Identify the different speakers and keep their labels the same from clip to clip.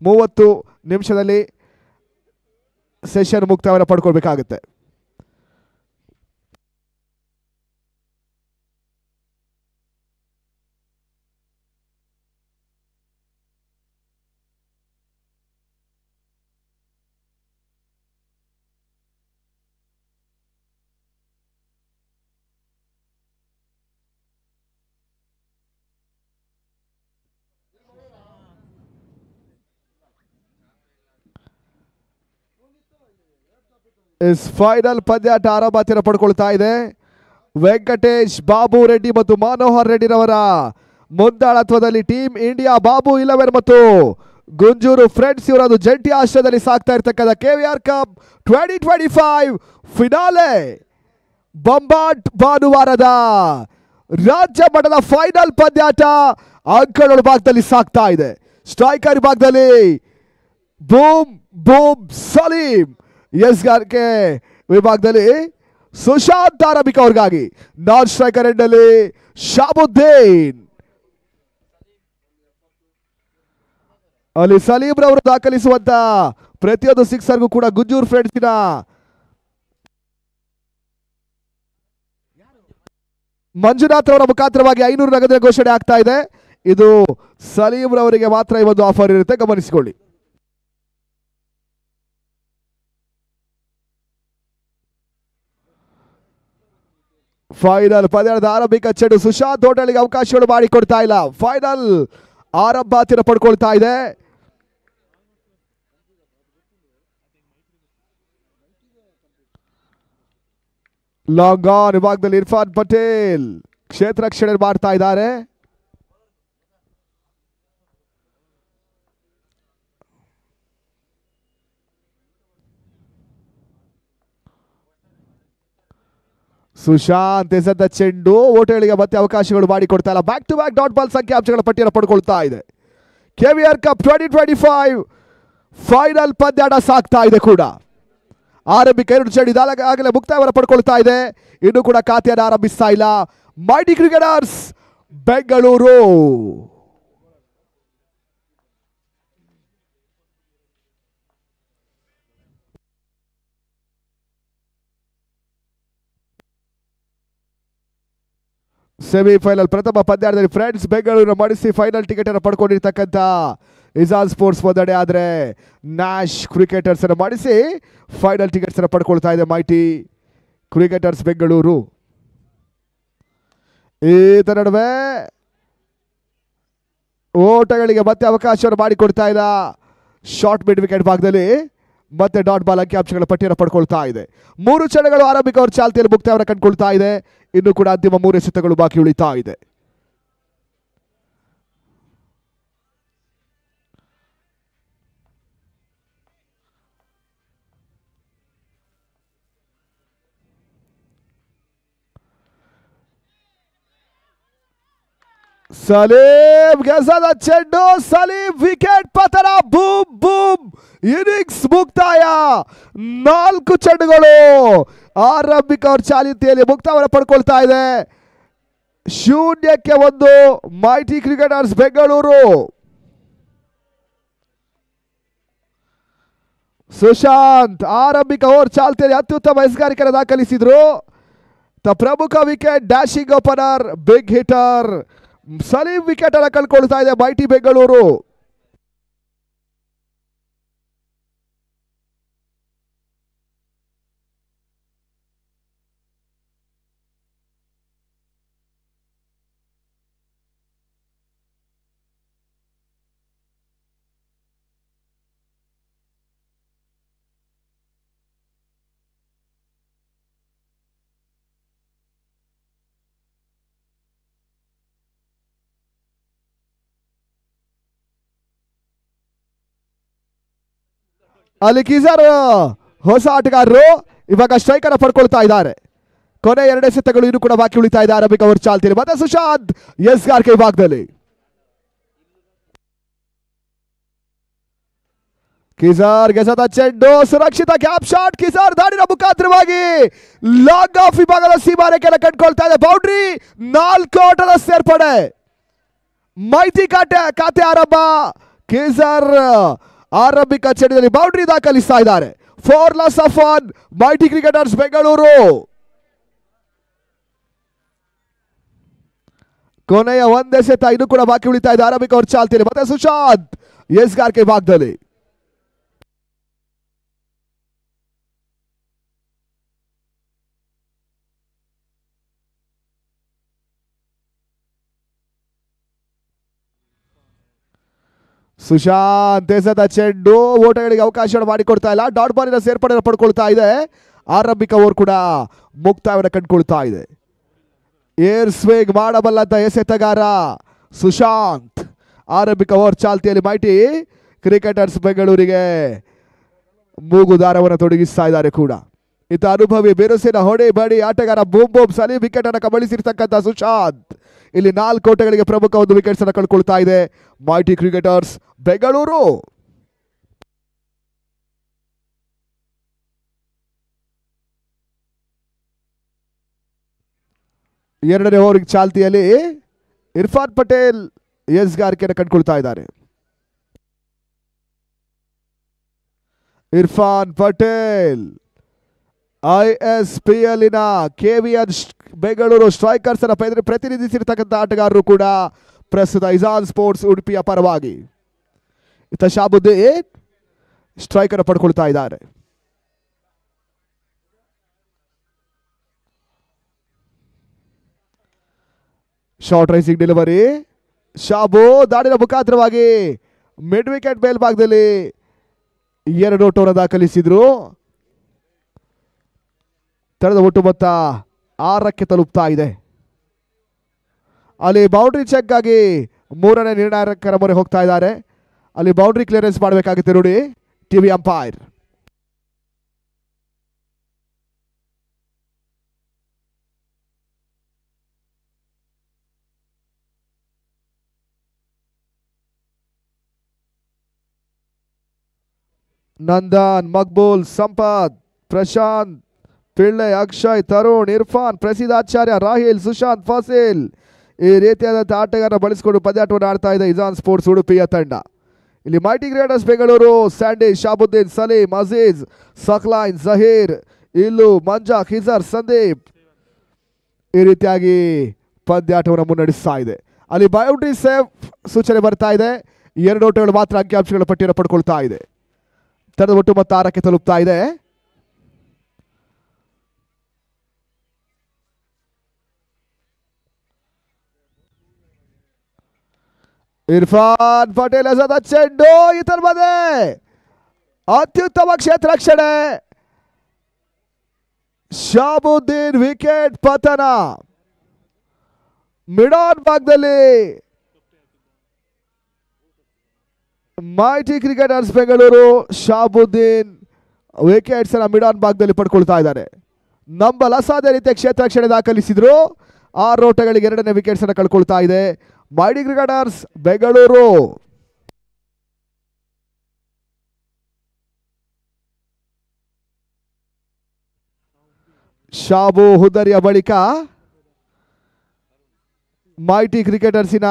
Speaker 1: 30 ನಿಮಿಷದಲ್ಲಿ session ಮುಕ್ತಾಯವನ್ನು ಪಡ್ಕೊಳ್ಬೇಕಾಗುತ್ತೆ. Final ಪಂದ್ಯಾಟ ಆರಂಭ ಪಡ್ಕೊಳ್ತಾ ಇದೆ. ವೆಂಕಟೇಶ್ ಬಾಬು ರೆಡ್ಡಿ ಮತ್ತು ಮನೋಹರ್ ರೆಡ್ಡಿರವರ ಮುಂದಾಳತ್ವದಲ್ಲಿ ಟೀಮ್ ಇಂಡಿಯಾ ಬಾಬು 11 ಮತ್ತು ಗುಂಜೂರು ಫ್ರೆಂಡ್ಸ್ ಇವರದು ಜಂಟಿ ಆಶ್ರಯದಲ್ಲಿ ಸಾಕ್ತಾ ಇರ್ತಕ್ಕಂಥ KVR ಕಪ್ 2025 ಫಿನಾಲೆ ಬೊಂಬಾಟ್ ಭಾನುವಾರದ ರಾಜ್ಯ ಮಟ್ಟದ ಫೈನಲ್ ಪಂದ್ಯಾಟ ಅಂಕಗಳ ಭಾಗದಲ್ಲಿ ಸಾಕ್ತಾ ಇದೆ. ಸ್ಟ್ರೈಕರ್ ಭಾಗದಲ್ಲಿ ಬೂಮ್ ಬೂಮ್ ಸಲೀಂ, ಎಸ್ಗಾರ್ಕೆ ವಿಭಾಗದಲ್ಲಿ ಸುಶಾಂತ್ ಆರಂಭಿಕ ಅವ್ರಿಗಾಗಿ, ನಾನ್ ಸ್ಟ್ರೈಕರ್ ಎಂಡಲ್ಲಿ ಶಾಬುದ್ದೀನ್, ಅಲ್ಲಿ ಸಲೀಂ ರವರು ದಾಖಲಿಸುವಂತ ಪ್ರತಿಯೊಂದು ಸಿಕ್ಸರ್ಗೂ ಕೂಡ ಗುಂಜೂರು ಫ್ರೆಂಡ್ಸಿನ ಮಂಜುನಾಥ್ ಅವರ ಮುಖಾಂತರವಾಗಿ 500 ನಗದಿನ ಘೋಷಣೆ ಆಗ್ತಾ ಇದೆ. ಇದು ಸಲೀಂ ರವರಿಗೆ ಮಾತ್ರ ಈ ಒಂದು ಆಫರ್ ಇರುತ್ತೆ, ಗಮನಿಸಿಕೊಳ್ಳಿ. ಫೈನಲ್ ಪಂದ್ಯದ ಆರಂಭಿಕ ಚೆಂಡು ಸುಶಾಂತ್ ಹೋಟೆಲ್ಗೆ ಅವಕಾಶಗಳು ಮಾಡಿಕೊಡ್ತಾ ಇಲ್ಲ. ಫೈನಲ್ ಆರಂಭ ಪಡ್ಕೊಳ್ತಾ ಇದೆ. ಲಾಂಗ್ ಆನ್ ವಿಭಾಗದಲ್ಲಿ ಇರ್ಫಾನ್ ಪಟೇಲ್ ಕ್ಷೇತ್ರ ರಕ್ಷಣೆ ಮಾಡ್ತಾ ಇದ್ದಾರೆ. ಸುಶಾಂತ್ ಎಸೆದ ಚೆಂಡು ಓಟೆಗಳಿಗೆ ಮತ್ತೆ ಅವಕಾಶಗಳು ಮಾಡಿಕೊಡ್ತಾ ಇಲ್ಲ. Back to back dot ball ಸಂಖ್ಯಾಂಶಗಳ ಪಟ್ಟಿಯನ್ನು ಪಡ್ಕೊಳ್ತಾ ಇದೆ. KVR ಕಪ್ 2025 ಫೈನಲ್ ಪಂದ್ಯಾಟ ಸಾಕ್ತಾ ಇದೆ ಕೂಡ. ಆರಂಭಿಕ 2 ಚೆಂಡು ಆಗಲೇ ಮುಕ್ತಾಯವನ್ನು ಪಡ್ಕೊಳ್ತಾ ಇದೆ. ಇನ್ನು ಕೂಡ ಖಾತೆಯನ್ನು ಆರಂಭಿಸ್ತಾ ಇಲ್ಲ ಮೈಟಿ ಕ್ರಿಕೆಟರ್ಸ್ ಬೆಂಗಳೂರು. ಸೆಮಿಫೈನಲ್ ಪ್ರಥಮ ಪಂದ್ಯದಲ್ಲಿ ಫ್ರೆಂಡ್ಸ್ ಬೆಂಗಳೂರು ಮಾಡಿಸಿ ಫೈನಲ್ ಟಿಕೆಟ್ ಅನ್ನು ಪಡ್ಕೊಂಡಿರ್ತಕ್ಕಂಥ ಇಜಾನ್ ಸ್ಪೋರ್ಟ್ಸ್ ಒಂದೆಡೆ, ಆದರೆ ನ್ಯಾಶ್ ಕ್ರಿಕೆಟರ್ಸ್ ಅನ್ನು ಮಾಡಿಸಿ ಫೈನಲ್ ಟಿಕೆಟ್ಸ್ ಅನ್ನು ಪಡ್ಕೊಳ್ತಾ ಇದೆ ಮೈಟಿ ಕ್ರಿಕೆಟರ್ಸ್ ಬೆಂಗಳೂರು. ಈತ ನಡುವೆ ಓಟಗಳಿಗೆ ಮತ್ತೆ ಅವಕಾಶವನ್ನು ಮಾಡಿಕೊಡ್ತಾ ಇಲ್ಲ. ಶಾರ್ಟ್ ಮಿಡ್ ವಿಕೆಟ್ ಭಾಗದಲ್ಲಿ ಮತ್ತೆ ಡಾಟ್ ಬಾಲ್ ಅಂಕಿಅಂಶಗಳ ಪಟ್ಟಿಯನ್ನು ಪಡ್ಕೊಳ್ತಾ ಇದೆ. 3 ಚೆಂಡುಗಳು ಆರಂಭಿಕ ಅವರ ಚಾಲ್ತಿಯಲ್ಲಿ ಮುಕ್ತಾಯವನ್ನು ಕಂಡುಕೊಳ್ತಾ ಇದೆ. ಇನ್ನು ಕೂಡ ಅಂತಿಮ 3 ಎಸೆತಗಳು ಬಾಕಿ ಉಳಿತಾ ಇದೆ. ಸಲೀಂ ಗೆಸದ ಚೆಂಡು, ಸಲೀಂ ವಿಕೆಟ್ ಪತನ, ಬೂಮ್ ಬೂಮ್ ಇನ್ನಿಂಗ್ಸ್ ಮುಕ್ತಾಯ. 4 ಚೆಂಡುಗಳು ಆರಂಭಿಕ ಅವ್ರ ಚಾಲ್ತಿಯಲ್ಲಿ ಮುಕ್ತಾಯವನ್ನು ಪಡ್ಕೊಳ್ತಾ ಇದೆ. 0-1 ಮೈಟಿ ಕ್ರಿಕೆಟರ್ಸ್ ಬೆಂಗಳೂರು. ಸುಶಾಂತ್ ಆರಂಭಿಕ ಓವರ್ ಚಾಲ್ತಿಯಲ್ಲಿ ಅತ್ಯುತ್ತಮ ಎಸೆಗಾರಿಕೆಯನ್ನು ದಾಖಲಿಸಿದ್ರು. ಪ್ರಮುಖ wicket dashing opener big hitter Salim wicket ಅನ್ನು ಕಳ್ಕೊಳ್ತಾ ಇದೆ ಮೈಟಿ ಬೆಂಗಳೂರು. ಅಲ್ಲಿ ಕಿಸರ್ ಹೊಸ ಆಟಗಾರರು ಇವಾಗ ಸ್ಟ್ರೈಕ್ ಅನ್ನು ಪಡ್ಕೊಳ್ತಾ ಇದ್ದಾರೆ. ಕೊನೆ 2 ಎಸೆತಗಳು ಇನ್ನು ಕೂಡ ಬಾಕಿ ಉಳಿತಾ ಇದೆ ಆರಂಭಿಕ ಓವರ್ ಚಾಲ್ತಿಯಲ್ಲಿ. ಮತ್ತೆ ಸುಶಾಂತ್ ಎಸ್ಗಾರ್ಕೆ ವಿಭಾಗದಲ್ಲಿ ಕಿಸರ್ ಗೆಸದ ಚೆಂಡು, ಸುರಕ್ಷಿತ ಕ್ಯಾಪ್ ಶಾಟ್, ಕಿಸರ್ ದಾಡಿನ ಮುಖಾಂತರವಾಗಿ ಲಾಂಗ್ ಆಫ್ ವಿಭಾಗದ ಸೀಮಾರೇಖೆಯನ್ನು ಕಂಡುಕೊಳ್ತಾ ಇದೆ. ಬೌಂಡ್ರಿ, 4 ಆಟದ ಸೇರ್ಪಡೆ. ಮೈಟಿ ಖಾತೆ ಆರಂಭ ಕೇಸರ್ ಆರಂಭಿಕ ಚೆಂಡಿನಲ್ಲಿ ಬೌಂಡ್ರಿ ದಾಖಲಿಸ್ತಾ ಇದ್ದಾರೆ. 4 loss of 1 mighty cricketers Bengaluru. ಕೊನೆಯ ಒಂದೇ ಸೆತ ಇನ್ನು ಕೂಡ ಬಾಕಿ ಉಳಿತಾ ಇದೆ. ಆರಂಭಿಕ ಓವರ್ ಚಾಲ್ತಿಯಲ್ಲಿ ಮತ್ತೆ ಸುಶಾಂತ್ ಎಸ್ಗಾರ್ಕೆ ಭಾಗದಲ್ಲಿ. ಸುಶಾಂತ್ ಎಸೆದ ಚೆಂಡು ಓಟಗಳಿಗೆ ಅವಕಾಶವನ್ನು ಮಾಡಿಕೊಡ್ತಾ ಇಲ್ಲ. ಡಾಟ್ ಬಾಲಿನ ಸೇರ್ಪಡೆಯನ್ನು ಪಡ್ಕೊಳ್ತಾ ಇದೆ. ಆರಂಭಿಕ ಓವರ್ ಕೂಡ ಮುಕ್ತಾಯವನ್ನು ಕಂಡುಕೊಳ್ತಾ ಇದೆ. ಏರ್ ಸ್ವಿಂಗ್ ಮಾಡಬಲ್ಲಂತ ಎಸೆತಗಾರ ಸುಶಾಂತ್. ಆರಂಭಿಕ ಓವರ್ ಚಾಲ್ತಿಯಲ್ಲಿ ಮೈಟಿ ಕ್ರಿಕೆಟರ್ಸ್ ಬೆಂಗಳೂರಿಗೆ ಮೂಗುದಾರವನ್ನು ತೊಡಗಿಸ್ತಾ ಇದ್ದಾರೆ ಕೂಡ. ಇತ ಅನುಭವಿ ಬಿರುಸಿನ ಹೊಡೆ ಬಡಿ ಆಟಗಾರ ಬೂಮ್ ಬೂಮ್ ಸಲೀಂ ವಿಕೆಟ್ ಅನ್ನು ಕಬಳಿಸಿರ್ತಕ್ಕಂಥ ಸುಶಾಂತ್ ಇಲ್ಲಿ 4 ಓಟಗಳಿಗೆ ಪ್ರಮುಖ ಒಂದು ವಿಕೆಟ್ಸ್ ಅನ್ನು ಕಳ್ಕೊಳ್ತಾ ಇದೆ ಮೈಟಿ ಕ್ರಿಕೆಟರ್ಸ್ ಬೆಂಗಳೂರು. ಎರಡನೇ ಓವರ್ ಚಾಲ್ತಿಯಲ್ಲಿ ಇರ್ಫಾನ್ ಪಟೇಲ್ ಎಸ್ಗಾರಿಕೆಯನ್ನು ಕಂಡುಕೊಳ್ತಾ ಇದ್ದಾರೆ. Irfan Patel ISPL KVR Bengaluru strikers ಅನ್ನು ಪ್ರತಿನಿಧಿಸಿರ್ತಕ್ಕಂಥ ಆಟಗಾರರು ಕೂಡ ಪ್ರಸ್ತುತ ಇಜಾನ್ ಸ್ಪೋರ್ಟ್ಸ್ ಉಡುಪಿಯ ಪರವಾಗಿ. ಇತ ಶಾಬುದ್ದೀನ್ ಸ್ಟ್ರೈಕರ್ ಪಡ್ಕೊಳ್ತಾ ಇದ್ದಾರೆ. Short rising delivery. ಶಾಬು ದಾಳಿನ ಮುಖಾಂತರವಾಗಿ ಮಿಡ್ ವಿಕೆಟ್ ಮೇಲ್ಭಾಗದಲ್ಲಿ 2 ಓಟವನ್ನು ದಾಖಲಿಸಿದ್ರು. ತಡೆದ ಒಟ್ಟು ಮೊತ್ತ 6ಕ್ಕೆ ತಲುಪ್ತಾ ಇದೆ. ಅಲ್ಲಿ ಬೌಂಡ್ರಿ ಚೆಕ್ ಆಗಿ 3ನೇ ನಿರ್ಣಾಯಕರ ಮೊರೆ ಹೋಗ್ತಾ ಇದ್ದಾರೆ. ಅಲ್ಲಿ ಬೌಂಡ್ರಿ ಕ್ಲಿಯರೆನ್ಸ್ ಮಾಡಬೇಕಾಗುತ್ತೆ ನೋಡಿ ಟಿವಿ ಅಂಪೈರ್. ನಂದನ್, ಮಕ್ಬೂಲ್, ಸಂಪತ್, ಪ್ರಶಾಂತ್, ಪಿಳ್ಳೆ, ಅಕ್ಷಯ್, ತರುಣ್, ಇರ್ಫಾನ್, ಪ್ರಸಿದ್ಧ ಆಚಾರ್ಯ, ರಾಹಿಲ್, ಸುಶಾಂತ್, ಫಾಸಿಲ್ ಈ ರೀತಿಯಾದಂಥ ಆಟಗಾರರ ಬಳಸಿಕೊಂಡು ಪಂದ್ಯಾಟವನ್ನು ಆಡ್ತಾ ಇದೆ ಇಜಾನ್ ಸ್ಪೋರ್ಟ್ಸ್ ಉಡುಪಿಯ ತಂಡ. ಇಲ್ಲಿ mighty cricketers Bengaluru Sandy, Shabuddin, Saleem, Aziz, Saqlain, Zaheer, Illu, Manja, Khizar, Sandeep ಈ ರೀತಿಯಾಗಿ ಪಂದ್ಯಾಟವನ್ನು ಮುನ್ನಡೆಸ್ತಾ ಇದೆ. ಅಲ್ಲಿ ಬೌಂಡ್ರಿ ಸೇಫ್ ಸೂಚನೆ ಬರ್ತಾ ಇದೆ. 2 ಓಟಗಳು ಮಾತ್ರ ಅಂಕಿಅಂಶಗಳ ಪಟ್ಟಿಯನ್ನು ಪಡ್ಕೊಳ್ತಾ ಇದೆ. ತನ್ನ ಒಟ್ಟು ಮೊತ್ತ 6ಕ್ಕೆ ತಲುಪ್ತಾ ಇದೆ. ಇರ್ಫಾನ್ ಪಟೇಲ್ ಎಸೆದ ಚೆಂಡು ಇತರ ಬದೆ ಅತ್ಯುತ್ತಮ ಕ್ಷೇತ್ರ ರಕ್ಷಣೆ. ಶಾಬುದ್ದೀನ್ ವಿಕೆಟ್ ಪತನ. ಮಿಡಾನ್ ಭಾಗದಲ್ಲಿ mighty cricketers Bengaluru Shabuddin wickets ಅನ್ನ ಮಿಡಾನ್ ಭಾಗದಲ್ಲಿ ಪಡ್ಕೊಳ್ತಾ ಇದ್ದಾರೆ. ನಂಬಲ್ ಅಸಾಧ್ಯ ರೀತಿಯ ಕ್ಷೇತ್ರ ರಕ್ಷಣೆ ದಾಖಲಿಸಿದ್ರು. 6 ಓಟಗಳಿಗೆ 2ನೇ ವಿಕೆಟ್ಸ್ ಅನ್ನು ಕಳ್ಕೊಳ್ತಾ ಇದೆ ಮೈಟಿ ಕ್ರಿಕೆಟರ್ಸ್ ಬೆಂಗಳೂರು. ಶಾಬು ಹುದರಿಯ ಬಳಿಕ ಮೈಟಿ ಕ್ರಿಕೆಟರ್ಸಿನ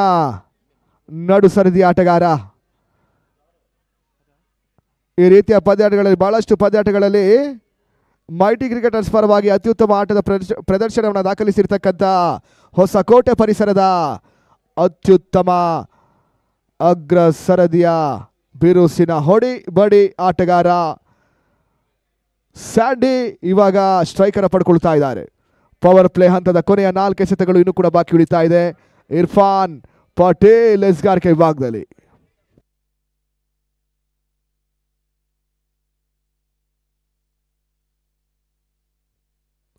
Speaker 1: ನಡು ಸರದಿ ಆಟಗಾರ. ಈ ರೀತಿಯ ಪಂದ್ಯಾಟಗಳಲ್ಲಿ ಬಹಳಷ್ಟು ಪಂದ್ಯಾಟಗಳಲ್ಲಿ ಮೈಟಿ ಕ್ರಿಕೆಟರ್ಸ್ ಪರವಾಗಿ ಅತ್ಯುತ್ತಮ ಆಟದ ಪ್ರದರ್ಶನವನ್ನು ದಾಖಲಿಸಿರ್ತಕ್ಕಂಥ ಹೊಸಕೋಟೆ ಪರಿಸರದ ಅತ್ಯುತ್ತಮ ಅಗ್ರ ಸರದಿಯ ಬಿರುಸಿನ ಹೊಡಿ ಬಡಿ ಆಟಗಾರ ಸ್ಯಾಂಡಿ ಇವಾಗ ಸ್ಟ್ರೈಕರ್ ಪಡ್ಕೊಳ್ತಾ ಇದ್ದಾರೆ. ಪವರ್ ಪ್ಲೇ ಹಂತದ ಕೊನೆಯ 4 ಎಸೆತಗಳು ಇನ್ನೂ ಕೂಡ ಬಾಕಿ ಉಳಿತಾ ಇದೆ. ಇರ್ಫಾನ್ ಪಟೇಲ್ ಎಸ್ಗಾರಿಕೆ ವಿಭಾಗದಲ್ಲಿ.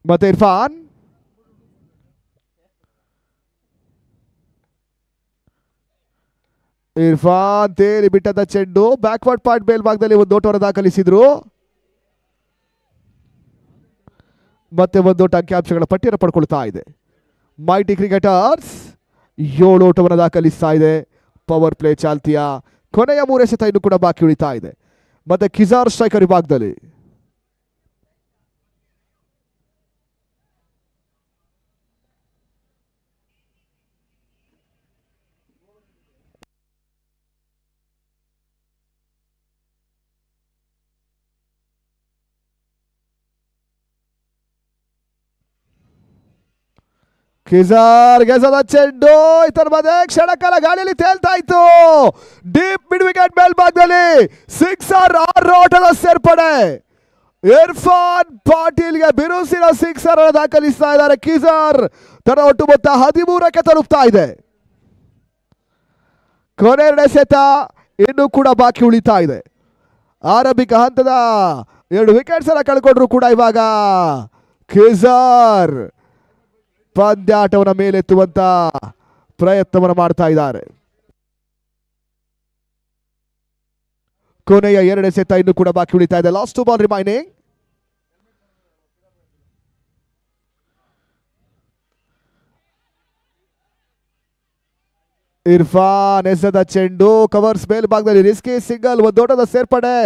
Speaker 1: ಮತ್ತೆ ಇರ್ಫಾನ್ ತೇಲಿ ಬಿಟ್ಟದ ಚೆಂಡು ಬ್ಯಾಕ್ವರ್ಡ್ ಪಾಯಿಂಟ್ ಮೇಲ್ಭಾಗದಲ್ಲಿ ಒಂದು ಓಟವನ್ನು ದಾಖಲಿಸಿದ್ರು. ಮತ್ತೆ ಒಂದು ಓಟ ಅಂಕಿಅಂಶಗಳ ಪಟ್ಟಿಯನ್ನು ಪಡ್ಕೊಳ್ತಾ ಇದೆ. ಮೈಟಿ ಕ್ರಿಕೆಟರ್ಸ್ 7 ಓಟವನ್ನು ದಾಖಲಿಸ್ತಾ ಇದೆ. ಪವರ್ ಪ್ಲೇ ಚಾಲ್ತಿಯ ಕೊನೆಯ 3 ಎಸೆತ ಇನ್ನೂ ಕೂಡ ಬಾಕಿ ಉಳಿತಾ ಇದೆ. ಮತ್ತೆ ಖಿಜಾರ್ ಸ್ಟ್ರೈಕರ್ ವಿಭಾಗದಲ್ಲಿ. ಕಿಜಾರ್ ಗೆಸದ ಚೆಂಡು ಇತರ ಮಧ್ಯೆ ಕ್ಷಣಕಾಲ ಗಾಳಿಯಲ್ಲಿ ತೇಲ್ತಾ ಇತ್ತು. ಡೀಪ್ ಮಿಡ್ ವಿಕೆಟ್ ಮೇಲ್ಭಾಗದಲ್ಲಿ ಸಿಕ್ಸರ್ 6 ಓಟದ ಸೇರ್ಪಡೆ. ಇರ್ಫಾನ್ ಪಾಟೀಲ್ಗೆ ಬಿರುಸಿನ ಸಿಕ್ಸರ್ ದಾಖಲಿಸ್ತಾ ಇದ್ದಾರೆ. ಕಿಜಾರ್ ತನ್ನ ಒಟ್ಟು ಮೊತ್ತ 13ಕ್ಕೆ ತಲುಪ್ತಾ ಇದೆ. ಕೊನೆರಡನೇ ಸೆತ ಇನ್ನೂ ಕೂಡ ಬಾಕಿ ಉಳಿತಾ ಇದೆ. ಆರಂಭಿಕ ಹಂತದ 2 ವಿಕೆಟ್ಸ್ ಅನ್ನ ಕಳ್ಕೊಂಡ್ರು ಕೂಡ ಇವಾಗ ಕಿಜಾರ್ ಪಂದ್ಯಾಟವನ್ನ ಮೇಲೆತ್ತುವಂತ ಪ್ರಯತ್ನವನ್ನು ಮಾಡ್ತಾ ಇದ್ದಾರೆ. ಕೊನೆಯ 2ನೇ ಸೆತ ಇನ್ನೂ ಕೂಡ ಬಾಕಿ ಉಳಿತಾ ಇದೆ. Last 2 ball remaining. ಇರ್ಫಾನ್ ಎಸೆದ ಚೆಂಡು ಕವರ್ಸ್ ಮೇಲ್ಭಾಗದಲ್ಲಿ ರಿಸ್ಕಿ ಸಿಂಗಲ್, ಒಂದು ಓಟದ ಸೇರ್ಪಡೆ.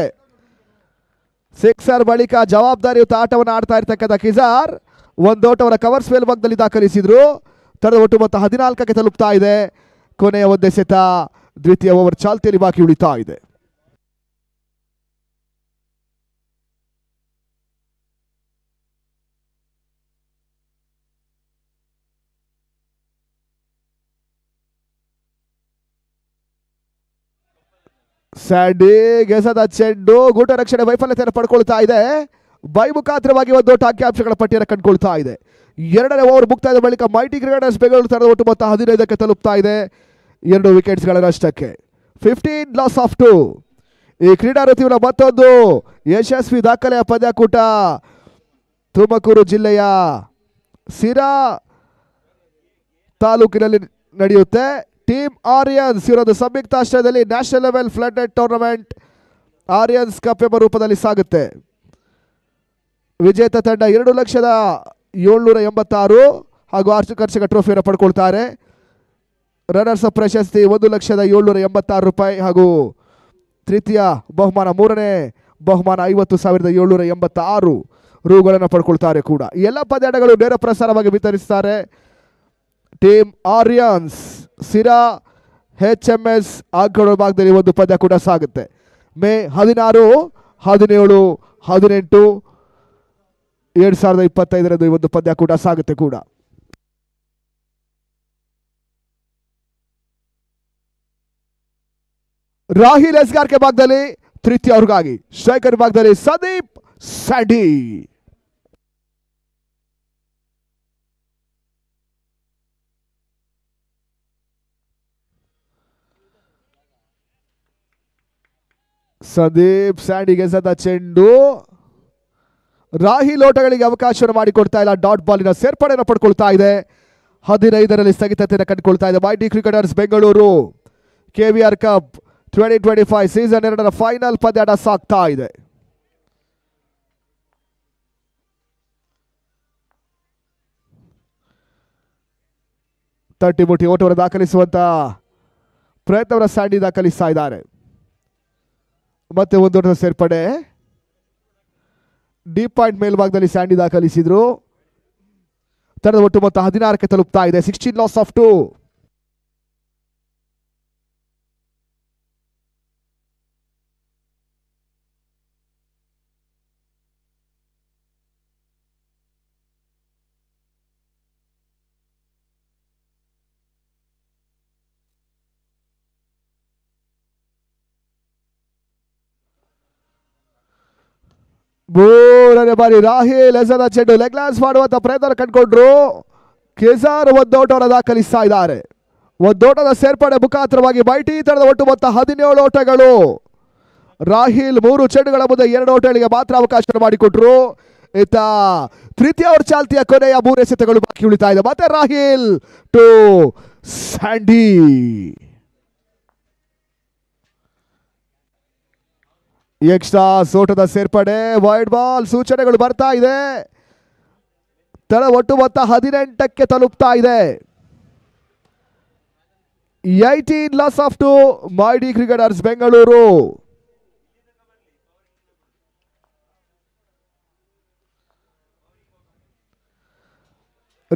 Speaker 1: ಸಿಕ್ಸರ್ ಬಳಿಕ ಜವಾಬ್ದಾರಿಯುತ ಆಟವನ್ನು ಆಡ್ತಾ ಇರ್ತಕ್ಕಂಥ ಕಿಜಾರ್ ಒಂದು ಓಟವನ್ನು ಕವರ್ಸ್ ಮೇಲ್ಭಾಗದಲ್ಲಿ ದಾಖಲಿಸಿದ್ರು. ತರದ ಒಟ್ಟು ಮೊತ್ತ 14ಕ್ಕೆ ತಲುಪ್ತಾ ಇದೆ. ಕೊನೆಯ ಒಂದೇ ಸೆತ ದ್ವಿತೀಯ ಓವರ್ ಚಾಲ್ತಿಯಲ್ಲಿ ಬಾಕಿ ಉಳಿತಾ ಇದೆ. ಸ್ಯಾಂಡಿ ಗೆಸದ ಚೆಂಡು ಗೂಟ ರಕ್ಷಣೆ ವೈಫಲ್ಯತೆಯನ್ನು ಪಡ್ಕೊಳ್ತಾ ಇದೆ. ಬೈಮುಖಾಂತರವಾಗಿ ಒಂದು ಓಟ ಅಂಕಿಅಂಶಗಳ ಪಟ್ಟಿಯನ್ನು ಕಂಡುಕೊಳ್ತಾ ಇದೆ. 2ನೇ ಓವರ್ ಮುಕ್ತಾಯದ ಬಳಿಕ ಮೈಟಿ ಕ್ರಿಕೆಟರ್ಸ್ ಬೆಂಗಳೂರು ತರದ ಒಟ್ಟು ಮೊತ್ತ 15ಕ್ಕೆ ತಲುಪ್ತಾ ಇದೆ. 2 ವಿಕೆಟ್ಸ್ಗಳ ನಷ್ಟಕ್ಕೆ 15 ಲಾಸ್ ಆಫ್ 2. ಈ ಕ್ರೀಡಾ ಋತುವಿನ ಮತ್ತೊಂದು ಯಶಸ್ವಿ ದಾಖಲೆಯ ಪಂದ್ಯಾಕೂಟ ತುಮಕೂರು ಜಿಲ್ಲೆಯ ಸಿರಾ ತಾಲೂಕಿನಲ್ಲಿ ನಡೆಯುತ್ತೆ. ಟೀಮ್ ಆರಿಯನ್ಸ್ ಇವರೊಂದು ಸಂಯುಕ್ತಾಶ್ರಯದಲ್ಲಿ national level flood tournament Aryans cup ಎಂಬ ರೂಪದಲ್ಲಿ ಸಾಗುತ್ತೆ. ವಿಜೇತ ತಂಡ 2,786,000 ಹಾಗೂ ವಾರ್ಷಿಕ ಟ್ರೋಫಿಯನ್ನು ಪಡ್ಕೊಳ್ತಾರೆ. ರನ್ನರ್ಸ್ ಅಪ್ ಪ್ರಶಸ್ತಿ 1,786,000 ಹಾಗೂ ತೃತೀಯ ಬಹುಮಾನ 3ನೇ ಬಹುಮಾನ 50,786 ರೂಗಳನ್ನು ಪಡ್ಕೊಳ್ತಾರೆ ಕೂಡ. ಎಲ್ಲ ಪಂದ್ಯಾಟಗಳು ನೇರ ಪ್ರಸಾರವಾಗಿ ವಿತರಿಸ್ತಾರೆ. ಟೀಮ್ ಆರಿಯನ್ಸ್ ಸಿರಾ HMS ಅಂಕಗಳ ಭಾಗದಲ್ಲಿ ಒಂದು ಪಂದ್ಯ ಕೂಡ ಸಾಗುತ್ತೆ. ಮೇ 16, 17, 18, 2025 ಈ ಒಂದು ಪಂದ್ಯ ಕೂಡ ಸಾಗುತ್ತೆ ಕೂಡ. ರಾಹಿಲ್ ಎಸ್ಗಾರ್ಕೆ ಭಾಗದಲ್ಲಿ ತೃತೀಯ ಅವ್ರಿಗಾಗಿ, ಸ್ಟ್ರೈಕರ್ ಭಾಗದಲ್ಲಿ ಸಂದೀಪ್ ಸ್ಯಾಂಡಿ. ಸಂದೀಪ್ ಸ್ಯಾಂಡಿ ಗೆಸದ ಚೆಂಡು ರಾಹಿಲ್ ಓಟಗಳಿಗೆ ಅವಕಾಶವನ್ನು ಮಾಡಿಕೊಡ್ತಾ ಇಲ್ಲ. ಡಾಟ್ ಬಾಲಿನ ಸೇರ್ಪಡೆಯನ್ನು ಪಡ್ಕೊಳ್ತಾ ಇದೆ. 15ರಲ್ಲಿ ಸ್ಥಗಿತತೆಯನ್ನು ಕಂಡುಕೊಳ್ತಾ ಇದೆ. Mighty cricketers Bengaluru KVR cup 2025 season 2ರ ಫೈನಲ್ ಪಂದ್ಯಾಟ ಸಾಗ್ತಾ ಇದೆ. ತಟ್ಟಿ ಮುಟ್ಟಿ ಓಟವನ್ನು ದಾಖಲಿಸುವಂತ ಪ್ರಯತ್ನವನ್ನು ಸ್ಯಾಂಡಿ ದಾಖಲಿಸ್ತಾ ಇದ್ದಾರೆ. ಮತ್ತೆ ಒಂದು ಓಟದ ಸೇರ್ಪಡೆ ಡೀಪ್ ಪಾಯಿಂಟ್ ಮೇಲ್ಭಾಗದಲ್ಲಿ ಸ್ಯಾಂಡಿ ದಾಖಲಿಸಿದ್ರು. ತರದ ಒಟ್ಟು ಮೊತ್ತ 16ಕ್ಕೆ ತಲುಪ್ತಾ ಇದೆ. 16 ಲಾಸ್ ಆಫ್ 2. ಮೂರನೇ ಬಾರಿ ರಾಹಿಲ್ ಎಸೆದ ಚೆಂಡು ಲೆಗ್ ಲಾನ್ಸ್ ಮಾಡುವಂತ ಪ್ರಯತ್ನ ಕಂಡುಕೊಂಡ್ರು. ಕಿಜಾರ್ ಒಂದು ಓಟವನ್ನು ದಾಖಲಿಸ್ತಾ ಇದ್ದಾರೆ. ಒಂದು ಓಟದ ಸೇರ್ಪಡೆ ಮುಖಾಂತರವಾಗಿ ಮೈಟಿ ತಂಡದ ಒಟ್ಟು ಮೊತ್ತ 17 ಓಟಗಳು. ರಾಹಿಲ್ 3 ಚೆಂಡುಗಳ ಮುಂದೆ 2 ಓಟಗಳಿಗೆ ಮಾತ್ರ ಅವಕಾಶ ಮಾಡಿಕೊಟ್ರು. ಇತ್ತ ತೃತೀಯ ಓವರ್ ಚಾಲ್ತಿಯ ಕೊನೆಯ 3 ಎಸೆತಗಳು ಬಾಕಿ ಉಳಿತಾ ಇದೆ. ಮತ್ತೆ ರಾಹಿಲ್ ಟು ಸ್ಯಾಂಡಿ. ಎಕ್ಸ್ಟ್ರಾ ಓಟದ ಸೇರ್ಪಡೆ, ವೈಡ್ ಬಾಲ್ ಸೂಚನೆಗಳು ಬರ್ತಾ ಇದೆ. ತಳ ಒಟ್ಟು ಮೊತ್ತ 18ಕ್ಕೆ ತಲುಪ್ತಾ ಇದೆ. 18 loss of 2 mighty cricketers Bengaluru.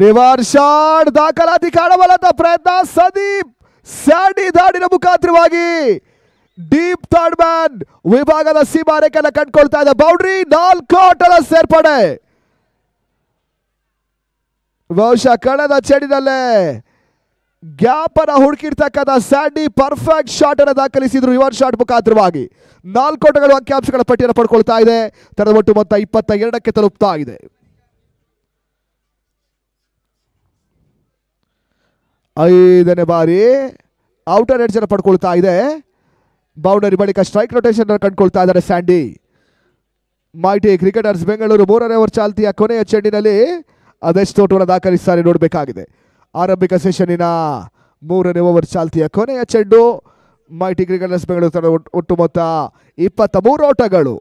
Speaker 1: Reverse shot ದಾಖಲಾತಿ ಕಾಣಬಲ್ಲಂತ ಪ್ರಯತ್ನ. ಸಂದೀಪ್ ಸ್ಯಾಂಡಿ ದಾಡಿನ ಮುಖಾಂತರವಾಗಿ ಡೀಪ್ ಥರ್ಡ್ ಮ್ಯಾನ್ ವಿಭಾಗದ ಸೀಮಾರೇಖೆಯನ್ನು ಕಂಡುಕೊಳ್ತಾ ಇದೆ. ಬೌಂಡ್ರಿ 4 ಓಟದ ಸೇರ್ಪಡೆ. ಬಹುಶಃ ಕಳೆದ ಚೆಂಡಿನಲ್ಲೇ ಗ್ಯಾಪ್ ಅನ್ನ ಹುಡುಕಿರ್ತಕ್ಕಂಥ ಸ್ಯಾಂಡಿ ಪರ್ಫೆಕ್ಟ್ ಶಾಟ್ ಅನ್ನು ದಾಖಲಿಸಿದ್ರು ರಿವರ್ಸ್ ಶಾಟ್ ಮುಖಾಂತರವಾಗಿ. 4 ಓಟಗಳು ಅಂಕಿಅಂಶಗಳ ಪಟ್ಟಿಯನ್ನು ಪಡ್ಕೊಳ್ತಾ ಇದೆ. ತರದ ಒಟ್ಟು ಮೊತ್ತ 22ಕ್ಕೆ ತಲುಪ್ತಾ ಇದೆ. ಐದನೇ ಬಾರಿ ಔಟರ್ ಎಡ್ಜ್ ಅನ್ನು ಪಡ್ಕೊಳ್ತಾ ಇದೆ. ಬೌಂಡರಿ ಬಳಿಕ ಸ್ಟ್ರೈಕ್ ರೊಟೇಷನ್ ಕಂಡುಕೊಳ್ತಾ ಇದ್ದಾರೆ ಸ್ಯಾಂಡಿ. ಮೈಟಿ ಕ್ರಿಕೆಟರ್ಸ್ ಬೆಂಗಳೂರು 3ನೇ ಓವರ್ ಚಾಲ್ತಿಯ ಕೊನೆಯ ಚೆಂಡಿನಲ್ಲಿ ಅದೆಷ್ಟು ಓಟವನ್ನು ದಾಖಲಿಸ್ತಾರೆ ನೋಡಬೇಕಾಗಿದೆ. ಆರಂಭಿಕ ಸೆಷನ್ನಿನ 3ನೇ ಓವರ್ ಚಾಲ್ತಿಯ ಕೊನೆಯ ಚೆಂಡು. ಮೈಟಿ ಕ್ರಿಕೆಟರ್ಸ್ ಬೆಂಗಳೂರು ತಂಡ ಒಟ್ಟು ಮೊತ್ತ 23 ಓಟಗಳು.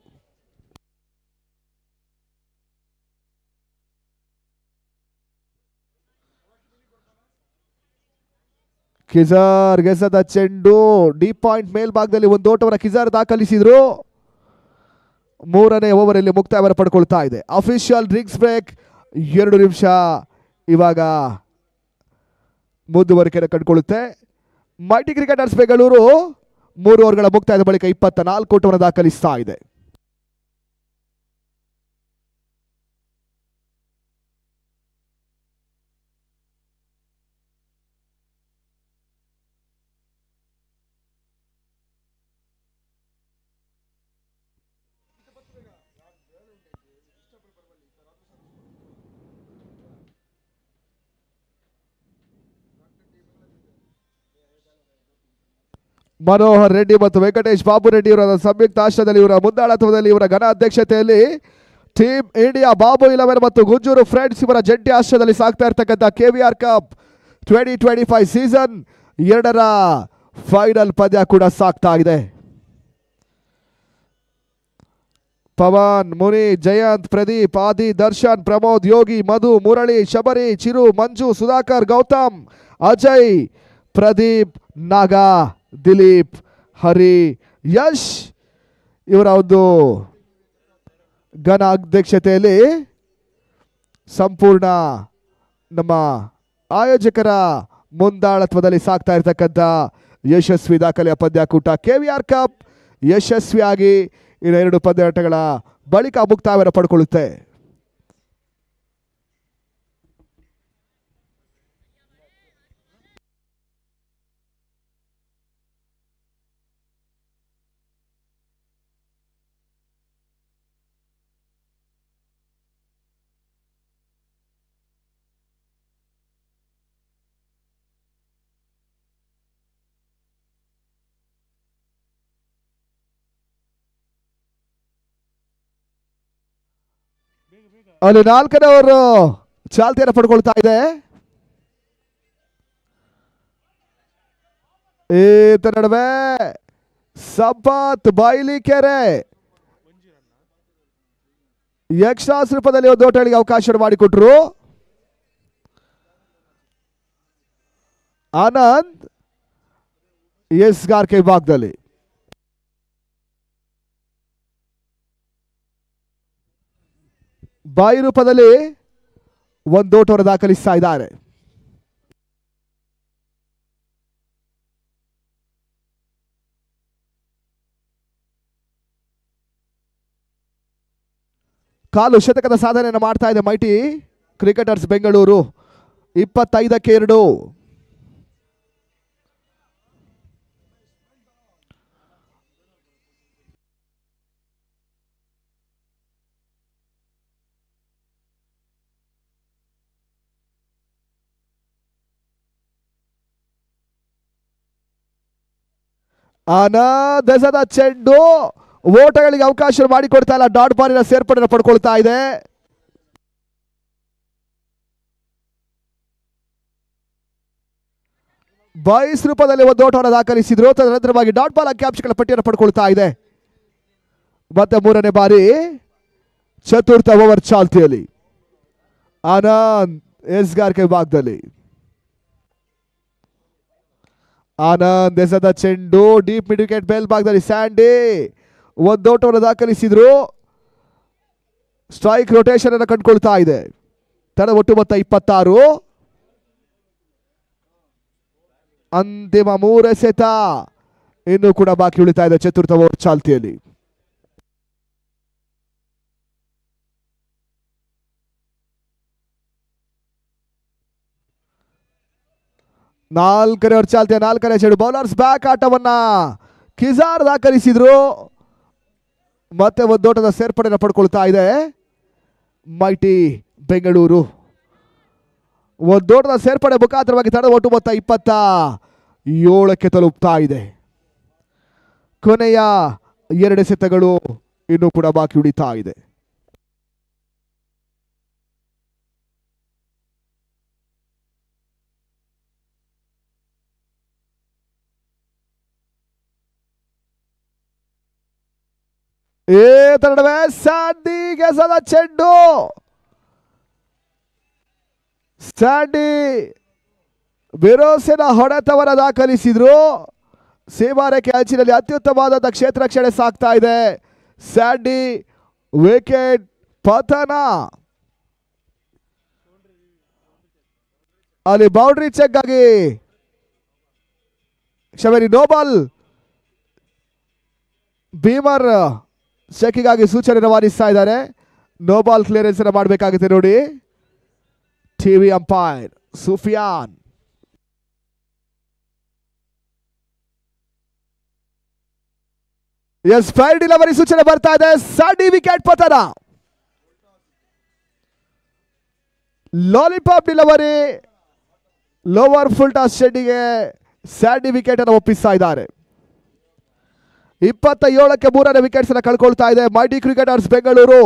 Speaker 1: ಕಿಜಾರ್ ಗೆಸದ ಚೆಂಡು ಡೀಪ್ ಪಾಯಿಂಟ್ ಮೇಲ್ಭಾಗದಲ್ಲಿ ಒಂದು ಓಟವನ್ನು ಕಿಜಾರ್ ದಾಖಲಿಸಿದ್ರು. 3ನೇ ಓವರಲ್ಲಿ ಮುಕ್ತಾಯವನ್ನು ಪಡ್ಕೊಳ್ತಾ ಇದೆ. ಅಫಿಷಿಯಲ್ ಡ್ರಿಂಕ್ಸ್ ಬ್ರೇಕ್ 2 ನಿಮಿಷ ಇವಾಗ ಮುಂದುವರಿಕೆಯನ್ನು ಕಂಡುಕೊಳ್ಳುತ್ತೆ. ಮೈಟಿ ಕ್ರಿಕೆಟರ್ಸ್ ಬೆಂಗಳೂರು 3 ಓವರ್ಗಳ ಮುಕ್ತಾಯದ ಬಳಿಕ 24 ಓಟವನ್ನು ದಾಖಲಿಸ್ತಾ ಇದೆ. ಮನೋಹರ್ ರೆಡ್ಡಿ ಮತ್ತು ವೆಂಕಟೇಶ್ ಬಾಬು ರೆಡ್ಡಿ ಇವರ ಸಂಯುಕ್ತ ಆಶ್ರಯದಲ್ಲಿ ಇವರ ಮುಂದಾಳತ್ವದಲ್ಲಿ ಇವರ ಘನ ಅಧ್ಯಕ್ಷತೆಯಲ್ಲಿ ಟೀಮ್ ಇಂಡಿಯಾ ಬಾಬು 11 ಮತ್ತು ಗುಂಜೂರು ಫ್ರೆಂಡ್ಸ್ ಇವರ ಜಂಟಿ ಆಶ್ರಯದಲ್ಲಿ ಸಾಗ್ತಾ ಇರ್ತಕ್ಕಂಥ KVR ಕಪ್ 2025 ಸೀಸನ್ 2ರ ಫೈನಲ್ ಪಂದ್ಯ ಕೂಡ ಸಾಗ್ತಾ ಇದೆ. ಪವನ್, ಮುನಿ, ಜಯಂತ್, ಪ್ರದೀಪ್, ಆದಿ, ದರ್ಶನ್, ಪ್ರಮೋದ್, ಯೋಗಿ, ಮಧು, ಮುರಳಿ, ಶಬರಿ, ಚಿರು, ಮಂಜು, ಸುಧಾಕರ್, ಗೌತಮ್, ಅಜಯ್, ಪ್ರದೀಪ್, ನಾಗಾ, ದಿಲೀಪ್, ಹರಿ, ಯಶ್ ಇವರ ಒಂದು ಘನ ಅಧ್ಯಕ್ಷತೆಯಲ್ಲಿ ಸಂಪೂರ್ಣ ನಮ್ಮ ಆಯೋಜಕರ ಮುಂದಾಳತ್ವದಲ್ಲಿ ಸಾಗ್ತಾ ಇರತಕ್ಕಂಥ ಯಶಸ್ವಿ ದಾಖಲೆಯ ಪಂದ್ಯಾಕೂಟ KVR ಕಪ್ ಯಶಸ್ವಿಯಾಗಿ 2 ಪಂದ್ಯಾಟಗಳ ಬಳಿಕ ಮುಕ್ತಾಯವನ್ನು ಪಡ್ಕೊಳ್ಳುತ್ತೆ. ಅಲ್ಲಿ 4ನೇ ಓವರ್ ಚಾಲ್ತಿಯನ್ನು ಪಡ್ಕೊಳ್ತಾ ಇದೆ. ಈತ ನಡುವೆ ಸಂಪತ್ ಬೈಲಿಕೆರೆ ಎಕ್ಸ್ಟ್ರಾಸ್ ರೂಪದಲ್ಲಿ ಒಂದು ಓಟಗಳಿಗೆ ಅವಕಾಶ ಮಾಡಿಕೊಟ್ರು. ಆನಂದ್ ಎಸ್ ಗಾರ್ಕೆ ವಿಭಾಗದಲ್ಲಿ ಬಾಯಿ ರೂಪದಲ್ಲಿ ಒಂದು ಓಟವನ್ನು ದಾಖಲಿಸ್ತಾ ಇದ್ದಾರೆ. ಕಾಲು ಶತಕದ ಸಾಧನೆಯನ್ನು ಮಾಡ್ತಾ ಇದೆ ಮೈಟಿ ಕ್ರಿಕೆಟರ್ಸ್ ಬೆಂಗಳೂರು 25ಕ್ಕೆ 2. ಆನಂದದ ಚೆಂಡು ಓಟಗಳಿಗೆ ಅವಕಾಶ ಮಾಡಿಕೊಡ್ತಾ ಇಲ್ಲ. ಡಾಟ್ ಬಾಲಿನ ಸೇರ್ಪಡೆಯನ್ನು ಪಡ್ಕೊಳ್ತಾ ಇದೆ. ಬಾಯ್ಸ್ ರೂಪದಲ್ಲಿ ಒಂದು ಓಟವನ್ನು ದಾಖಲಿಸಿದ್ರು. ತದನಂತರವಾಗಿ ಡಾಟ್ ಬಾಲ್ ಅಂಕಿಅಂಶಗಳ ಪಟ್ಟಿಯನ್ನು ಪಡ್ಕೊಳ್ತಾ ಇದೆ. ಮತ್ತೆ 3ನೇ ಬಾರಿ ಚತುರ್ಥ ಓವರ್ ಚಾಲ್ತಿಯಲ್ಲಿ ಆನಂದ್ ಎಸ್ ಗಾರ್ಕೆ ವಿಭಾಗದಲ್ಲಿ ಆನಂದ್ ಎಸೆದ ಚೆಂಡು ಡೀಪ್ ಮಿಡ್ ವಿಕೆಟ್ ಮೇಲ್ಭಾಗದಲ್ಲಿ ಸ್ಯಾಂಡಿ ಒಂದು ಓಟವನ್ನು ದಾಖಲಿಸಿದ್ರು. ಸ್ಟ್ರೈಕ್ ರೊಟೇಷನ್ ಅನ್ನು ಕಂಡುಕೊಳ್ತಾ ಇದೆ. ತನ್ನ ಒಟ್ಟು ಮೊತ್ತ 26. ಅಂತಿಮ 3 ಎಸೆತ ಇನ್ನೂ ಕೂಡ ಬಾಕಿ ಉಳಿತಾ ಇದೆ ಚತುರ್ಥ ಓವರ್ ಚಾಲ್ತಿಯಲ್ಲಿ. 4ನೇ ಓವರ್ ಚಾಲ್ತಿಯ 4ನೇ ಚೆಂಡು. ಬೌಲರ್ಸ್ ಬ್ಯಾಕ್ ಆಟವನ್ನ ಕಿಜಾರ್ ದಾಖಲಿಸಿದ್ರು. ಮತ್ತೆ ಒಂದೋಟದ ಸೇರ್ಪಡೆಯನ್ನು ಪಡ್ಕೊಳ್ತಾ ಇದೆ ಮೈಟಿ ಬೆಂಗಳೂರು. ಒಂದೋಟದ ಸೇರ್ಪಡೆ ಮುಖಾಂತರವಾಗಿ ತಂಡದ ಒಟ್ಟು ಮೊತ್ತ 27ಕ್ಕೆ ತಲುಪ್ತಾ ಇದೆ. ಕೊನೆಯ 2 ಎಸೆತಗಳು ಇನ್ನೂ ಕೂಡ ಬಾಕಿ ಉಳಿತಾ ಇದೆ. ನಡುವೆ ಸ್ಯಾಂಡಿ ಗೆಸದ ಚೆಂಡು. ಸ್ಯಾಂಡಿ ಬಿರೋಸಿನ ಹೊಡೆತವನ್ನ ದಾಖಲಿಸಿದ್ರು. ಸೀಮಾರೇಖೆ ಅಂಚಿನಲ್ಲಿ ಅತ್ಯುತ್ತಮವಾದ ಕ್ಷೇತ್ರ ರಕ್ಷಣೆ ಸಾಗ್ತಾ ಇದೆ. ಸ್ಯಾಂಡಿ ವಿಕೆಟ್ ಪತನ. ಅಲ್ಲಿ ಬೌಂಡ್ರಿ ಚೆಕ್ ಆಗಿ ಕ್ಷಮೆ ನೋಬಾಲ್ ಭೀಮರ್ ಚೆಕ್ಗಾಗಿ ಸೂಚನೆ ರವಾನಿಸ್ತಾ ಇದ್ದಾರೆ. ನೋಬಾಲ್ ಕ್ಲಿಯರೆನ್ಸ್ ಅನ್ನು ಮಾಡಬೇಕಾಗುತ್ತೆ ನೋಡಿ. TV umpire Sufiyan. ಎಸ್ ಫೈರ್ ಡಿಲಿವರಿ ಸೂಚನೆ ಬರ್ತಾ ಇದೆ. ಸ್ಯಾಂಡಿ ವಿಕೆಟ್ ಪತನ. Lollipop delivery lower full toss ಚೆಂಡಿಗೆ ಸ್ಯಾಂಡಿ ವಿಕೆಟ್ ಅನ್ನು ಒಪ್ಪಿಸ್ತಾ ಇದ್ದಾರೆ. 27ಕ್ಕೆ 3ನೇ ವಿಕೆಟ್ಸ್ ಅನ್ನು ಕಳ್ಕೊಳ್ತಾ ಇದೆ mighty cricketers Bengaluru.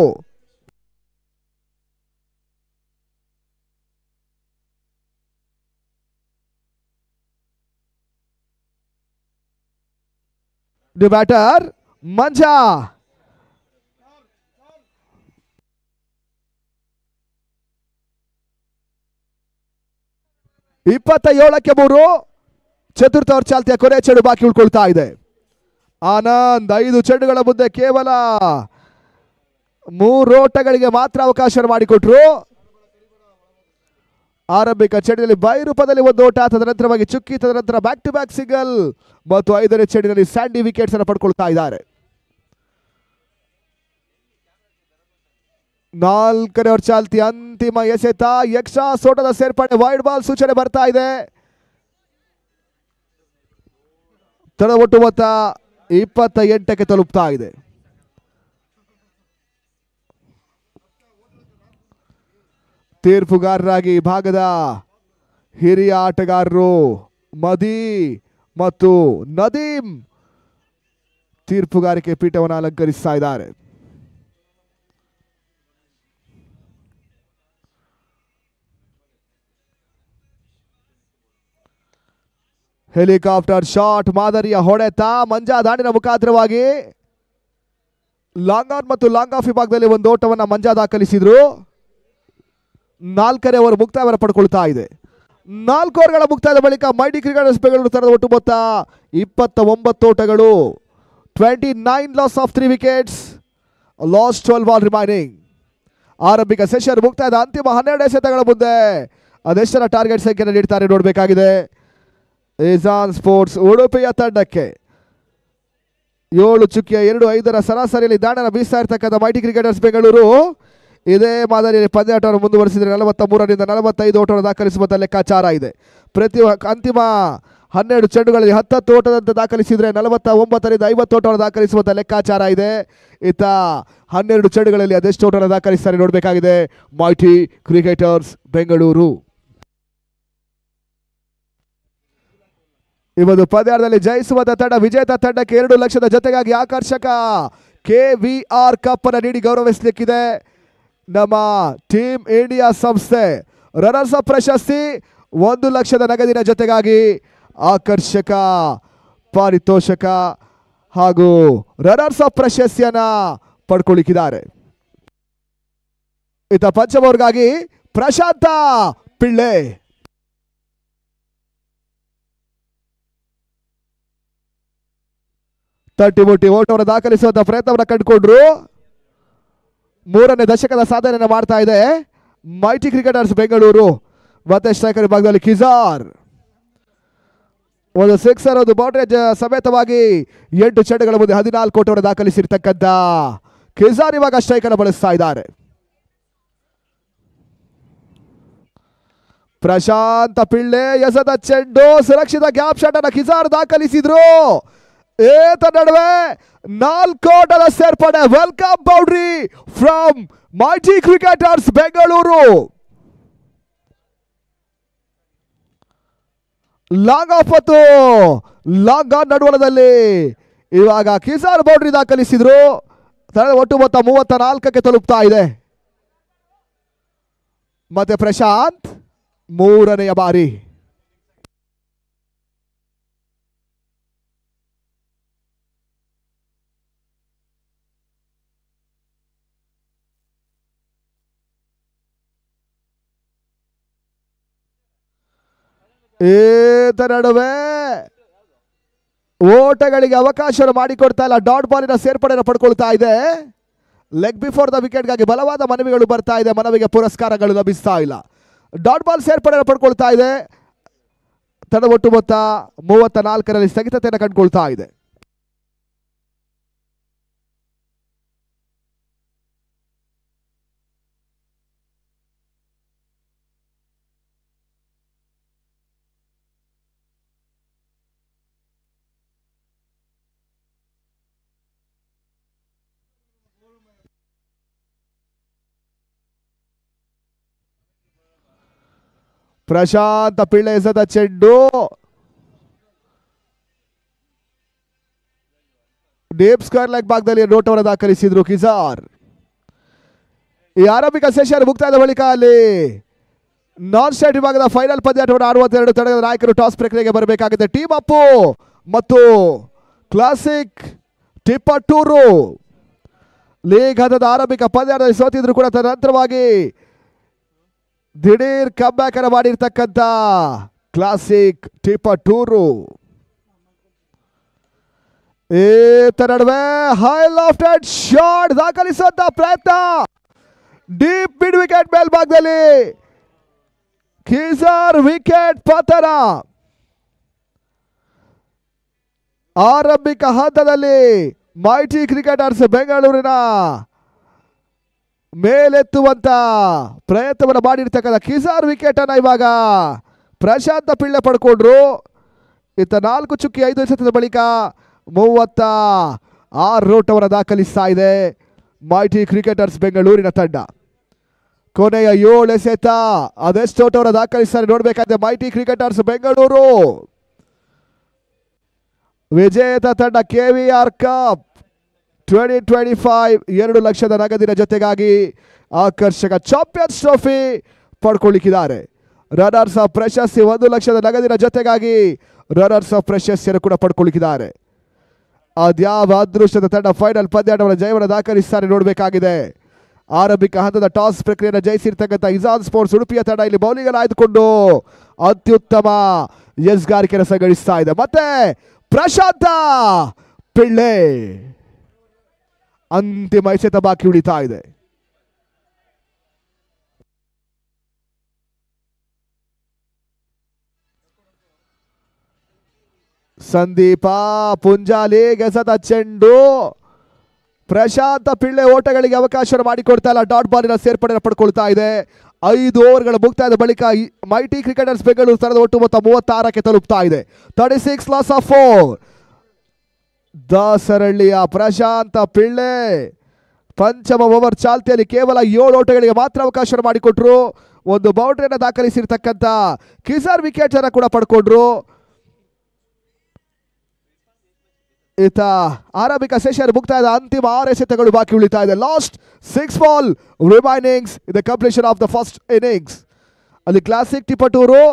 Speaker 1: The batter Manja. ಇಪ್ಪತ್ತ 3 ಚತುರ್ಥ ಓವರ್ ಚಾಲ್ತಿಯ ಕೊನೆ ಚೆಂಡು ಬಾಕಿ ಉಳ್ಕೊಳ್ತಾ ಇದೆ. ಆನಂದ್ 5 ಚೆಂಡುಗಳ ಮುಂದೆ ಕೇವಲ 3 ಓಟಗಳಿಗೆ ಮಾತ್ರ ಅವಕಾಶ ಮಾಡಿಕೊಟ್ರು. ಆರಂಭಿಕ ಚೆಂಡಿನಲ್ಲಿ ಬೈ ರೂಪದಲ್ಲಿ 1 ಓಟ, ತದನಂತರವಾಗಿ ಚುಕ್ಕಿ, ತದನಂತರ ಬ್ಯಾಕ್ ಟು ಬ್ಯಾಕ್ ಸಿಂಗಲ್ ಮತ್ತು 5ನೇ ಚೆಂಡಿನಲ್ಲಿ ಸ್ಯಾಂಡಿ ವಿಕೆಟ್ಸ್ ಅನ್ನು ಪಡ್ಕೊಳ್ತಾ ಇದ್ದಾರೆ. 4ನೇ ಓವರ್ ಚಾಲ್ತಿ ಅಂತಿಮ ಎಸೆತ. ಎಕ್ಸ್ಟ್ರಾ ಸೋಟದ ಸೇರ್ಪಡೆ ವೈಡ್ ಬಾಲ್ ಸೂಚನೆ ಬರ್ತಾ ಇದೆ. ತಡ ಒಟ್ಟು ಮೊತ್ತ 28ಕ್ಕೆ ತಲುಪ್ತಾ ಇದೆ. ತೀರ್ಪುಗಾರರಾಗಿ ಭಾಗದ ಹಿರಿಯ ಆಟಗಾರರು ಮದಿ ಮತ್ತು ನದೀಮ್ ತೀರ್ಪುಗಾರಿಕೆ ಪೀಠವನ್ನು ಅಲಂಕರಿಸ್ತಾ ಇದ್ದಾರೆ. ಹೆಲಿಕಾಪ್ಟರ್ ಶಾಟ್ ಮಾದರಿಯ ಹೊಡೆತ. ಮಂಜಾ ದಾಂಡಿನ ಮುಖಾಂತರವಾಗಿ ಲಾಂಗ್ ಆನ್ ಮತ್ತು ಲಾಂಗ್ ಆಫ್ ವಿಭಾಗದಲ್ಲಿ 1 ಓಟವನ್ನು ಮಂಜಾ ದಾಖಲಿಸಿದ್ರು. 4ನೇ ಓವರ್ ಮುಕ್ತಾಯವನ್ನು ಪಡ್ಕೊಳ್ತಾ ಇದೆ. 4 ಓವರ್ಗಳ ಮುಕ್ತಾಯದ ಬಳಿಕ ಮೈಟಿ ಕ್ರಿಕೆಟರ್ಸ್ ಬೆಂಗಳೂರು ತಂಡದ ಒಟ್ಟು ಮೊತ್ತ 29 ಓಟಗಳು. 29 loss of 3 wickets, last 12 ball remaining. ಆರಂಭಿಕ ಸೆಷನ್ ಮುಕ್ತಾಯದ ಅಂತಿಮ 12 ಎಸೆತಗಳ ಮುಂದೆ ಅದೆಷ್ಟರ ಟಾರ್ಗೆಟ್ ಸಂಖ್ಯೆಯನ್ನು ನೀಡ್ತಾರೆ ನೋಡಬೇಕಾಗಿದೆ. ಏಜಾನ್ ಸ್ಪೋರ್ಟ್ಸ್ ಉಡುಪಿಯ ತಂಡಕ್ಕೆ 7.25 ಸರಾಸರಿಯಲ್ಲಿ ದಾಂಡನ ಬೀಸ್ತಾ ಇರ್ತಕ್ಕಂಥ ಮೈಟಿ ಕ್ರಿಕೆಟರ್ಸ್ ಬೆಂಗಳೂರು ಇದೇ ಮಾದರಿಯಲ್ಲಿ ಪಂದ್ಯಾಟವನ್ನು ಮುಂದುವರಿಸಿದರೆ 43ರಿಂದ 45 ಓಟವನ್ನು ದಾಖಲಿಸುವಂಥ ಲೆಕ್ಕಾಚಾರ ಇದೆ. ಪ್ರತಿ ಅಂತಿಮ 12 ಚೆಂಡುಗಳಲ್ಲಿ 10 ಓಟದಂತೆ ದಾಖಲಿಸಿದರೆ 49ರಿಂದ 50 ಓಟವನ್ನು ದಾಖಲಿಸುವಂಥ ಲೆಕ್ಕಾಚಾರ ಇದೆ. ಇತ್ತ 12 ಚೆಂಡುಗಳಲ್ಲಿ ಅದೆಷ್ಟು ಓಟವನ್ನು ದಾಖಲಿಸ್ತಾರೆ ನೋಡಬೇಕಾಗಿದೆ ಮೈಟಿ ಕ್ರಿಕೆಟರ್ಸ್ ಬೆಂಗಳೂರು. ಈ ಒಂದು ಪಂದ್ಯಾಟದಲ್ಲಿ ಜಯಿಸುವಂತ ತಂಡ ವಿಜೇತ ತಂಡಕ್ಕೆ 2 ಲಕ್ಷದ ಜೊತೆಗಾಗಿ ಆಕರ್ಷಕ KVR ಕಪ್ ಅನ್ನು ನೀಡಿ ಗೌರವಿಸಲಿಕ್ಕಿದೆ. ನಮ್ಮ ಟೀಮ್ ಇಂಡಿಯಾ ಸಂಸ್ಥೆ ರನ್ನರ್ಸ್ ಅಪ್ ಪ್ರಶಸ್ತಿ 1 ಲಕ್ಷದ ನಗದಿನ ಜೊತೆಗಾಗಿ ಆಕರ್ಷಕ ಪಾರಿತೋಷಕ ಹಾಗೂ ರನ್ನರ್ಸ್ ಅಪ್ ಪ್ರಶಸ್ತಿಯನ್ನ ಪಡ್ಕೊಳ್ಳಿಕ್ಕಿದ್ದಾರೆ. ಇತ ಪಂಚಮವ್ರಿಗಾಗಿ ಪ್ರಶಾಂತ ಪಿಳ್ಳೆ. ತಟ್ಟಿ ಓಟವನ್ನು ದಾಖಲಿಸುವಂತ ಪ್ರಯತ್ನವನ್ನು ಕಂಡುಕೊಂಡ್ರು. 3ನೇ ದಶಕದ ಸಾಧನೆಯನ್ನು ಮಾಡ್ತಾ ಇದೆ ಮೈಟಿ ಕ್ರಿಕೆಟರ್ಸ್ ಬೆಂಗಳೂರು. ಮತ್ತೆ ಸ್ಟ್ರೈಕರ್ ವಿಭಾಗದಲ್ಲಿ ಕಿಜಾರ್ ಒಂದು ಸಿಕ್ಸರ್, ಒಂದು ಬೌಂಡ್ರಿ ಸಮೇತವಾಗಿ 8 ಚೆಂಡುಗಳ ಮುಂದೆ 14 ಓಟವನ್ನು ದಾಖಲಿಸಿರ್ತಕ್ಕಂಥ ಕಿಜಾರ್ ಇವಾಗ ಸ್ಟ್ರೈಕರ್ ಬಳಸ್ತಾ ಇದ್ದಾರೆ. ಪ್ರಶಾಂತ ಪಿಳ್ಳೆ ಎಸೆದ ಚೆಂಡು ಸುರಕ್ಷಿತ ಗ್ಯಾಪ್ ಶಾಟ್ ಅನ್ನು ಕಿಸಾರ್ ದಾಖಲಿಸಿದ್ರು. ಏತ ನಡುವೆ 4 ಓಟದ ಸೇರ್ಪಡೆ. Welcome boundary from mighty cricketers Bengaluru. Long of ಮತ್ತು ಲಾಂಗ್ ಆನ್ ನಡುವಣದಲ್ಲಿ ಇವಾಗ ಕಿಸಾರ್ ಬೌಂಡ್ರಿ ದಾಖಲಿಸಿದ್ರು. ಒಟ್ಟು ಮೊತ್ತ 34ಕ್ಕೆ ತಲುಪ್ತಾ ಇದೆ. ಮತ್ತೆ ಪ್ರಶಾಂತ್ 3ನೇ ಬಾರಿ. ಏತ ನಡುವೆ ಓಟಗಳಿಗೆ ಅವಕಾಶ ಮಾಡಿಕೊಡ್ತಾ ಇಲ್ಲ. ಡಾಟ್ ಬಾಲಿನ ಸೇರ್ಪಡೆಯನ್ನು ಪಡ್ಕೊಳ್ತಾ ಇದೆ. ಲೆಗ್ ಬಿಫೋರ್ ದ ವಿಕೆಟ್ಗಾಗಿ ಬಲವಾದ ಮನವಿಗಳು ಬರ್ತಾ ಇದೆ. ಮನವಿಗೆ ಪುರಸ್ಕಾರಗಳು ಲಭಿಸ್ತಾ ಇಲ್ಲ. ಡಾಟ್ ಬಾಲ್ ಸೇರ್ಪಡೆಯನ್ನು ಪಡ್ಕೊಳ್ತಾ ಇದೆ. ತಡ ಒಟ್ಟು ಮೊತ್ತ 34ರಲ್ಲಿ ಸ್ಥಗಿತತೆಯನ್ನು ಕಂಡುಕೊಳ್ತಾ ಇದೆ. ಪ್ರಶಾಂತ ಪಿಳ್ಳೆ ಎಸೆದ ಚೆಂಡು ಡೀಪ್ ಸ್ಕ್ವೇರ್ ಲೆಗ್ ಭಾಗದಲ್ಲಿ ನೋಟವನ್ನು ದಾಖಲಿಸಿದ್ರು ಕಿಸಾರ್. ಈ ಆರಂಭಿಕ ಸೆಷನ್ ಮುಕ್ತಾಯದ ಬಳಿಕ ಅಲ್ಲಿ ನಾನ್ ಸ್ಟೇಟ್ ವಿಭಾಗದ ಫೈನಲ್ ಪಂದ್ಯಾಟವನ್ನು 62 ತಂಡದ ನಾಯಕರು ಟಾಸ್ ಪ್ರಕ್ರಿಯೆಗೆ ಬರಬೇಕಾಗಿದೆ. ಟೀಮ್ ಅಪ್ಪು ಮತ್ತು ಕ್ಲಾಸಿಕ್ ಟಿಪ್ಪಟ್ಟೂರು ಲೀಗ್ ಹಂತದ ಆರಂಭಿಕ ಪಂದ್ಯದಲ್ಲಿ ಸೋತಿದ್ರು ಕೂಡ ತದನಂತರವಾಗಿ ದಿಢೀರ್ ಕಮ್ಬ್ಯಾಕ್ ಅನ್ನು ಮಾಡಿರ್ತಕ್ಕಂಥ ಕ್ಲಾಸಿಕ್ ಟಿಪ್ಪಟ್ಟೂರು. ಏತ ನಡುವೆ ಹೈ ಲಾಫ್ಟೆಡ್ ಶಾಟ್ ದಾಖಲಿಸುವಂತ ಪ್ರಯತ್ನ. ಡೀಪ್ ಮಿಡ್ ವಿಕೆಟ್ ಮೇಲ್ಭಾಗದಲ್ಲಿ ಕಿಸಾರ್ ವಿಕೆಟ್ ಪತನ. ಆರಂಭಿಕ ಹಂತದಲ್ಲಿ ಮೈಟಿ ಕ್ರಿಕೆಟರ್ಸ್ ಬೆಂಗಳೂರಿನ ಮೇಲೆತ್ತುವಂತ ಪ್ರಯತ್ನವನ್ನು ಮಾಡಿರ್ತಕ್ಕಂಥ ಕಿಸಾರ್ ವಿಕೆಟ್ ಅನ್ನ ಇವಾಗ ಪ್ರಶಾಂತ ಪಿಳ್ಳೆ ಪಡ್ಕೊಂಡ್ರು. ಇತ್ತ 4 ಚುಕ್ಕಿ 5 ಎಸೆತದ ಬಳಿಕ 36 ಓಟವನ್ನು ದಾಖಲಿಸ್ತಾ ಇದೆ ಮೈಟಿ ಕ್ರಿಕೆಟರ್ಸ್ ಬೆಂಗಳೂರಿನ ತಂಡ. ಕೊನೆಯ 7 ಎಸೆತ ಅದೆಷ್ಟು ಓಟವನ್ನು ದಾಖಲಿಸ್ತಾರೆ ನೋಡಬೇಕಾಗಿದೆ ಮೈಟಿ ಕ್ರಿಕೆಟರ್ಸ್ ಬೆಂಗಳೂರು. ವಿಜೇತ ತಂಡ KVR ಕಪ್ 2025 2 ಲಕ್ಷದ ನಗದಿನ ಜೊತೆಗಾಗಿ ಆಕರ್ಷಕ ಚಾಂಪಿಯನ್ಸ್ ಟ್ರೋಫಿ ಪಡ್ಕೊಳ್ಳಿಕ್ಕಿದ್ದಾರೆ. ರನ್ನರ್ಸ್ ಆಫ್ ಪ್ರಶಸ್ತಿ 1 ಲಕ್ಷದ ನಗದಿನ ಜೊತೆಗಾಗಿ ರನ್ನರ್ಸ್ ಆಫ್ ಪ್ರಶಸ್ತಿಯನ್ನು ಕೂಡ ಪಡ್ಕೊಳ್ಳಿಕ್ಕಿದ್ದಾರೆ. ಅದ್ಯಾವ ಅದೃಷ್ಟದ ತಂಡ ಫೈನಲ್ ಪಂದ್ಯಾಟವನ್ನು ಜಯವನ್ನು ದಾಖಲಿಸ್ತಾರೆ ನೋಡಬೇಕಾಗಿದೆ. ಆರಂಭಿಕ ಹಂತದ ಟಾಸ್ ಪ್ರಕ್ರಿಯೆಯನ್ನು ಜಯಿಸಿರ್ತಕ್ಕಂಥ ಇಜಾನ್ ಸ್ಪೋರ್ಟ್ಸ್ ಉಡುಪಿಯ ತಂಡ ಇಲ್ಲಿ ಬೌಲಿಂಗ್ ಅನ್ನು ಆಯ್ದುಕೊಂಡು ಅತ್ಯುತ್ತಮ ಎಸ್ಗಾರಿಕೆಯನ್ನು ಸಂಘಟಿಸ್ತಾ ಇದೆ. ಮತ್ತೆ ಪ್ರಶಾಂತ ಪಿಳ್ಳೆ ಅಂತಿಮ ಎಸೆತ ಬಾಕಿ ಉಳಿತಾ ಇದೆ. ಸಂದೀಪ ಪುಂಜಾಲಿ ಎಸೆದ ಚೆಂಡು. ಪ್ರಶಾಂತ ಪಿಳ್ಳೆ ಓಟಗಳಿಗೆ ಅವಕಾಶ ಮಾಡಿಕೊಡ್ತಾ ಇಲ್ಲ. ಡಾಟ್ ಬಾಲಿನ ಸೇರ್ಪಡೆ ಪಡ್ಕೊಳ್ತಾ ಇದೆ. 5 ಓವರ್ಗಳ ಮುಕ್ತಾಯದ ಬಳಿಕ ಮೈಟಿ ಕ್ರಿಕೆಟರ್ಸ್ ಬೆಂಗಳೂರು ತಂಡದ ಒಟ್ಟು ಮೊತ್ತ 36ಕ್ಕೆ ತಲುಪ್ತಾ ಇದೆ. 36 ಲಾಸ್ ಆಫ್ 4. ದಾಸರಳ್ಳಿಯ ಪ್ರಶಾಂತ ಪಿಳ್ಳೆ ಪಂಚಮ ಓವರ್ ಚಾಲ್ತಿಯಲ್ಲಿ ಕೇವಲ 7 ಓಟಗಳಿಗೆ ಮಾತ್ರ ಅವಕಾಶ ಮಾಡಿಕೊಟ್ರು. ಒಂದು ಬೌಂಡ್ರಿಯನ್ನು ದಾಖಲಿಸಿರ್ತಕ್ಕಂಥ ಕಿಸಾರ್ ವಿಕೆಟ್ ಅನ್ನು ಕೂಡ ಪಡ್ಕೊಂಡ್ರು. ಈತ ಆರಂಭಿಕ ಸೆಷನ್ ಮುಕ್ತಾಯದ ಅಂತಿಮ 6 ಎಸೆತಗಳು ಬಾಕಿ ಉಳಿತಾ ಇದೆ. Last 6 ball remainings in the completion of the first innings. ಅಲ್ಲಿ classic Tiptur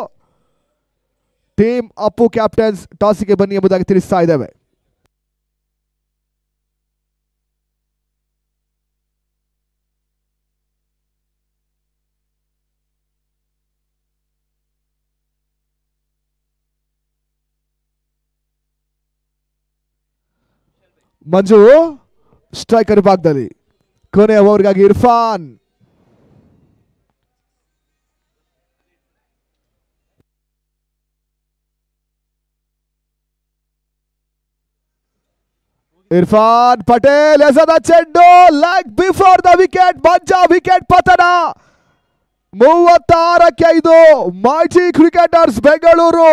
Speaker 1: team Appu captains ಟಾಸ್ಗೆ ಬನ್ನಿ ಎಂಬುದಾಗಿ ತಿಳಿಸ್ತಾ ಇದ್ದೇವೆ. ಮಂಜು ಸ್ಟ್ರೈಕರ್ ಭಾಗದಲ್ಲಿ ಕೊನೆಯ ಓವರ್ಗಾಗಿ ಇರ್ಫಾನ್. ಇರ್ಫಾನ್ ಪಟೇಲ್ ಎಸೆದ ಚೆಂಡು leg before the wicket. Manja wicket ಪತನ. 36-5 ಮೈಟಿ ಕ್ರಿಕೆಟರ್ಸ್ ಬೆಂಗಳೂರು.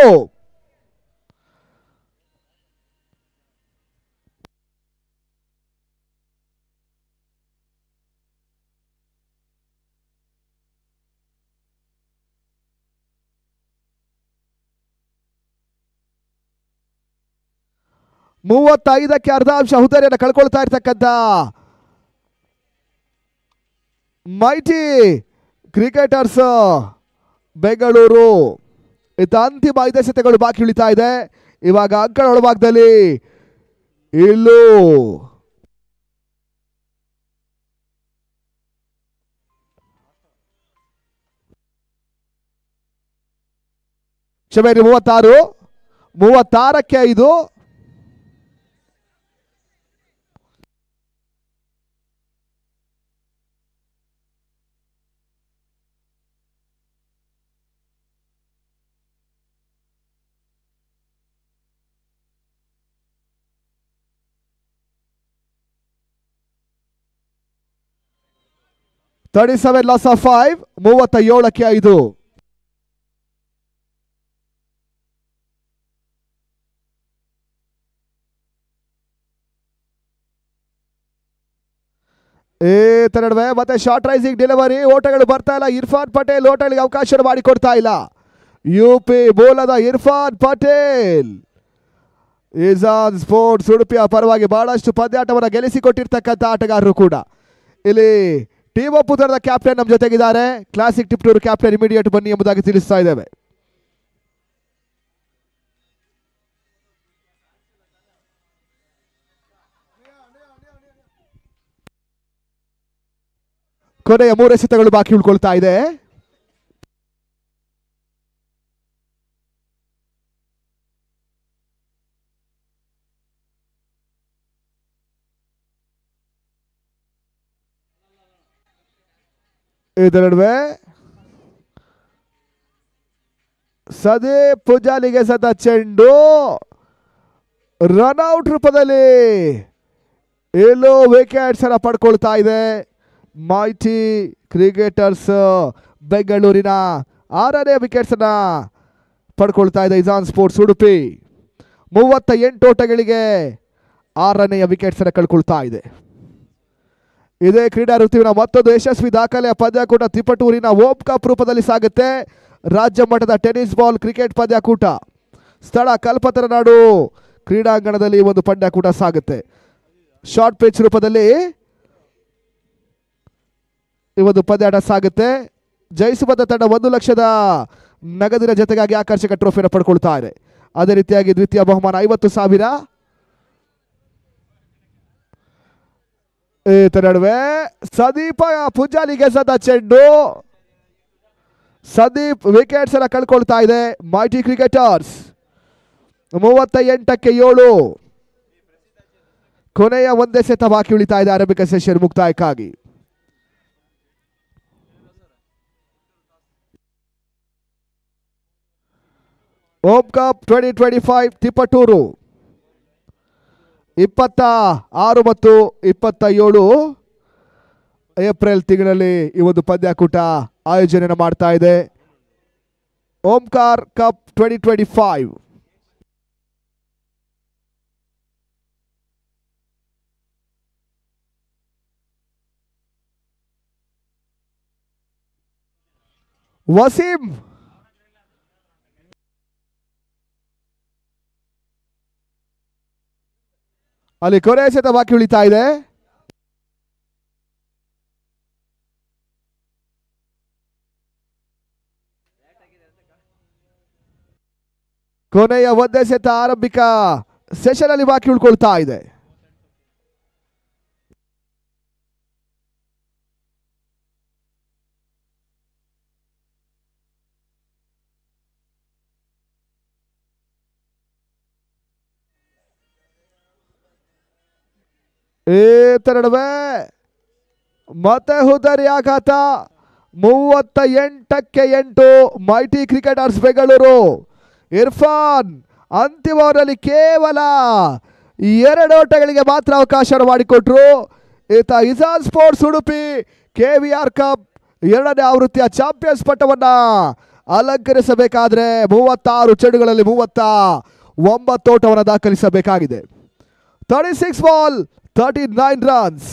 Speaker 1: ಮೂವತ್ತೈದಕ್ಕೆ ಅರ್ಧಾಂಶ ಹುದ್ದೆಯನ್ನು ಕಳ್ಕೊಳ್ತಾ ಇರ್ತಕ್ಕಂಥ ಮೈಟಿ ಕ್ರಿಕೆಟರ್ಸ್ ಬೆಂಗಳೂರು. ಇತ್ತ ಅಂತಿಮ 5 ಎಸೆತಗಳು ಬಾಕಿ ಉಳಿತಾ ಇದೆ. ಇವಾಗ ಅಂಕಣ ಒಳಭಾಗದಲ್ಲಿ ಇಲ್ಲೂ ಕ್ಷಮೆರಿ 36-5 37 loss of 5 37-5. ನಡುವೆ ಮತ್ತೆ ಶಾರ್ಟ್ ರೈಸಿಂಗ್ ಡೆಲಿವರಿ ಓಟಗಳು ಬರ್ತಾ ಇಲ್ಲ. ಇರ್ಫಾನ್ ಪಟೇಲ್ ಓಟಗಳಿಗೆ ಅವಕಾಶ ಮಾಡಿಕೊಡ್ತಾ ಇಲ್ಲ. ಯುಪಿ ಬೋಲದ ಇರ್ಫಾನ್ ಪಟೇಲ್ ಇಜಾನ್ ಸ್ಪೋರ್ಟ್ಸ್ ಉಡುಪಿಯ ಪರವಾಗಿ ಬಹಳಷ್ಟು ಪಂದ್ಯಾಟವನ್ನು ಗೆಲ್ಲಿಸಿಕೊಟ್ಟಿರ್ತಕ್ಕಂಥ ಆಟಗಾರರು ಕೂಡ. ಇಲ್ಲಿ ಟೀಮ್ ಒಪ್ಪುದರದ ಕ್ಯಾಪ್ಟನ್ ನಮ್ಮ ಜೊತೆಗಿದ್ದಾರೆ. ಕ್ಲಾಸಿಕ್ ಟಿಪ್ಟೂರು ಕ್ಯಾಪ್ಟನ್ ಇಮಿಡಿಯೇಟ್ ಬನ್ನಿ ಎಂಬುದಾಗಿ ತಿಳಿಸ್ತಾ ಇದ್ದೇವೆ. ಕೊನೆಯ 3 ಎಸೆತಗಳು ಬಾಕಿ ಉಳ್ಕೊಳ್ತಾ ಇದೆ. ಇದರ ನಡುವೆ ಸದೀಪ್ ಪುಜಾಲಿಗೆ ಸದ ಚೆಂಡು ರನ್ಔಟ್ ರೂಪದಲ್ಲಿ ಎಲ್ಲೋ ವಿಕೆಟ್ಸ್ ಅನ್ನು ಪಡ್ಕೊಳ್ತಾ ಇದೆ. ಮೈಟಿ ಕ್ರಿಕೆಟರ್ಸ್ ಬೆಂಗಳೂರಿನ 6ನೇ ವಿಕೆಟ್ಸ್ ಅನ್ನ ಪಡ್ಕೊಳ್ತಾ ಇದೆ ಇಜಾನ್ ಸ್ಪೋರ್ಟ್ಸ್ ಉಡುಪಿ. 38 ಓಟಗಳಿಗೆ 6ನೆಯ ವಿಕೆಟ್ಸ್ ಅನ್ನು ಕಳ್ಕೊಳ್ತಾ ಇದೆ. ಇದೇ ಕ್ರೀಡಾ ಋತುವಿನ ಮತ್ತೊಂದು ಯಶಸ್ವಿ ದಾಖಲೆಯ ಪಂದ್ಯಾಕೂಟ ತಿಪಟೂರಿನ ಓಂ ಕಪ್ ರೂಪದಲ್ಲಿ ಸಾಗುತ್ತೆ. ರಾಜ್ಯ ಮಟ್ಟದ ಟೆನ್ನಿಸ್ ಬಾಲ್ ಕ್ರಿಕೆಟ್ ಪಂದ್ಯಾಕೂಟ ಸ್ಥಳ ಕಲ್ಪತರ ನಾಡು ಕ್ರೀಡಾಂಗಣದಲ್ಲಿ ಒಂದು ಪಂದ್ಯಾಕೂಟ ಸಾಗುತ್ತೆ. ಶಾರ್ಟ್ ಪಿಚ್ ರೂಪದಲ್ಲಿ ಈ ಒಂದು ಪಂದ್ಯಾಟ ಸಾಗುತ್ತೆ. ಜಯಿಸುವಂತ ತಂಡ 1 ಲಕ್ಷದ ನಗದಿನ ಜೊತೆಗಾಗಿ ಆಕರ್ಷಕ ಟ್ರೋಫಿಯನ್ನು ಪಡ್ಕೊಳ್ತಾ ಇದೆ. ಅದೇ ರೀತಿಯಾಗಿ ದ್ವಿತೀಯ ಬಹುಮಾನ 50,000. ನಡುವೆ ಸದೀಪ ಪುಜಾಲಿಗೆ ಸದ ಚೆಂಡು ಸದೀಪ್ ವಿಕೆಟ್ಸ್ ಅನ್ನ ಕಳ್ಕೊಳ್ತಾ ಇದೆ. ಮೈಟಿ ಕ್ರಿಕೆಟರ್ಸ್ 38-7 ಕೊನೆಯ 1 ಎಸೆತ ಬಾಕಿ ಉಳಿತಾ ಇದೆ ಆರಂಭಿಕ ಸೆಷನ್ ಮುಕ್ತಾಯಕ್ಕಾಗಿ. ಓಂ ಕಪ್ 2025 ತಿಪಟೂರು 26 ಮತ್ತು 27 ಏಪ್ರಿಲ್ ತಿಂಗಳಲ್ಲಿ ಈ ಒಂದು ಪಂದ್ಯಾಕೂಟ ಆಯೋಜನೆ ಮಾಡ್ತಾ ಇದೆ. ಓಂಕಾರ್ ಕಪ್ 2025. ವಸೀಂ ಅಲ್ಲಿ ಕೊನೆ ಎಸೆತ ಬಾಕಿ ಉಳಿತಾ ಇದೆ. ಕೊನೆಯ 1 ಎಸೆತ ಆರಂಭಿಕ ಸೆಷನ್ ಅಲ್ಲಿ ಬಾಕಿ ಉಳ್ಕೊಳ್ತಾ ಇದೆ. ನಡುವೆ ಮತ್ತೆ ಹುದರಿ ಆಘಾತ 38-8 ಮೈಟಿ ಕ್ರಿಕೆಟರ್ಸ್ ಬೆಂಗಳೂರು. ಇರ್ಫಾನ್ ಅಂತಿಮ ಓವರ್ನಲ್ಲಿ ಕೇವಲ 2 ಓಟಗಳಿಗೆ ಮಾತ್ರ ಅವಕಾಶ ಮಾಡಿಕೊಟ್ರು. ಈತ ಇಜಾನ್ ಸ್ಪೋರ್ಟ್ಸ್ ಉಡುಪಿ KVR ಕಪ್ ಎರಡನೇ ಆವೃತ್ತಿಯ ಚಾಂಪಿಯನ್ಸ್ ಪಟ್ಟವನ್ನ ಅಲಂಕರಿಸಬೇಕಾದ್ರೆ 36 ಚೆಂಡುಗಳಲ್ಲಿ 39 ಓಟವನ್ನು ದಾಖಲಿಸಬೇಕಾಗಿದೆ. 36 ಬಾಲ್ 39 ರನ್ಸ್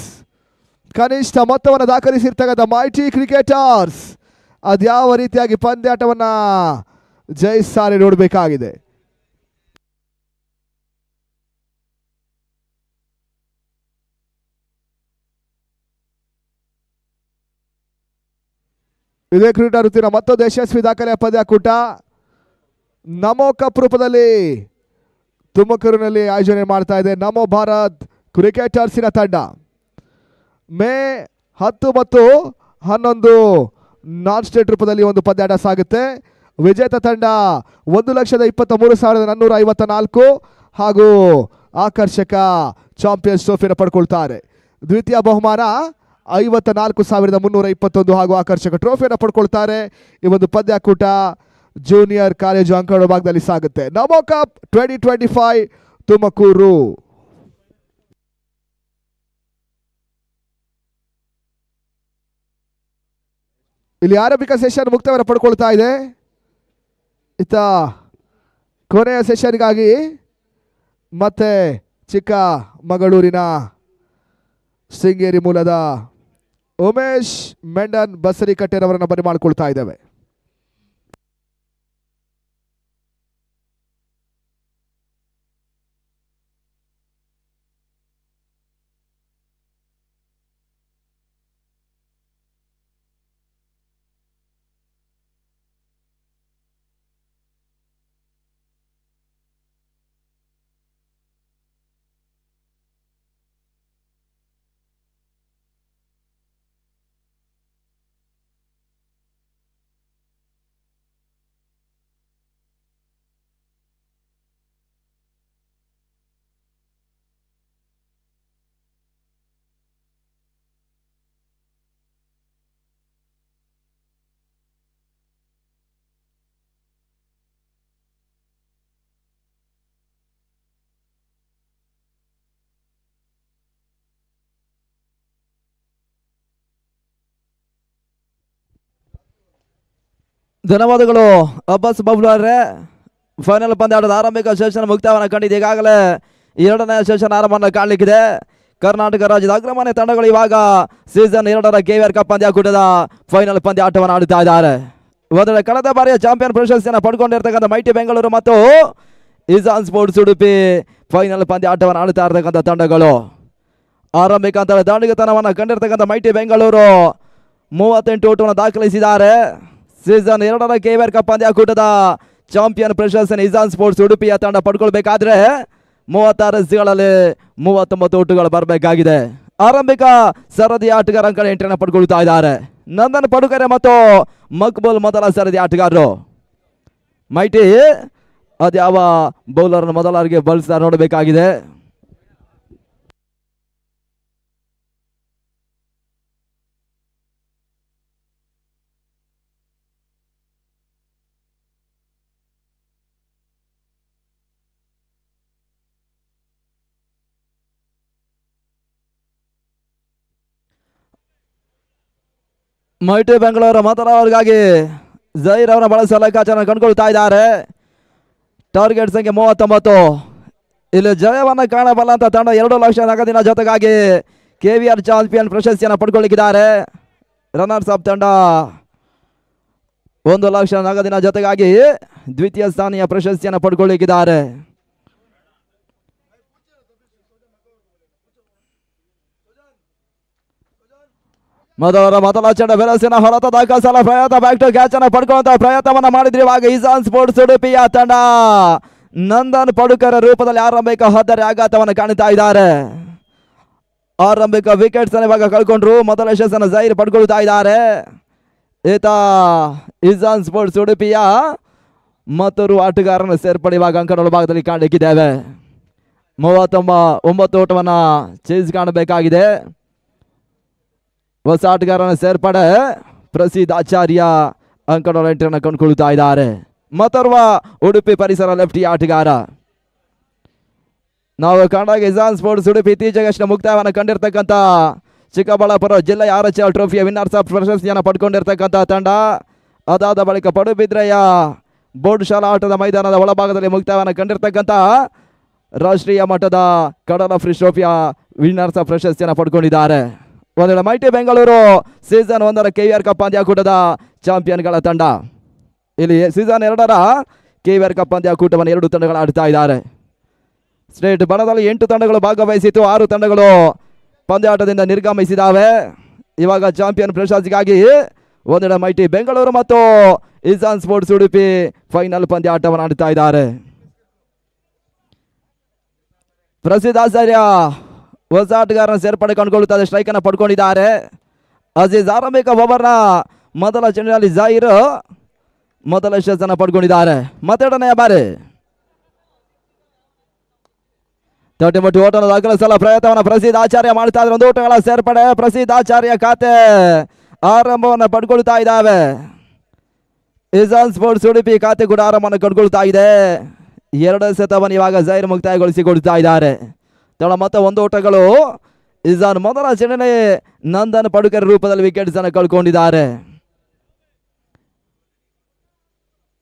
Speaker 1: ಕನಿಷ್ಠ ಮೊತ್ತವನ್ನು ದಾಖಲಿಸಿರ್ತಕ್ಕಂಥ ಮೈಟಿ ಕ್ರಿಕೆಟರ್ಸ್ ಅದ್ಯಾವ ರೀತಿಯಾಗಿ ಪಂದ್ಯಾಟವನ್ನ ಜಯಿಸ್ತಾರೆ ನೋಡಬೇಕಾಗಿದೆ. ಇದೇ ಕ್ರೀಡಾ ಋತುವಿನ ಮತ್ತೊಂದು ಯಶಸ್ವಿ ದಾಖಲೆಯ ಪಂದ್ಯಾಕೂಟ ನಮೋ ಕಪ್ ರೂಪದಲ್ಲಿ ತುಮಕೂರಿನಲ್ಲಿ ಆಯೋಜನೆ ಮಾಡ್ತಾ ಇದೆ ನಮೋ ಭಾರತ್ ಕ್ರಿಕೆಟರ್ಸಿನ ತಂಡ. ಮೇ 10 ಮತ್ತು 11 ನಾನ್ ಸ್ಟೇಟ್ ರೂಪದಲ್ಲಿ ಒಂದು ಪಂದ್ಯಾಟ ಸಾಗುತ್ತೆ. ವಿಜೇತ ತಂಡ 1,23,454 ಹಾಗೂ ಆಕರ್ಷಕ ಚಾಂಪಿಯನ್ಸ್ ಟ್ರೋಫಿಯನ್ನು ಪಡ್ಕೊಳ್ತಾರೆ. ದ್ವಿತೀಯ ಬಹುಮಾನ 54,321 ಹಾಗೂ ಆಕರ್ಷಕ ಟ್ರೋಫಿಯನ್ನು ಪಡ್ಕೊಳ್ತಾರೆ. ಈ ಒಂದು ಪಂದ್ಯಾಕೂಟ ಜೂನಿಯರ್ ಕಾಲೇಜು ಅಂಕಣ ಭಾಗದಲ್ಲಿ ಸಾಗುತ್ತೆ. ನಮೋ ಕಪ್ 2025 ತುಮಕೂರು. ಇಲ್ಲಿ ಆರಂಭಿಕ ಸೆಷನ್ ಮುಕ್ತವನ್ನು ಪಡ್ಕೊಳ್ತಾ ಇದೆ. ಇತ್ತ ಕೊನೆಯ ಸೆಷನ್ಗಾಗಿ ಮತ್ತೆ ಚಿಕ್ಕಮಗಳೂರಿನ ಶೃಂಗೇರಿ ಮೂಲದ ಉಮೇಶ್ ಮೆಂಡನ್ ಬಸರಿಕಟ್ಟೆರವರನ್ನು ಬರಿ ಮಾಡಿಕೊಳ್ತಾ ಇದ್ದೇವೆ.
Speaker 2: ಧನ್ಯವಾದಗಳು ಅಬ್ಬಾಸ್ ಬಬ್ಲಾರೆ. ಫೈನಲ್ ಪಂದ್ಯಾಟದ ಆರಂಭಿಕ ಸೆಷನ್ ಮುಕ್ತಾಯವನ್ನು ಕಂಡಿದೆ. ಈಗಾಗಲೇ ಎರಡನೇ ಸೆಷನ್ ಆರಂಭವನ್ನು ಕಾಣಲಿಕ್ಕಿದೆ. ಕರ್ನಾಟಕ ರಾಜ್ಯದ ಅಗ್ರಮಾನ್ಯ ತಂಡಗಳು ಇವಾಗ ಸೀಸನ್ 2ರ KVR ಕಪ್ ಪಂದ್ಯಾಕೂಟದ ಫೈನಲ್ ಪಂದ್ಯಾಟವನ್ನು ಆಡುತ್ತಾ ಇದ್ದಾರೆ. ಒಂದೆಡೆ ಕಳೆದ ಬಾರಿಯ ಚಾಂಪಿಯನ್ ಪ್ರಶಸ್ತಿಯನ್ನು ಪಡ್ಕೊಂಡಿರ್ತಕ್ಕಂಥ ಮೈಟಿ ಬೆಂಗಳೂರು ಮತ್ತು ಇಜಾನ್ ಸ್ಪೋರ್ಟ್ಸ್ ಉಡುಪಿ ಫೈನಲ್ ಪಂದ್ಯಾಟವನ್ನು ಆಡುತ್ತಾ ಇರತಕ್ಕಂಥ ತಂಡಗಳು. ಆರಂಭಿಕ ಹಂತದ ದಾಂಡಿಗತನವನ್ನು ಕಂಡಿರ್ತಕ್ಕಂಥ ಮೈಟಿ ಬೆಂಗಳೂರು 38 ಓಟವನ್ನು ದಾಖಲಿಸಿದ್ದಾರೆ. ಸೀಸನ್ 2ರ KVR ಕಪ್ ಪಂದ್ಯಾಕೂಟದ ಚಾಂಪಿಯನ್ ಪ್ರಶಸ್ತಿಯನ್ನು ಇಜಾನ್ ಸ್ಪೋರ್ಟ್ಸ್ ಉಡುಪಿಯ ತಂಡ ಪಡ್ಕೊಳ್ಬೇಕಾದ್ರೆ 36 ಎಸ್ಗಳಲ್ಲಿ 39 ಓಟುಗಳು ಬರಬೇಕಾಗಿದೆ. ಆರಂಭಿಕ ಸರದಿ ಆಟಗಾರ ಅಂಕಣ ಎಂಟ್ರಿಯನ್ನು ಪಡ್ಕೊಳ್ತಾ ಇದ್ದಾರೆ. ನಂದನ್ ಪಡುಕರೆ ಮತ್ತು ಮಕ್ಬೂಲ್ ಮೊದಲ ಸರದಿ ಆಟಗಾರರು. ಮೈಟಿ ಅದ್ಯಾವ ಬೌಲರ್ ಮೊದಲರಿಗೆ ಬಳಸ್ತಾ ನೋಡಬೇಕಾಗಿದೆ. ಮೈಟಿ ಬೆಂಗಳೂರು ಮೊದಲವರಿಗಾಗಿ ಜೈರ್ ಅವರ ಬಳಸುವ ಲೆಕ್ಕಾಚಾರ ಕಂಡುಕೊಳ್ತಾ ಇದ್ದಾರೆ. ಟಾರ್ಗೆಟ್ ಸಂಖ್ಯೆ 39. ಇಲ್ಲಿ ಜಯವನ್ನು ಕಾಣಬಲ್ಲಂತ ತಂಡ 2 ಲಕ್ಷ ನಗದಿನ ಜೊತೆಗಾಗಿ KVR ಚಾಂಪಿಯನ್ ಪ್ರಶಸ್ತಿಯನ್ನು ಪಡ್ಕೊಳ್ಳಿಕ್ಕಿದ್ದಾರೆ. ರನ್ನರ್ಸ್ ಅಪ್ ತಂಡ 1 ಲಕ್ಷ ನಗದಿನ ಜೊತೆಗಾಗಿ ದ್ವಿತೀಯ ಸ್ಥಾನೀಯ ಪ್ರಶಸ್ತಿಯನ್ನು ಪಡ್ಕೊಳ್ಳಿಕ್ಕಿದ್ದಾರೆ. ಮೊದಲ ಚೆಂಡ ಬೆರಸಿನ ಹೊರತ ದಾಖಲಿಸಲ ಪ್ರಯತ್ನ ಬ್ಯಾಕ್ ಟು ಕ್ಯಾಚ್ ಅನ್ನು ಪಡ್ಕೊಳ್ಳುವಂತಹ ಪ್ರಯತ್ನವನ್ನ ಮಾಡಿದ್ರಿ. ಇವಾಗ ಇಜಾನ್ ಸ್ಪೋರ್ಟ್ಸ್ ಉಡುಪಿಯ ತಂಡ ನಂದನ್ ಪಡುಕರ ರೂಪದಲ್ಲಿ ಆರಂಭಿಕ 10 ಆಘಾತವನ್ನು ಕಾಣುತ್ತಾ ಇದ್ದಾರೆ. ಆರಂಭಿಕ ವಿಕೆಟ್ಸ್ ಅನ್ನು ಇವಾಗ ಕಳ್ಕೊಂಡ್ರು. ಮೊದಲ ಯಶಸ್ಸನ್ನು ಜೈರ್ ಪಡ್ಕೊಳ್ತಾ ಇದ್ದಾರೆ. ಈತ ಇಜಾನ್ ಸ್ಪೋರ್ಟ್ಸ್ ಉಡುಪಿಯ ಮತ್ತೊರು ಆಟಗಾರನ ಸೇರ್ಪಡೆ ಇವಾಗ ಅಂಕಣ ಭಾಗದಲ್ಲಿ ಕಾಣಲಿಕ್ಕಿದ್ದೇವೆ. 39 ಓಟವನ್ನ ಚೇಸ್ ಕಾಣಬೇಕಾಗಿದೆ. ಹೊಸ ಆಟಗಾರನ ಸೇರ್ಪಡೆ ಪ್ರಸಿದ್ಧ ಆಚಾರ್ಯ ಅಂಕಣ ಎಂಟ್ರಿಯನ್ನು ಕಂಡುಕೊಳ್ತಾ ಇದ್ದಾರೆ. ಮತ್ತೋರ್ವ ಉಡುಪಿ ಪರಿಸರ ಲೆಫ್ಟಿ ಆಟಗಾರ. ನಾವು ಕಂಡಾಗ ಇಜಾನ್ ಸ್ಪೋರ್ಟ್ಸ್ ಉಡುಪಿ ಇತ್ತೀಚೆಗಷ್ಟೇ ಮುಕ್ತಾಯವನ್ನು ಕಂಡಿರ್ತಕ್ಕಂಥ ಚಿಕ್ಕಬಳ್ಳಾಪುರ ಜಿಲ್ಲೆಯ RHL ಟ್ರೋಫಿಯ ವಿನ್ನರ್ಸ್ ಆಫ್ ಪ್ರಶಸ್ತಿಯನ್ನು ಪಡ್ಕೊಂಡಿರ್ತಕ್ಕಂಥ ತಂಡ. ಅದಾದ ಬಳಿಕ ಪಡುಬಿದ್ರೆಯ ಬೋರ್ಡ್ ಶಾಲಾ ಆಟದ ಮೈದಾನದ ಒಳಭಾಗದಲ್ಲಿ ಮುಕ್ತಾಯವನ್ನು ಕಂಡಿರ್ತಕ್ಕಂಥ ರಾಷ್ಟ್ರೀಯ ಮಟ್ಟದ ಕಡಲ ಫಿಶ್ ಟ್ರೋಫಿಯ ವಿನ್ನರ್ಸ್ ಆಫ್ ಪ್ರಶಸ್ತಿಯನ್ನು ಪಡ್ಕೊಂಡಿದ್ದಾರೆ. ಒಂದೆಡೆ ಮೈಟಿ ಬೆಂಗಳೂರು ಸೀಸನ್ 1ರ KVR ಕಪ್ ಪಂದ್ಯಾಕೂಟದ ಚಾಂಪಿಯನ್ಗಳ ತಂಡ. ಇಲ್ಲಿ ಸೀಸನ್ 2ರ KVR ಕಪ್ ಪಂದ್ಯಾಕೂಟವನ್ನು 2 ತಂಡಗಳು ಆಡ್ತಾ ಇದ್ದಾರೆ. ಸ್ಟೇಟ್ ಬಣದಲ್ಲಿ 8 ತಂಡಗಳು ಭಾಗವಹಿಸಿತು, 6 ತಂಡಗಳು ಪಂದ್ಯಾಟದಿಂದ ನಿರ್ಗಮಿಸಿದಾವೆ. ಇವಾಗ ಚಾಂಪಿಯನ್ ಪ್ರಶಸ್ತಿಗಾಗಿ ಒಂದೆಡೆ ಮೈಟಿ ಬೆಂಗಳೂರು ಮತ್ತು ಇಸಾನ್ ಸ್ಪೋರ್ಟ್ಸ್ ಉಡುಪಿ ಫೈನಲ್ ಪಂದ್ಯಾಟವನ್ನು ಆಡ್ತಾ ಇದ್ದಾರೆ. ಪ್ರಸಿದ್ಧ ಆಚಾರ್ಯ ಹೊಸ ಆಟಗಾರನ ಸೇರ್ಪಡೆ ಕಂಡುಕೊಳ್ಳುತ್ತದೆ, ಸ್ಟ್ರೈಕ್ ಅನ್ನು ಪಡ್ಕೊಂಡಿದ್ದಾರೆ. ಅಜೀಜ್ ಆರಂಭಿಕ ಓವರ್ನ ಮೊದಲ ಚೆಂಡಿನಲ್ಲಿ ಜಾಹಿರ್ ಮೊದಲ ಶಸ್ ಅನ್ನು ಪಡ್ಕೊಂಡಿದ್ದಾರೆ. ಮತ್ತೆರಡನೆಯ ಬಾರಿ ತಟ್ಟಿಮಟ್ಟಿ ಓಟನ ದಾಖಲಿಸಲು ಪ್ರಯತ್ನವನ್ನು ಪ್ರಸಿದ್ಧ ಆಚಾರ್ಯ ಮಾಡ್ತಾ ಇದ್ದಾರೆ. 1 ಓಟಗಳ ಸೇರ್ಪಡೆ, ಪ್ರಸಿದ್ಧ ಆಚಾರ್ಯ ಖಾತೆ ಆರಂಭವನ್ನು ಪಡ್ಕೊಳ್ತಾ ಇದ್ದಾವೆ. ಇಸಾನ್ ಸ್ಪೋರ್ಟ್ಸ್ ಉಡುಪಿ ಖಾತೆ ಕೂಡ ಆರಂಭವನ್ನು ಕಂಡುಕೊಳ್ತಾ ಇದೆ. 2 ಸೆತವನ್ನು ಇವಾಗ ಜಾಹಿರ್ ಮುಕ್ತಾಯಗೊಳಿಸಿಕೊಳ್ತಾ ಇದ್ದಾರೆ. ತಳ ಮತ್ತೆ 1 ಓಟಗಳು. ಇಸಾನ್ ಮೊದಲ ಚೆಂಡಿನಲ್ಲಿ ನಂದನ್ ಪಡುಕರ್ ರೂಪದಲ್ಲಿ ವಿಕೆಟ್ಸ್ ಅನ್ನು ಕಳ್ಕೊಂಡಿದ್ದಾರೆ.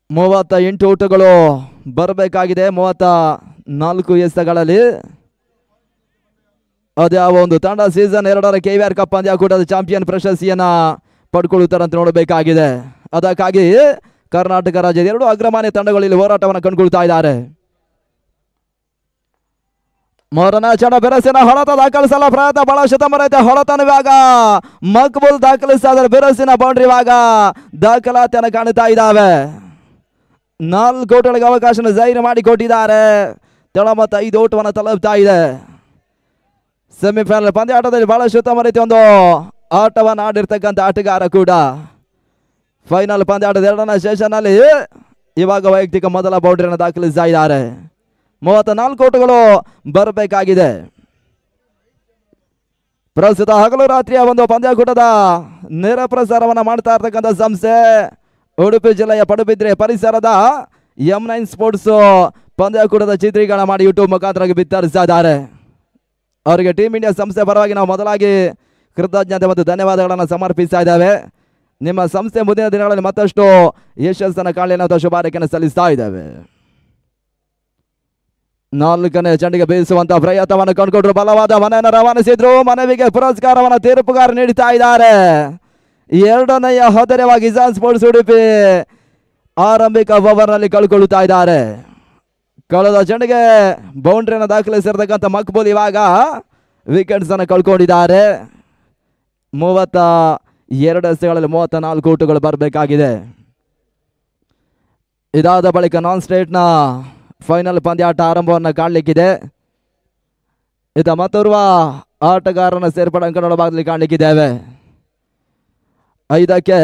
Speaker 2: 38 ಓಟಗಳು ಬರಬೇಕಾಗಿದೆ 34 ಎಸೆತಗಳಲ್ಲಿ. ಅದ್ಯಾವ ಒಂದು ತಂಡ ಸೀಸನ್ 2ರ KVR ಕಪ್ ಪಂದ್ಯಾಕೂಟದ ಚಾಂಪಿಯನ್ ಪ್ರಶಸ್ತಿಯನ್ನ ಪಡ್ಕೊಳ್ಳುತ್ತಾರಂತ ನೋಡಬೇಕಾಗಿದೆ. ಅದಕ್ಕಾಗಿ ಕರ್ನಾಟಕ ರಾಜ್ಯದ 2 ಅಗ್ರಮಾನ್ಯ ತಂಡಗಳು ಇಲ್ಲಿ ಹೋರಾಟವನ್ನು ಕಂಡುಕೊಳ್ತಾ ಇದ್ದಾರೆ. ಮೂರನೇ ಚಂಡ ಬೆರಸಿನ ಹೊಡೆತ ದಾಖಲಿಸಲ ಪ್ರಯತ್ನ ಬಹಳ ಶತಮರೈತೆ. ಹೊಡೆತನ ಇವಾಗ ಮಕ್ಬೂಲ್ ದಾಖಲಿಸ್ತಾ ಇದ್ದಾರೆ. ಬೆರಸಿನ ಬೌಂಡ್ರಿ ಇವಾಗ ದಾಖಲಾತಿಯನ್ನು ಕಾಣುತ್ತಾ ಇದ್ದಾವೆ. 4 ಓಟಗಳಿಗೆ ಅವಕಾಶ ಜಾಹಿರ್ ಮಾಡಿಕೊಟ್ಟಿದ್ದಾರೆ. ತಳ ಮತ್ತು 5 ಓಟವನ್ನು ತಲುಪ್ತಾ ಇದೆ. ಸೆಮಿಫೈನಲ್ ಪಂದ್ಯಾಟದಲ್ಲಿ ಬಹಳಷ್ಟು ಉತ್ತಮ ರೀತಿ ಒಂದು ಆಟವನ್ನು ಆಡಿರ್ತಕ್ಕಂಥ ಆಟಗಾರ ಕೂಡ. ಫೈನಲ್ ಪಂದ್ಯಾಟದ 2ನೇ ಸೆಷನ್ನಲ್ಲಿ ಇವಾಗ ವೈಯಕ್ತಿಕ ಮೊದಲ ಬೌಂಡ್ರಿಯನ್ನು ದಾಖಲಿಸ್ತಾ ಇದ್ದಾರೆ. 34 ಓಟಗಳು ಬರಬೇಕಾಗಿದೆ. ಪ್ರಸ್ತುತ ಹಗಲು ರಾತ್ರಿಯ ಒಂದು ಪಂದ್ಯಾಕೂಟದ ನೇರ ಪ್ರಸಾರವನ್ನು ಮಾಡ್ತಾ ಇರ್ತಕ್ಕಂಥ ಸಂಸ್ಥೆ ಉಡುಪಿ ಜಿಲ್ಲೆಯ ಪಡುಬಿದ್ರೆ ಪರಿಸರದ M9 ಸ್ಪೋರ್ಟ್ಸ್ ಪಂದ್ಯಾಕೂಟದ ಚಿತ್ರೀಕರಣ ಮಾಡಿ ಯೂಟ್ಯೂಬ್ ಮುಖಾಂತರ ಬಿತ್ತರಿಸ್ತಾ ಇದ್ದಾರೆ. ಅವರಿಗೆ ಟೀಮ್ ಇಂಡಿಯಾ ಸಂಸ್ಥೆ ಪರವಾಗಿ ನಾವು ಮೊದಲಾಗಿ ಕೃತಜ್ಞತೆ ಮತ್ತು ಧನ್ಯವಾದಗಳನ್ನು ಸಮರ್ಪಿಸ್ತಾ ಇದ್ದೇವೆ. ನಿಮ್ಮ ಸಂಸ್ಥೆ ಮುಂದಿನ ದಿನಗಳಲ್ಲಿ ಮತ್ತಷ್ಟು ಯಶಸ್ಸನ್ನು ಕಾಣಲಿ ಅನ್ನೋ ಶುಭಾರೈಕೆಯನ್ನು ಸಲ್ಲಿಸ್ತಾ ಇದ್ದೇವೆ. 4ನೇ ಚೆಂಡಿಗೆ ಬೇಯಿಸುವಂತ ಪ್ರಯತ್ನವನ್ನು ಕಂಡುಕೊಂಡ್ರು. ಬಲವಾದ ಮನೆಯನ್ನು ರವಾನಿಸಿದ್ರು. ಮನವಿಗೆ ಪುರಸ್ಕಾರವನ್ನು ತೀರ್ಪುಗಾರ ನೀಡುತ್ತಾ ಇದ್ದಾರೆ. 2ನೇಯ ಹೊದರವಾಗಿ ಇಸಾನ್ ಸ್ಪೋರ್ಟ್ಸ್ ಉಡುಪಿ ಆರಂಭಿಕ ಓವರ್ನಲ್ಲಿ ಕಳ್ಕೊಳ್ಳುತ್ತಾ ಇದ್ದಾರೆ. ಕಳೆದ ಚೆಂಡಿಗೆ ಬೌಂಡ್ರಿಯನ್ನು ದಾಖಲಿಸಿರ್ತಕ್ಕಂಥ ಮಕ್ಬೂಲ್ ಇವಾಗ ವಿಕೆಟ್ಸ್ ಅನ್ನು ಕಳ್ಕೊಂಡಿದ್ದಾರೆ. 32 ಎಸೆಗಳಲ್ಲಿ 34 ಓಟಗಳು ಬರಬೇಕಾಗಿದೆ. ಇದಾದ ಬಳಿಕ ನಾನ್ ಸ್ಟೇಟ್ನ ಫೈನಲ್ ಪಂದ್ಯಾಟ ಆರಂಭವನ್ನು ಕಾಣಲಿಕ್ಕಿದೆ. ಇದ ಮತ್ತೋರ್ವ ಆಟಗಾರನ ಸೇರ್ಪಡೆ ಅಂಕಣದ ಭಾಗದಲ್ಲಿ ಕಾಣಲಿಕ್ಕಿದ್ದೇವೆ. 5ಕ್ಕೆ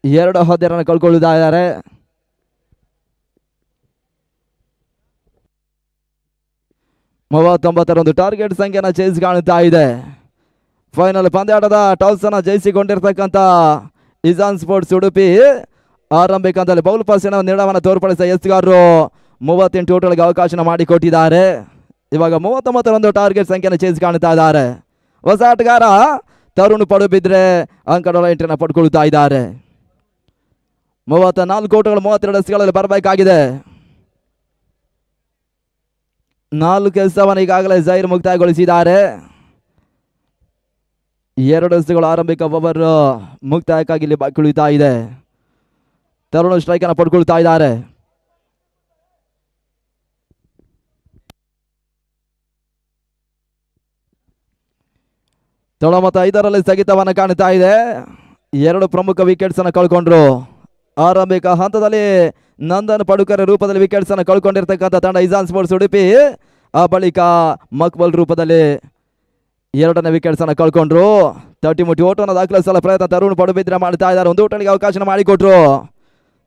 Speaker 2: 2 ಹೊದೆಯನ್ನು ಕಳ್ಕೊಳ್ಳುತ್ತಾ ಇದ್ದಾರೆ. ಒಂದು ಟಾರ್ಗೆಟ್ ಸಂಖ್ಯೆನ ಚೇಸ್ ಕಾಣುತ್ತಾ ಇದೆ. ಫೈನಲ್ ಪಂದ್ಯಾಟದ ಟಾಸ್ ಅನ್ನು ಜಯಿಸಿಕೊಂಡಿರ್ತಕ್ಕಂಥ ಇಸಾನ್ ಸ್ಪೋರ್ಟ್ಸ್ ಉಡುಪಿ ಆರಂಭಿಕ ಹಂತದಲ್ಲಿ ಬೌಲ್ ಪಾಸಿನ ನಿರ್ಣಯವನ್ನು ತೋರ್ಪಡಿಸಿದ ಎಸ್ಗಾರರು 38 ಓಟಗಳಿಗೆ ಅವಕಾಶ ಮಾಡಿಕೊಟ್ಟಿದ್ದಾರೆ. ಇವಾಗ 39 ಟಾರ್ಗೆಟ್ ಸಂಖ್ಯೆನ ಚೇಸ್ ಕಾಣುತ್ತಾ ಇದ್ದಾರೆ. ಹೊಸ ಆಟಗಾರ ತರುಣ್ ಪಡುಬಿದ್ರೆ ಅಂಕಗಳ ಎಂಟ್ರಿಯನ್ನು ಪಡ್ಕೊಳ್ತಾ ಇದ್ದಾರೆ. 34 ಓಟಗಳು 32 ಎಸೆಗಳಲ್ಲಿ ಬರಬೇಕಾಗಿದೆ. 4 ಎಸೆತವನ್ನು ಈಗಾಗಲೇ ಜಾಹಿರ್ ಮುಕ್ತಾಯಗೊಳಿಸಿದ್ದಾರೆ. 2 ಎಸೆತಗಳು ಆರಂಭಿಕ ಓವರ್ ಮುಕ್ತಾಯಕ್ಕಾಗಿ ಇಲ್ಲಿ ಬಾಕಿ ಉಳಿತಾ ಇದೆ. ತರುಣ್ ಸ್ಟ್ರೈಕ್ ಅನ್ನು ಪಡ್ಕೊಳ್ತಾ ಇದ್ದಾರೆ. ಮತ್ತು 5ರಲ್ಲಿ ಸ್ಥಗಿತವನ್ನು ಕಾಣುತ್ತಾ ಇದೆ. 2 ಪ್ರಮುಖ ವಿಕೆಟ್ಸ್ ಅನ್ನು ಕಳ್ಕೊಂಡ್ರು. ಆರಂಭಿಕ ಹಂತದಲ್ಲಿ ನಂದನ್ ಪಡುಕರ್ ರೂಪದಲ್ಲಿ ವಿಕೆಟ್ಸ್ ಅನ್ನು ಕಳ್ಕೊಂಡಿರ್ತಕ್ಕಂಥ ತಂಡ ಇಸಾನ್ ಸ್ಪೋರ್ಟ್ಸ್ ಉಡುಪಿ. ಆ ಬಳಿಕ ಮಕ್ಬಲ್ ರೂಪದಲ್ಲಿ 2ನೇ ವಿಕೆಟ್ಸ್ ಅನ್ನು ಕಳ್ಕೊಂಡ್ರು. 30 ಓಟವನ್ನು ದಾಖಲಿಸಲು ಪ್ರಯತ್ನ ತರುಣ್ ಪಡುಬಿದ್ರೆ ಮಾಡ್ತಾ ಇದ್ದಾರೆ. 1 ಓಟಗಳಿಗೆ ಅವಕಾಶ ಮಾಡಿಕೊಟ್ರು.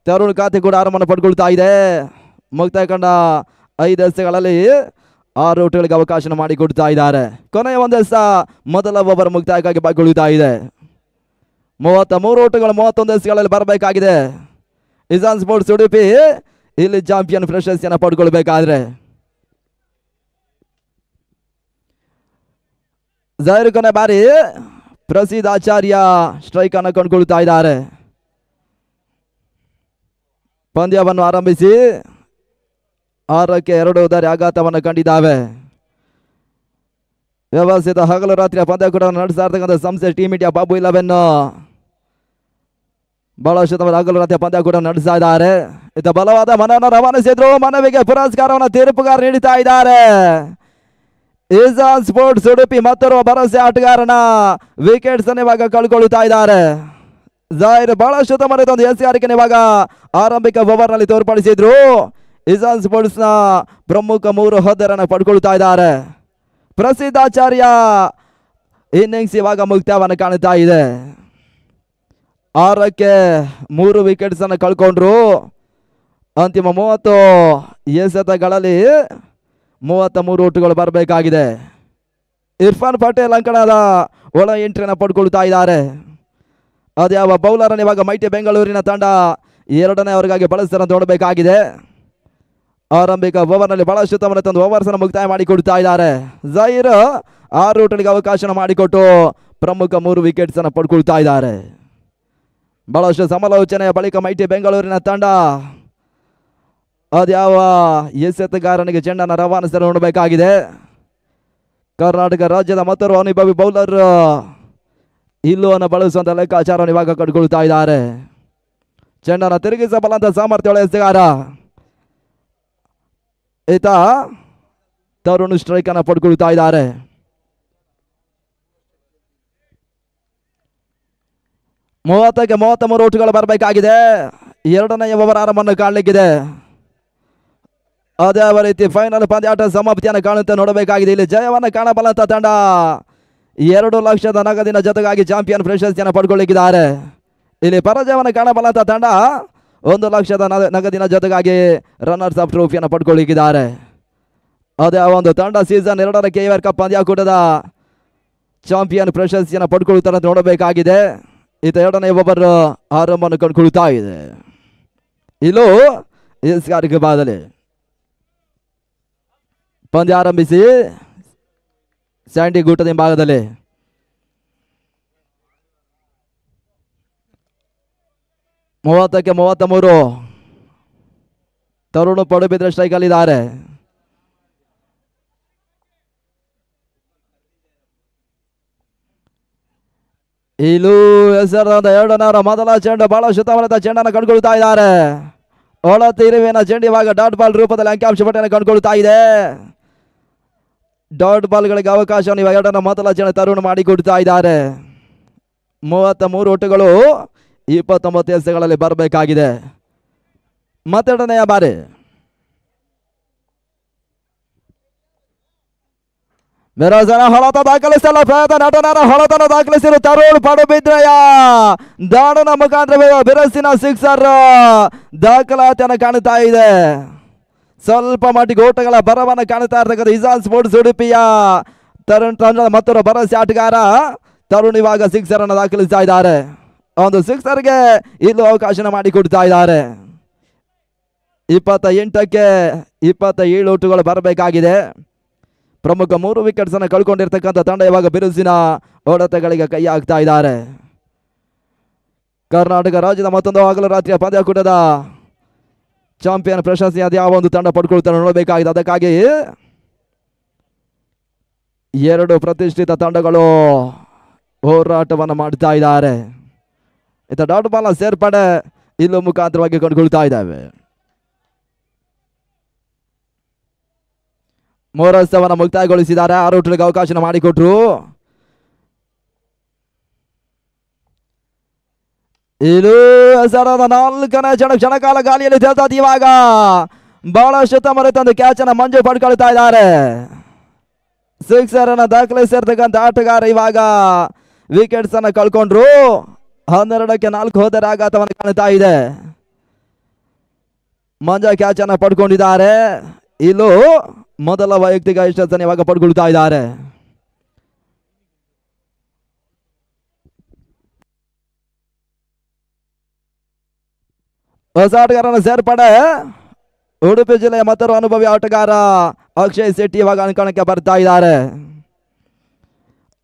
Speaker 2: ತರುಣ್ ಖಾತೆ ಕೂಡ ಆರಂಭವನ್ನು ಪಡ್ಕೊಳ್ತಾ ಇದೆ. ಮುಕ್ತಾಯ ಕಂಡ 5 ಎಸೆಗಳಲ್ಲಿ 6 ಓಟಗಳಿಗೆ ಅವಕಾಶ ಮಾಡಿಕೊಡ್ತಾ ಇದ್ದಾರೆ. ಕೊನೆಯ 1 ಎಸೆತ ಮೊದಲ ಓವರ್ ಮುಕ್ತಾಯಕ್ಕಾಗಿ ಬಾಗಿಕೊಳ್ಳುತ್ತಾ ಇದೆ. 33 ಓಟಗಳು 31 ಎಸೆಗಳಲ್ಲಿ ಬರಬೇಕಾಗಿದೆ. ಇಸಾನ್ ಸ್ಪೋರ್ಟ್ಸ್ ಉಡುಪಿ ಇಲ್ಲಿ ಚಾಂಪಿಯನ್ ಪ್ರಶಸ್ತಿಯನ್ನು ಪಡ್ಕೊಳ್ಬೇಕಾದ್ರೆ ಜಾಹಿರ್ ಕೊನೆ ಬಾರಿ ಪ್ರಸಿದ್ಧ ಆಚಾರ್ಯ ಸ್ಟ್ರೈಕ್ ಅನ್ನು ಕಂಡುಕೊಳ್ತಾ ಇದ್ದಾರೆ. ಪಂದ್ಯವನ್ನು ಆರಂಭಿಸಿ 6ಕ್ಕೆ 2 ದಾರಿ ಆಘಾತವನ್ನು ಕಂಡಿದ್ದಾವೆ. ವ್ಯವಸ್ಥಿತ ಹಗಲು ರಾತ್ರಿಯ ಪಂದ್ಯ ಕೂಡ ನಡೆಸ್ತಾ ಇರ್ತಕ್ಕಂಥ ಸಂಸ್ಥೆ ಟೀಮ್ ಇಂಡಿಯಾ ಬಾಬು 11 ಬಹಳಷ್ಟು ತಮ್ಮ ಹಗಲು ರಾತ್ರಿಯ ಪಂದ್ಯ ಕೂಡ ನಡೆಸ್ತಾ ಇದ್ದಾರೆ. ಇತ್ತ ಬಲವಾದ ಮನವನ್ನು ರವಾನಿಸಿದ್ರು. ಮನವಿಗೆ ಪುರಸ್ಕಾರವನ್ನು ತೀರ್ಪುಗಾರ ನೀಡುತ್ತಾ ಇದ್ದಾರೆ. ಇಜಾನ್ ಸ್ಪೋರ್ಟ್ಸ್ ಉಡುಪಿ ಮತ್ತೋರ್ವ ಭರವಸೆ ಆಟಗಾರನ ವಿಕೆಟ್ಸ್ ಅನ್ನು ಇವಾಗ ಕಳ್ಕೊಳ್ಳುತ್ತಾ ಇದ್ದಾರೆ. ಜಾಹಿರ್ ಬಹಳಷ್ಟು ತಮ್ಮ ಒಂದು ಎಸ್ಗಾರಿಕೆ ಇವಾಗ ಆರಂಭಿಕ ಓವರ್ ನಲ್ಲಿ ತೋರ್ಪಡಿಸಿದ್ರು. ಇಜಾನ್ ಸ್ಪೋರ್ಟ್ಸ್ ನ ಪ್ರಮುಖ 3 ಹುದ್ದೆಯನ್ನು ಪಡ್ಕೊಳ್ತಾ ಇದ್ದಾರೆ. ಪ್ರಸಿದ್ಧಾಚಾರ್ಯ ಇನ್ನಿಂಗ್ಸ್ ಇವಾಗ ಮುಕ್ತಾಯವನ್ನು ಕಾಣುತ್ತಾ ಇದೆ. 6ಕ್ಕೆ 3 ವಿಕೆಟ್ಸ್ ಅನ್ನು ಕಳ್ಕೊಂಡ್ರು. ಅಂತಿಮ 30 ಎಸೆತಗಳಲ್ಲಿ 33 ಓಟುಗಳು ಬರಬೇಕಾಗಿದೆ. ಇರ್ಫಾನ್ ಪಟೇಲ್ ಅಂಕಣದ ಒಳ ಎಂಟ್ರಿಯನ್ನು ಪಡ್ಕೊಳ್ತಾ ಇದ್ದಾರೆ. ಅದ್ಯಾವ ಬೌಲರ್ ಅನ್ನು ಇವಾಗ ಮೈಟಿ ಬೆಂಗಳೂರಿನ ತಂಡ 2ನೇ ಅವರಿಗಾಗಿ ಬಳಸ್ತಾರೆ ಅಂತ ನೋಡಬೇಕಾಗಿದೆ. ಆರಂಭಿಕ ಓವರ್ನಲ್ಲಿ ಬಹಳಷ್ಟು ತಮ್ಮ ತಂದು ಓವರ್ಸ್ ಅನ್ನು ಮುಕ್ತಾಯ ಮಾಡಿಕೊಡ್ತಾ ಇದ್ದಾರೆ. ಜಾಹಿರ್ 6 ಓಟುಗಳಿಗೆ ಅವಕಾಶ ಮಾಡಿಕೊಟ್ಟು ಪ್ರಮುಖ 3 ವಿಕೆಟ್ಸ್ ಅನ್ನು ಪಡ್ಕೊಳ್ತಾ ಇದ್ದಾರೆ. ಬಹಳಷ್ಟು ಸಮಾಲೋಚನೆಯ ಬಳಿಕ ಮೈಟಿ ಬೆಂಗಳೂರಿನ ತಂಡ ಅದ್ಯಾವ ಎಸೆತಗಾರನಿಗೆ ಚೆಂಡನ್ನು ರವಾನಿಸಲು ನೋಡಬೇಕಾಗಿದೆ. ಕರ್ನಾಟಕ ರಾಜ್ಯದ ಮತ್ತೋರ್ವ ಅನುಭವಿ ಬೌಲರ್ ಇಲ್ಲುವನ್ನು ಬಳಸುವಂತ ಲೆಕ್ಕಾಚಾರವನ್ನು ಇವಾಗ ಕಟ್ಕೊಳ್ತಾ ಇದ್ದಾರೆ. ಚೆಂಡನ್ನು ತಿರುಗಿಸಬಲ್ಲಂತ ಸಾಮರ್ಥ್ಯಗಳ ಎಸೆಗಾರ ಈತ ತರುಣ್ ಸ್ಟ್ರೈಕ್ ಅನ್ನು ಪಡ್ಕೊಳ್ತಾ ಇದ್ದಾರೆ. ಮೂವತ್ತಕ್ಕೆ 33 ಓಟುಗಳು ಬರಬೇಕಾಗಿದೆ. 2ನೇ ಓವರ್ ಆರಂಭವನ್ನು ಕಾಣಲಿಕ್ಕಿದೆ. ಅದೇ ರೀತಿ ಫೈನಲ್ ಪಂದ್ಯಾಟ ಸಮಾಪ್ತಿಯನ್ನು ಕಾಣುತ್ತೆ ನೋಡಬೇಕಾಗಿದೆ. ಇಲ್ಲಿ ಜಯವನ್ನು ಕಾಣಬಲ್ಲಂತ ತಂಡ 2 ಲಕ್ಷದ ನಗದಿನ ಜೊತೆಗಾಗಿ ಚಾಂಪಿಯನ್ ಪ್ರಶಸ್ತಿಯನ್ನು ಪಡ್ಕೊಳ್ಳಿಕ್ಕಿದ್ದಾರೆ. ಇಲ್ಲಿ ಪರಾಜಯವನ್ನು ಕಾಣಬಲ್ಲಂತ ತಂಡ 1 ಲಕ್ಷದ ನಗದಿನ ಜೊತೆಗಾಗಿ ರನ್ನರ್ಸ್ ಅಪ್ ಟ್ರೋಫಿಯನ್ನು ಪಡ್ಕೊಳ್ಳಿಕ್ಕಿದ್ದಾರೆ. ಅದೇ ಒಂದು ತಂಡ ಸೀಸನ್ 2ರ KVR ಕಪ್ ಪಂದ್ಯಾಕೂಟದ ಚಾಂಪಿಯನ್ ಪ್ರಶಸ್ತಿಯನ್ನು ಪಡ್ಕೊಳ್ತಾರೆ ಅಂತ ನೋಡಬೇಕಾಗಿದೆ. ಈತ 2ನೇ ಓವರ್ ಆರಂಭವನ್ನು ಕಂಡುಕೊಳ್ತಾ ಇದೆ. ಇಲ್ಲೂ ಎಸ್ಗಾರಿಕೆ ಬಾದಲಿ ಪಂದ್ಯ ಆರಂಭಿಸಿ ಸ್ಯಾಂಡಿ ಗೂಟದ ಹಿಂಭಾಗದಲ್ಲಿ ಮೂವತ್ತಕ್ಕೆ 33 ತರುಣ್ ಪಡುಬಿದ್ರೆ ಸ್ಟ್ರೈಕ್ ಅಲ್ಲಿದ್ದಾರೆ. ಇಲ್ಲೂ ಹೆಸರಾದ 2ನೇ ಮೊದಲ ಚೆಂಡು ಬಹಳ ಶುತಮನದ ಚೆಂಡನ್ನು ಕಂಡುಕೊಳ್ತಾ ಇದ್ದಾರೆ. ಒಳ ತಿರುವಿನ ಚೆಂಡು ಇವಾಗ ಡಾಟ್ ಬಾಲ್ ರೂಪದಲ್ಲಿ ಅಂಕಿಅಂಶ ಪಟ್ಟಿಯನ್ನು ಕಂಡುಕೊಳ್ತಾ ಇದೆ. ಡಾಟ್ ಬಾಲ್ಗಳಿಗೆ ಅವಕಾಶವನ್ನು ಇವಾಗ 2ನೇ ಮೊದಲ ಚೆಂಡು ತರುಣ್ ಮಾಡಿಕೊಡ್ತಾ ಇದ್ದಾರೆ. 33 ಓಟುಗಳು 29 ಎಸೆಗಳಲ್ಲಿ ಬರಬೇಕಾಗಿದೆ. ಮತ್ತೆರಡನೆಯ ಬಾರಿ ಬೆರಸನ ಹೊಳತ ದಾಖಲಿಸಲು ಪ್ರಯತ್ನ ನಟನರ ಹೊಳತನ್ನು ದಾಖಲಿಸಿರು ತರುಣ್ ಪಡುಬಿದ್ರೆಯ ದಾಡನ ಮುಖಾಂತರ ಬಿರಸಿನ ಸಿಕ್ಸರ್ ದಾಖಲಾತಿಯನ್ನು ಕಾಣುತ್ತಾ ಇದೆ. ಸ್ವಲ್ಪ ಮಟ್ಟಿಗೆ ಓಟಗಳ ಬರವನ್ನು ಕಾಣುತ್ತಾ ಇರ್ತಕ್ಕಂಥ ಇಜಾನ್ ಸ್ಪೋರ್ಟ್ಸ್ ಉಡುಪಿಯ ತರುಣ್ ತಂಡದ ಮತ್ತೊಬ್ಬ ಭರವಸೆ ಆಟಗಾರ ತರುಣ್ ಇವಾಗ ಸಿಕ್ಸರ್ ಅನ್ನು ದಾಖಲಿಸ್ತಾ ಇದ್ದಾರೆ. ಒಂದು ಸಿಕ್ಸರ್ಗೆ ಇಲ್ಲೂ ಅವಕಾಶ ಮಾಡಿಕೊಡ್ತಾ ಇದ್ದಾರೆ. 28ಕ್ಕೆ 27 ಓಟುಗಳು ಬರಬೇಕಾಗಿದೆ. ಪ್ರಮುಖ 3 ವಿಕೆಟ್ಸ್ ಅನ್ನು ಕಳ್ಕೊಂಡಿರ್ತಕ್ಕಂಥ ತಂಡ ಇವಾಗ ಬಿರುಸಿನ ಹೊಡೆತಗಳಿಗೆ ಕೈ ಹಾಕ್ತಾ ಇದ್ದಾರೆ. ಕರ್ನಾಟಕ ರಾಜ್ಯದ ಮತ್ತೊಂದು ಹಗಲು ರಾತ್ರಿಯ ಪಂದ್ಯಾಕೂಟದ ಚಾಂಪಿಯನ್ ಪ್ರಶಸ್ತಿ ಅದು ಯಾವ ಒಂದು ತಂಡ ಪಡ್ಕೊಳ್ತಾರೆ ನೋಡಬೇಕಾಗಿದೆ. ಅದಕ್ಕಾಗಿ 2 ಪ್ರತಿಷ್ಠಿತ ತಂಡಗಳು ಹೋರಾಟವನ್ನು ಮಾಡ್ತಾ ಇದ್ದಾರೆ. ಇತ್ತ ಡಾಟ್ ಬಾಲ್ ಸೇರ್ಪಡೆ ಇಲ್ಲೂ ಮುಖಾಂತರವಾಗಿ ಕಂಡುಕೊಳ್ತಾ ಇದ್ದಾವೆ. ಮೋರಸ್ತವನ್ನು ಮುಕ್ತಾಯಗೊಳಿಸಿದ್ದಾರೆ. 6 ಓಟುಗಳಿಗೆ ಅವಕಾಶ ಮಾಡಿಕೊಟ್ರು. ಇದು ಹೆಸರಾದ 4ನೇ ಕ್ಷಣಕಾಲ ಗಾಳಿಯಲ್ಲಿ ತೇಲ್ತದೆ. ಇವಾಗ ಬಹಳಷ್ಟು ತಮ್ಮ ತಂದು ಕ್ಯಾಚ್ ಅನ್ನು ಮಂಜು ಪಡ್ಕೊಳ್ತಾ ಇದ್ದಾರೆ. ಸಿಕ್ಸರ್ ಅನ್ನು ದಾಖಲಿಸಿರ್ತಕ್ಕಂಥ ಆಟಗಾರ ಇವಾಗ ವಿಕೆಟ್ಸ್ ಅನ್ನು ಕಳ್ಕೊಂಡ್ರು. 12ಕ್ಕೆ 4 ಹೋದರ ಆಘಾತವನ್ನು ಕಾಣ್ತಾ ಇದೆ. ಮಂಜ ಕ್ಯಾಚ್ ಅನ್ನು ಪಡ್ಕೊಂಡಿದ್ದಾರೆ. ಇಲ್ಲೂ ಮೊದಲ ವೈಯಕ್ತಿಕ ಯಶಸ್ಸನ್ನು ಇವಾಗ ಪಡ್ಕೊಳ್ತಾ ಇದ್ದಾರೆ. ಹೊಸ ಆಟಗಾರನ ಸೇರ್ಪಡೆ ಉಡುಪಿ ಜಿಲ್ಲೆಯ ಮತ್ತೊಬ್ಬ ಅನುಭವಿ ಆಟಗಾರ ಅಕ್ಷಯ್ ಶೆಟ್ಟಿ ಇವಾಗ ಅಂಕಣಕ್ಕೆ ಬರ್ತಾ ಇದ್ದಾರೆ.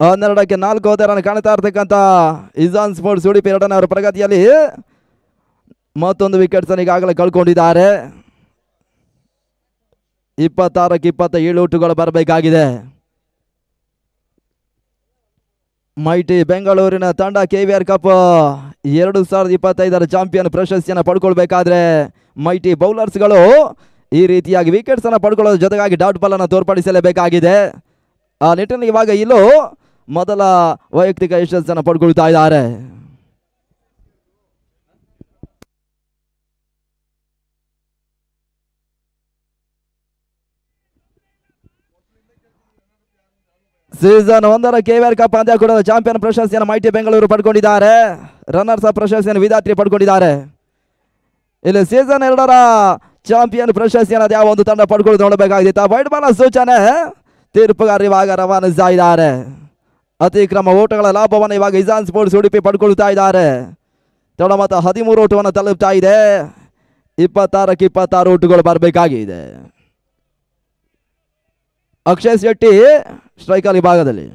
Speaker 2: 12ಕ್ಕೆ 4 ಹೋದರನ್ನು ಕಾಣ್ತಾ ಇರ್ತಕ್ಕಂಥ ಇಜಾನ್ ಸ್ಪೋರ್ಟ್ಸ್ ಉಡುಪಿ 2ನೇ ಅವರ ಪ್ರಗತಿಯಲ್ಲಿ ಮತ್ತೊಂದು ವಿಕೆಟ್ಸ್ ಅನ್ನು ಈಗಾಗಲೇ ಕಳ್ಕೊಂಡಿದ್ದಾರೆ. 26ಕ್ಕೆ 27 ಔಟುಗಳು ಬರಬೇಕಾಗಿದೆ. ಮೈಟಿ ಬೆಂಗಳೂರಿನ ತಂಡ KVR ಕಪ್ 2025 ಚಾಂಪಿಯನ್ ಪ್ರಶಸ್ತಿಯನ್ನು ಪಡ್ಕೊಳ್ಬೇಕಾದ್ರೆ ಮೈಟಿ ಬೌಲರ್ಸ್ಗಳು ಈ ರೀತಿಯಾಗಿ ವಿಕೆಟ್ಸ್ ಅನ್ನು ಪಡ್ಕೊಳ್ಳೋದ್ರ ಜೊತೆಗಾಗಿ ಡಾಟ್ ಬಾಲ್ ಅನ್ನು ತೋರ್ಪಡಿಸಲೇಬೇಕಾಗಿದೆ. ಆ ನಿಟ್ಟಿನಲ್ಲಿ ಇವಾಗ ಇಲ್ಲೂ ಮೊದಲ ವೈಯಕ್ತಿಕ ಯಶಸ್ಸನ್ನು ಪಡ್ಕೊಳ್ತಾ ಇದ್ದಾರೆ. ಸೀಸನ್ 1ರ KVR ಕಪ್ ಪಂದ್ಯಾಕೂಟದ ಚಾಂಪಿಯನ್ ಪ್ರಶಸ್ತಿಯನ್ನು ಮೈಟಿ ಬೆಂಗಳೂರು ಪಡ್ಕೊಂಡಿದ್ದಾರೆ. ರನ್ನರ್ಸ್ ಅಪ್ ಪ್ರಶಸ್ತಿಯನ್ನು ವಿಧಾತ್ರಿ ಪಡ್ಕೊಂಡಿದ್ದಾರೆ. ಇಲ್ಲಿ ಸೀಸನ್ 2ರ ಚಾಂಪಿಯನ್ ಪ್ರಶಸ್ತಿಯನ್ನು ಯಾವ ಒಂದು ತಂಡ ಪಡ್ಕೊಳ್ಳೋದು ನೋಡಬೇಕಾಗಿತ್ತು. ವೈಡ್ ಬಾಲ್ ಸೂಚನೆ ತೀರ್ಪುಗಾರರು ಇವಾಗ ರವಾನಿಸ್ತಾ ಇದ್ದಾರೆ. ಅತಿಕ್ರಮ ಓಟಗಳ ಲಾಭವನ್ನು ಇವಾಗ ಇಜಾನ್ ಸ್ಪೋರ್ಟ್ಸ್ ಉಡುಪಿ ಪಡ್ಕೊಳ್ತಾ ಇದ್ದಾರೆ. ತೊಡಮತ 13 ಓಟವನ್ನು ತಲುಪ್ತಾ ಇದೆ. 26ಕ್ಕೆ 26 ಓಟುಗಳು ಬರಬೇಕಾಗಿದೆ. ಅಕ್ಷಯ್ ಶೆಟ್ಟಿ ಸ್ಟ್ರೈಕರ್ ವಿಭಾಗದಲ್ಲಿ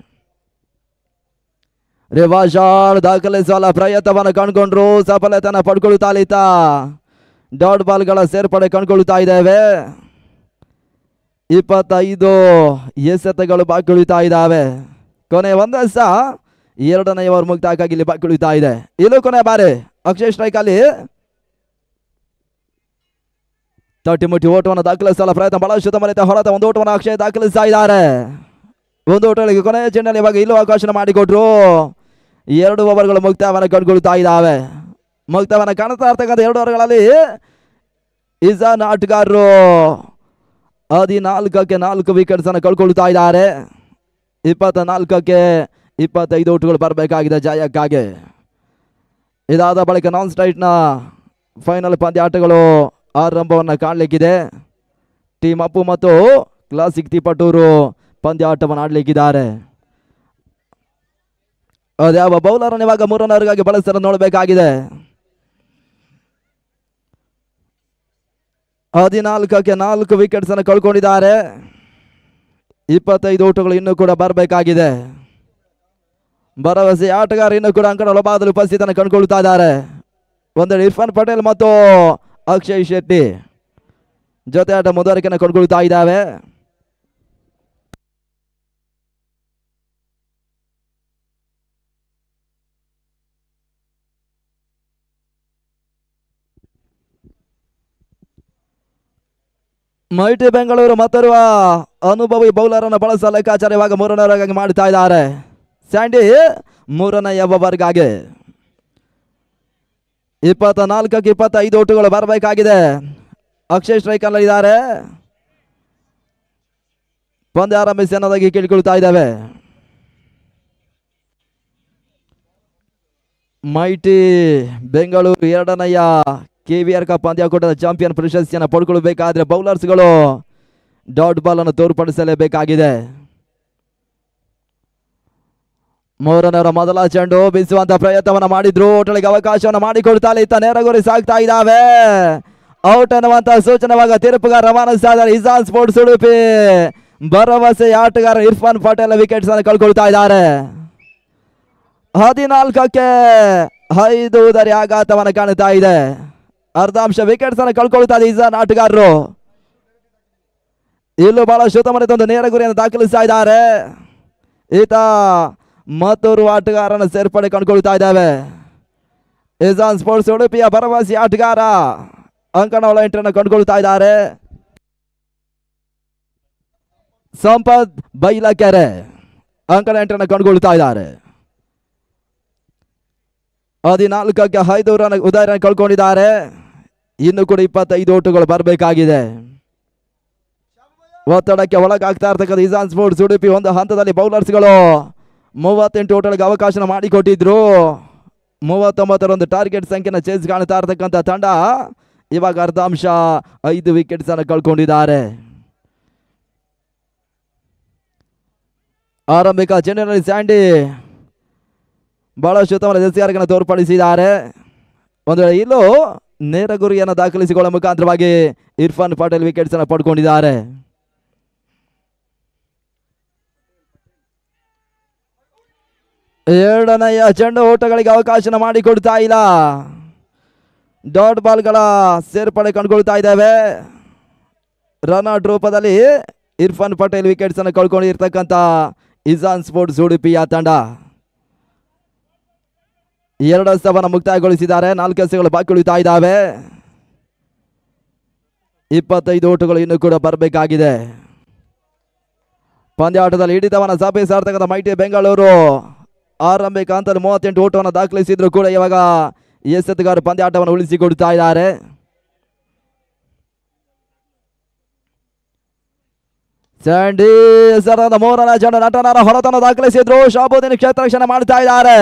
Speaker 2: ರಿವಾಶಾಳ್ ದಾಖಲಿಸುವ ಪ್ರಯತ್ನವನ್ನು ಕಂಡುಕೊಂಡ್ರು. ಸಫಲತೆಯನ್ನು ಪಡ್ಕೊಳ್ತಾ ಡಾಟ್ ಬಾಲ್ಗಳ ಸೇರ್ಪಡೆ ಕಂಡುಕೊಳ್ತಾ ಇದ್ದೇವೆ. 25 ಎಸೆತಗಳು ಬಾಕಿ ಉಳಿತಾ ಇದ್ದಾವೆ. ಕೊನೆ ಒಂದೆಸ 2ನೇ ಓವರ್ ಮುಕ್ತಾಯಕ್ಕಾಗಿ ಇಲ್ಲಿ ಬಾಕಿ ಉಳಿತಾ ಇದೆ. ಇಲ್ಲೂ ಕೊನೆ ಬಾರಿ ಅಕ್ಷಯ್ ಸ್ಟ್ರೈಕಲ್ಲಿ ತಟ್ಟಿಮುಟ್ಟಿ ಓಟವನ್ನು ದಾಖಲಿಸಲು ಪ್ರಯತ್ನ ಬಹಳಷ್ಟು ತಮ್ಮನಿತ ಹೊರತ ಒಂದು ಓಟವನ್ನು ಅಕ್ಷಯ್ ದಾಖಲಿಸ್ತಾ ಇದ್ದಾರೆ. ಒಂದು ಓಟಗಳಿಗೆ ಕೊನೆಯ ಚೆಂಡಲ್ಲಿ ಇವಾಗ ಇಲ್ಲೂ ಅವಕಾಶ ಮಾಡಿಕೊಟ್ರು. 2 ಓವರ್ಗಳು ಮುಕ್ತಾಯವನ್ನು ಕಂಡುಕೊಳ್ತಾ ಇದ್ದಾವೆ. ಮುಕ್ತಾಯವನ್ನು ಕಾಣ್ತಾ ಇರ್ತಕ್ಕಂಥ 2 ಓವರ್ಗಳಲ್ಲಿ ಇಜಾನ್ ಆಟಗಾರರು 14ಕ್ಕೆ 4 ವಿಕೆಟ್ಸ್ ಅನ್ನು ಕಳ್ಕೊಳ್ತಾ ಇದ್ದಾರೆ. 24ಕ್ಕೆ 25 ಓಟುಗಳು ಬರಬೇಕಾಗಿದೆ ಜಯಕ್ಕಾಗಿ. ಇದಾದ ಬಳಿಕ ನಾನ್ ಸ್ಟ್ರೈಟ್ನ ಫೈನಲ್ ಪಂದ್ಯಾಟಗಳು ಆರಂಭವನ್ನು ಕಾಣಲಿಕ್ಕಿದೆ. ಟೀಮ್ ಅಪ್ಪು ಮತ್ತು ಕ್ಲಾಸಿಕ್ ತಿಪಟೂರು ಪಂದ್ಯಾಟವನ್ನು ಆಡಲಿಕ್ಕಿದ್ದಾರೆ. ಅದ್ಯಾವ ಬೌಲರ್ ಅನ್ನು ಇವಾಗ 3 ರನ್ಗಾಗಿ ಬಳಸ್ತಾರೆ ನೋಡಬೇಕಾಗಿದೆ. 14ಕ್ಕೆ 4 ವಿಕೆಟ್ಸ್ ಅನ್ನು ಕಳ್ಕೊಂಡಿದ್ದಾರೆ. 25 ಓಟುಗಳು ಇನ್ನೂ ಕೂಡ ಬರಬೇಕಾಗಿದೆ. ಭರವಸೆ ಆಟಗಾರ ಇನ್ನೂ ಕೂಡ ಅಂಕಣ ಒಳಭಾಗದಲ್ಲಿ ಉಪಸ್ಥಿತಿಯನ್ನು ಕಂಡುಕೊಳ್ತಾ ಇದ್ದಾರೆ. ಒಂದೆಡೆ ಇರ್ಫಾನ್ ಪಟೇಲ್ ಮತ್ತು ಅಕ್ಷಯ್ ಶೆಟ್ಟಿ ಜೊತೆ ಆಟ ಮುಂದುವರಿಕೆಯನ್ನು ಕಂಡುಕೊಳ್ತಾ ಇದ್ದಾವೆ. ಮೈಟಿ ಬೆಂಗಳೂರು ಮತ್ತೋರ್ವ ಅನುಭವಿ ಬೌಲರ್ ಅನ್ನು ಬಳಸುವ ಲೆಕ್ಕಾಚಾರ ಇವಾಗ 3ನೇ ಓವರ್ಗಾಗಿ ಮಾಡ್ತಾ ಇದ್ದಾರೆ. ಸ್ಯಾಂಡಿ 3ನೇ ಓವರ್ಗಾಗಿ 24ಕ್ಕೆ 25 ಓಟುಗಳು ಬರಬೇಕಾಗಿದೆ. ಅಕ್ಷಯ್ ಸ್ಟ್ರೈಕರ್ ಇದ್ದಾರೆ. ಪಂದ್ಯ ಆರಂಭಿಸಿ ಅನ್ನೋದಾಗಿ ಕೇಳಿಕೊಳ್ತಾ ಇದ್ದಾವೆ. ಮೈಟಿ ಬೆಂಗಳೂರು 2ನೇ KVR ಕಪ್ ಪಂದ್ಯಾಕೂಟದ ಚಾಂಪಿಯನ್ ಪ್ರಶಸ್ತಿಯನ್ನು ಪಡ್ಕೊಳ್ಬೇಕಾದ್ರೆ ಬೌಲರ್ಸ್ಗಳು ಡಾಟ್ ಬಾಲ್ ಅನ್ನು ತೋರ್ಪಡಿಸಲೇಬೇಕಾಗಿದೆ. 3ನೇ ಓವರ್ ಮೊದಲ ಚೆಂಡು ಬೀಸುವಂತ ಪ್ರಯತ್ನವನ್ನು ಮಾಡಿದ್ರು. ಓಟಳಿಗೆ ಅವಕಾಶವನ್ನು ಮಾಡಿಕೊಡ್ತಾ ನೇರ ಗುರಿ ಸಾಗ್ತಾ ಇದ್ದಾವೆ. ಔಟ್ ಅನ್ನುವಂತ ಸೂಚನೆವಾಗ ತೀರ್ಪುಗಾರ ರವಾನಿಸ್ತಾ ಇದ್ದಾರೆ. ಇಜಾನ್ ಸ್ಪೋರ್ಟ್ಸ್ ಉಡುಪಿ ಭರವಸೆ ಆಟಗಾರ ಇರ್ಫಾನ್ ಪಟೇಲ್ ವಿಕೆಟ್ಸ್ ಅನ್ನು ಕಳ್ಕೊಳ್ತಾ ಇದ್ದಾರೆ. 14ಕ್ಕೆ 5 ಉದರಿ ಆಘಾತವನ್ನು ಕಾಣ್ತಾ ಇದೆ. ಅರ್ಧಾಂಶ ವಿಕೆಟ್ಸ್ ಅನ್ನು ಕಳ್ಕೊಳ್ತಾ ಇದೆ ಇಜಾನ್ ಆಟಗಾರರು. ಇಲ್ಲೂ ಬಹಳಷ್ಟು ಉತ್ತಮವಾದ ನೇರ ಗುರಿಯನ್ನು ದಾಖಲಿಸ್ತಾ ಇದ್ದಾರೆ. ಈತ ಮತ್ತೋರ್ವ ಆಟಗಾರನ ಸೇರ್ಪಡೆ ಕಂಡುಕೊಳ್ತಾ ಇದ್ದಾವೆ. ಇಜಾನ್ ಸ್ಪೋರ್ಟ್ಸ್ ಉಡುಪಿಯ ಭರವಸೆ ಆಟಗಾರ ಅಂಕಣ ಒಳ ಎಂಟ್ರನ್ನು ಕಂಡುಕೊಳ್ತಾ ಇದ್ದಾರೆ. ಸಂಪತ್ ಬೈಲಕೆರೆ ಅಂಕಣ ಎಂಟ್ರನ್ನು ಕಂಡುಕೊಳ್ತಾ ಇದ್ದಾರೆ. 14ಕ್ಕೆ 5 ರನ್ ಉದಯರನ್ನು ಕಳ್ಕೊಂಡಿದ್ದಾರೆ. ಇನ್ನು ಕೂಡ 25 ಓಟುಗಳು ಬರಬೇಕಾಗಿದೆ. ಒತ್ತಡಕ್ಕೆ ಒಳಗಾಗ್ತಾ ಇರ್ತಕ್ಕಂಥ ಇಜಾನ್ ಸ್ಪೋರ್ಟ್ಸ್ ಉಡುಪಿ ಒಂದು ಹಂತದಲ್ಲಿ ಬೌಲರ್ಸ್ಗಳು 38 ಓಟಗಳಿಗೆ ಅವಕಾಶ ಮಾಡಿಕೊಟ್ಟಿದ್ರು. 39 ಟಾರ್ಗೆಟ್ ಸಂಖ್ಯೆನ ಚೇಸ್ ಕಾಣ್ತಾ ಇರ್ತಕ್ಕಂಥ ತಂಡ ಇವಾಗ ಅರ್ಧಾಂಶ 5 ವಿಕೆಟ್ಸ್ ಅನ್ನು ಕಳ್ಕೊಂಡಿದ್ದಾರೆ. ಆರಂಭಿಕ ಚೆಂಡಿನಲ್ಲಿ ಸ್ಯಾಂಡಿ ಬಹಳಷ್ಟು ಉತ್ತಮ ಎಸ್ಆರ್ಗಳನ್ನು ತೋರ್ಪಡಿಸಿದ್ದಾರೆ. ಒಂದು ವೇಳೆ ಇಲ್ಲೂ ನೇರ ಗುರಿಯನ್ನು ದಾಖಲಿಸಿಕೊಳ್ಳುವ ಮುಖಾಂತರವಾಗಿ ಇರ್ಫಾನ್ ಪಟೇಲ್ ವಿಕೆಟ್ಸ್ ಅನ್ನು ಪಡ್ಕೊಂಡಿದ್ದಾರೆ. ಎರಡನೆಯ ಚೆಂಡು ಓಟಗಳಿಗೆ ಅವಕಾಶನ ಮಾಡಿಕೊಡ್ತಾ ಇಲ್ಲ. ಡಾಟ್ ಬಾಲ್ಗಳ ಸೇರ್ಪಡೆ ಕಂಡುಕೊಳ್ತಾ ಇದ್ದಾವೆ. ರನ್ಔಟ್ ರೂಪದಲ್ಲಿ ಇರ್ಫಾನ್ ಪಟೇಲ್ ವಿಕೆಟ್ಸ್ ಅನ್ನು ಕಳ್ಕೊಂಡಿರ್ತಕ್ಕಂಥ ಇಜಾನ್ ಸ್ಪೋರ್ಟ್ಸ್ ಉಡುಪಿಯ ತಂಡ 2 ಎಸೆತವನ್ನು ಮುಕ್ತಾಯಗೊಳಿಸಿದ್ದಾರೆ. 4 ಎಸೆಗಳು ಬಾಕಿ ಉಳಿತಾ ಇದ್ದಾವೆ. 25 ಓಟಗಳು ಇನ್ನೂ ಕೂಡ ಬರಬೇಕಾಗಿದೆ. ಪಂದ್ಯಾಟದಲ್ಲಿ ಹಿಡಿತವನ್ನು ಸಾಧಿಸಿರ್ತಕ್ಕಂಥ ಮೈಟಿ ಬೆಂಗಳೂರು ಆರಂಭಿಕ ಹಂತದಲ್ಲಿ 38 ಓಟವನ್ನು ದಾಖಲಿಸಿದ್ರು ಕೂಡ ಇವಾಗ ಎಸೆತಗಾರರು ಪಂದ್ಯಾಟವನ್ನು ಉಳಿಸಿಕೊಡ್ತಾ ಇದ್ದಾರೆ. ಸ್ಯಾಂಡಿ ಸರದ 3ನೇ ಚೆಂಡು ನಟನರ ಹೊರತನ್ನು ದಾಖಲಿಸಿದ್ರು. ಶಾಬುದ್ದೀನ್ ಕ್ಷೇತ್ರ ರಕ್ಷಣೆ ಮಾಡ್ತಾ ಇದ್ದಾರೆ.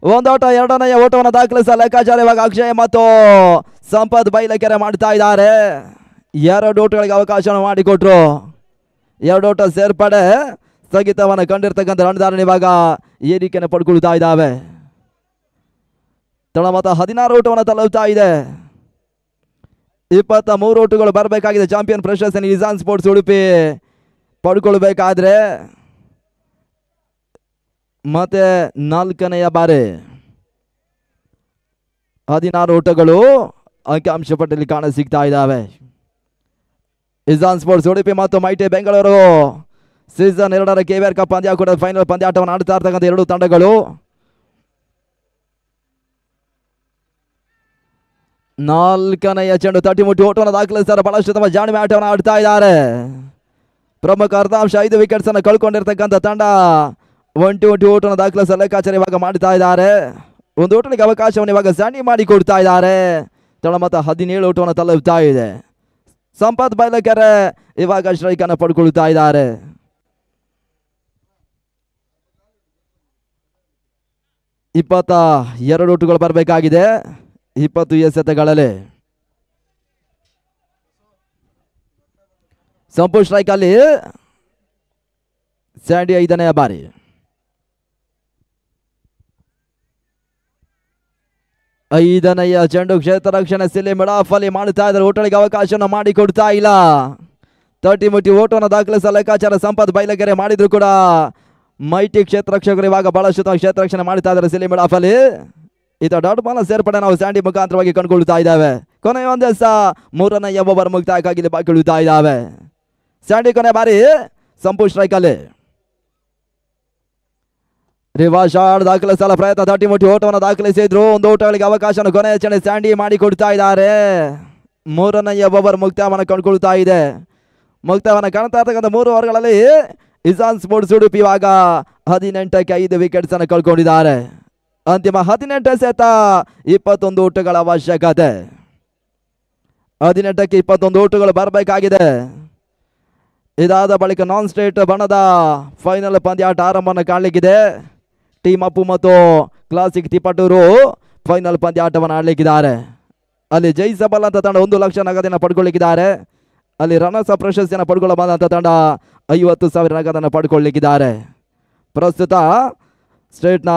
Speaker 2: 1 ಓಟ 2ನೇ ಓಟವನ್ನು ದಾಖಲಿಸಿದ ಲೆಕ್ಕಾಚಾರ ಇವಾಗ ಅಕ್ಷಯ್ ಮತ್ತು ಸಂಪತ್ ಬೈಲಕೆರೆ ಮಾಡ್ತಾ ಇದ್ದಾರೆ. 2 ಓಟಗಳಿಗೆ ಅವಕಾಶವನ್ನು ಮಾಡಿಕೊಟ್ರು. 2 ಓಟ ಸೇರ್ಪಡೆ ಸ್ಥಗಿತವನ್ನು ಕಂಡಿರ್ತಕ್ಕಂಥ ರಣಧಾರಣ ಇವಾಗ ಏರಿಕೆಯನ್ನು ಪಡ್ಕೊಳ್ತಾ ಇದ್ದಾವೆ. ತಳಮತ 16 ಓಟವನ್ನು ತಲುಪ್ತಾ ಇದೆ. 23 ಓಟಗಳು ಬರಬೇಕಾಗಿದೆ. ಚಾಂಪಿಯನ್ ಪ್ರಶಸ್ತಿ ಇಜಾನ್ ಸ್ಪೋರ್ಟ್ಸ್ ಉಡುಪಿ ಪಡ್ಕೊಳ್ಬೇಕಾದ್ರೆ ಮತ್ತೆ 4ನೆಯ ಬಾರಿ 16 ಓಟಗಳು ಅಂಕಿಅಂಶ ಪಟ್ಟಿಯಲ್ಲಿ ಕಾಣ ಸಿಗ್ತಾ ಇದ್ದಾವೆ. ಇಜಾನ್ ಸ್ಪೋರ್ಟ್ಸ್ ಉಡುಪಿ ಮತ್ತು ಮೈಟಿ ಬೆಂಗಳೂರು ಸೀಸನ್ 2ರ KVR ಕಪ್ ಪಂದ್ಯ ಕೂಡ ಫೈನಲ್ ಪಂದ್ಯಾಟವನ್ನು ಆಡ್ತಾ ಇರ್ತಕ್ಕಂಥ 2 ತಂಡಗಳು. 4ನೆಯ ಚೆಂಡು ತಟ್ಟಿ ಮುಟ್ಟಿ ಓಟವನ್ನು ದಾಖಲಿಸ್ತಾರೆ. ಬಹಳಷ್ಟು ತಮ್ಮ ಜಾಣ್ಮೆ ಆಟವನ್ನು ಆಡ್ತಾ ಇದ್ದಾರೆ. ಪ್ರಮುಖ ಅರ್ಧಾಂಶ 5 ವಿಕೆಟ್ಸ್ ಅನ್ನು ಕಳ್ಕೊಂಡಿರ್ತಕ್ಕಂಥ ತಂಡ 1-20 ಓಟವನ್ನು ದಾಖಲಿಸುವ ಲೆಕ್ಕಾಚಾರ ಇವಾಗ ಮಾಡ್ತಾ ಇದ್ದಾರೆ. 1 ಓಟನಿಗೆ ಅವಕಾಶವನ್ನು ಇವಾಗ ಸ್ಯಾಂಡಿ ಮಾಡಿ ಕೊಡ್ತಾ ಇದ್ದಾರೆ. ತಳಮತ 17 ಓಟವನ್ನು ತಲುಪ್ತಾ ಇದೆ. ಸಂಪತ್ ಬೈಲಕೆರೆ ಇವಾಗ ಸ್ಟ್ರೈಕ್ ಅನ್ನು ಪಡ್ಕೊಳ್ತಾ ಇದ್ದಾರೆ. 22 ಓಟಗಳು ಬರಬೇಕಾಗಿದೆ. 20 ಎಸೆತಗಳಲ್ಲಿ ಸಂಪು ಸ್ಟ್ರೈಕ್ ಅಲ್ಲಿ ಸ್ಯಾಂಡಿ 5ನೇ ಬಾರಿ. 5ನೆಯ ಚೆಂಡು ಕ್ಷೇತ್ರ ರಕ್ಷಣೆ ಸಿಲಿ ಮಿಡಾಫಲಿ ಮಾಡ್ತಾ ಇದ್ದಾರೆ. ಓಟಗಳಿಗೆ ಅವಕಾಶವನ್ನು ಮಾಡಿಕೊಡ್ತಾ ಇಲ್ಲ. 30 ಮುಟ್ಟಿ ಓಟವನ್ನು ದಾಖಲಿಸುವ ಲೆಕ್ಕಾಚಾರ ಸಂಪತ್ ಬೈಲಗೆರೆ ಮಾಡಿದ್ರು ಕೂಡ ಮೈಟಿ ಕ್ಷೇತ್ರ ರಕ್ಷಕರು ಇವಾಗ ಬಹಳಷ್ಟು ಕ್ಷೇತ್ರ ರಕ್ಷಣೆ ಮಾಡ್ತಾ ಇದ್ದಾರೆ. ಸಿಲಿ ಮಿಡಾಫಲಿ ಈತ ಡಾಟ್ ಬಾಲ್ ಸೇರ್ಪಡೆ ನಾವು ಸ್ಯಾಂಡಿ ಮುಖಾಂತರವಾಗಿ ಕಂಡುಕೊಳ್ತಾ ಇದ್ದಾವೆ. ಕೊನೆಯ 1 ಎಸೆತ 3ನೇ ಓವರ್ ಮುಕ್ತಾಯಕ್ಕಾಗಿ ಬಾಕಿ ಉಳಿತಾ ಇದ್ದಾವೆ. ಸ್ಯಾಂಡಿ ಕೊನೆ ಬಾರಿ ಸಂಪು ಸ್ಟ್ರೈಕ್ ಅಲ್ಲಿ ರಿವರ್ಸ್ ಶಾಟ್ ದಾಖಲಿಸಲು ಪ್ರಯತ್ನ. 30 ಮುಟ್ಟಿ ಓಟವನ್ನು ದಾಖಲಿಸಿದ್ರು. 1 ಓಟಗಳಿಗೆ ಅವಕಾಶವನ್ನು ಕೊನೆಯ ಚೆಂಡು ಸ್ಯಾಂಡಿ ಮಾಡಿ ಕೊಡ್ತಾ ಇದ್ದಾರೆ. 3ನೇ ಓವರ್ ಮುಕ್ತಾಯವನ್ನು ಕಂಡುಕೊಳ್ತಾ ಇದೆ. ಮುಕ್ತಾಯವನ್ನು ಕಾಣ್ತಾ ಇರ್ತಕ್ಕಂಥ 3 ಓವರ್ಗಳಲ್ಲಿ ಇಜಾನ್ ಸ್ಪೋರ್ಟ್ಸ್ ಉಡುಪಿ ಇವಾಗ 18ಕ್ಕೆ 5 ವಿಕೆಟ್ಸ್ ಅನ್ನು ಕಳ್ಕೊಂಡಿದ್ದಾರೆ. ಅಂತಿಮ 18 ಎಸೆತ 21 ಓಟಗಳ ಅವಶ್ಯಕತೆ. 18ಕ್ಕೆ 21 ಓಟಗಳು ಬರಬೇಕಾಗಿದೆ. ಇದಾದ ಬಳಿಕ ನಾನ್ ಸ್ಟೇಟ್ ಬಣದ ಫೈನಲ್ ಪಂದ್ಯಾಟ ಆರಂಭವನ್ನು ಕಾಣಲಿಕ್ಕಿದೆ. ಟೀಮ್ ಅಪ್ಪು ಮತ್ತು ಕ್ಲಾಸಿಕ್ ತಿಪಟೂರು ಫೈನಲ್ ಪಂದ್ಯಾಟವನ್ನು ಆಡಲಿಕ್ಕಿದ್ದಾರೆ. ಅಲ್ಲಿ ಜೈಸಬಲ್ ಅಂತ ತಂಡ 1 ಲಕ್ಷ ನಗದನ್ನು ಪಡ್ಕೊಳ್ಳಿಕ್ಕಿದ್ದಾರೆ. ಅಲ್ಲಿ ರನ್ನರ್ಸ್ ಅಪ್ ಪ್ರಶಸ್ತಿಯನ್ನು ಪಡ್ಕೊಳ್ಳಬಂದಂಥ ತಂಡ 50,000 ನಗದನ್ನು ಪಡ್ಕೊಳ್ಳಿಕ್ಕಿದ್ದಾರೆ. ಪ್ರಸ್ತುತ ಸ್ಟೇಟ್ನ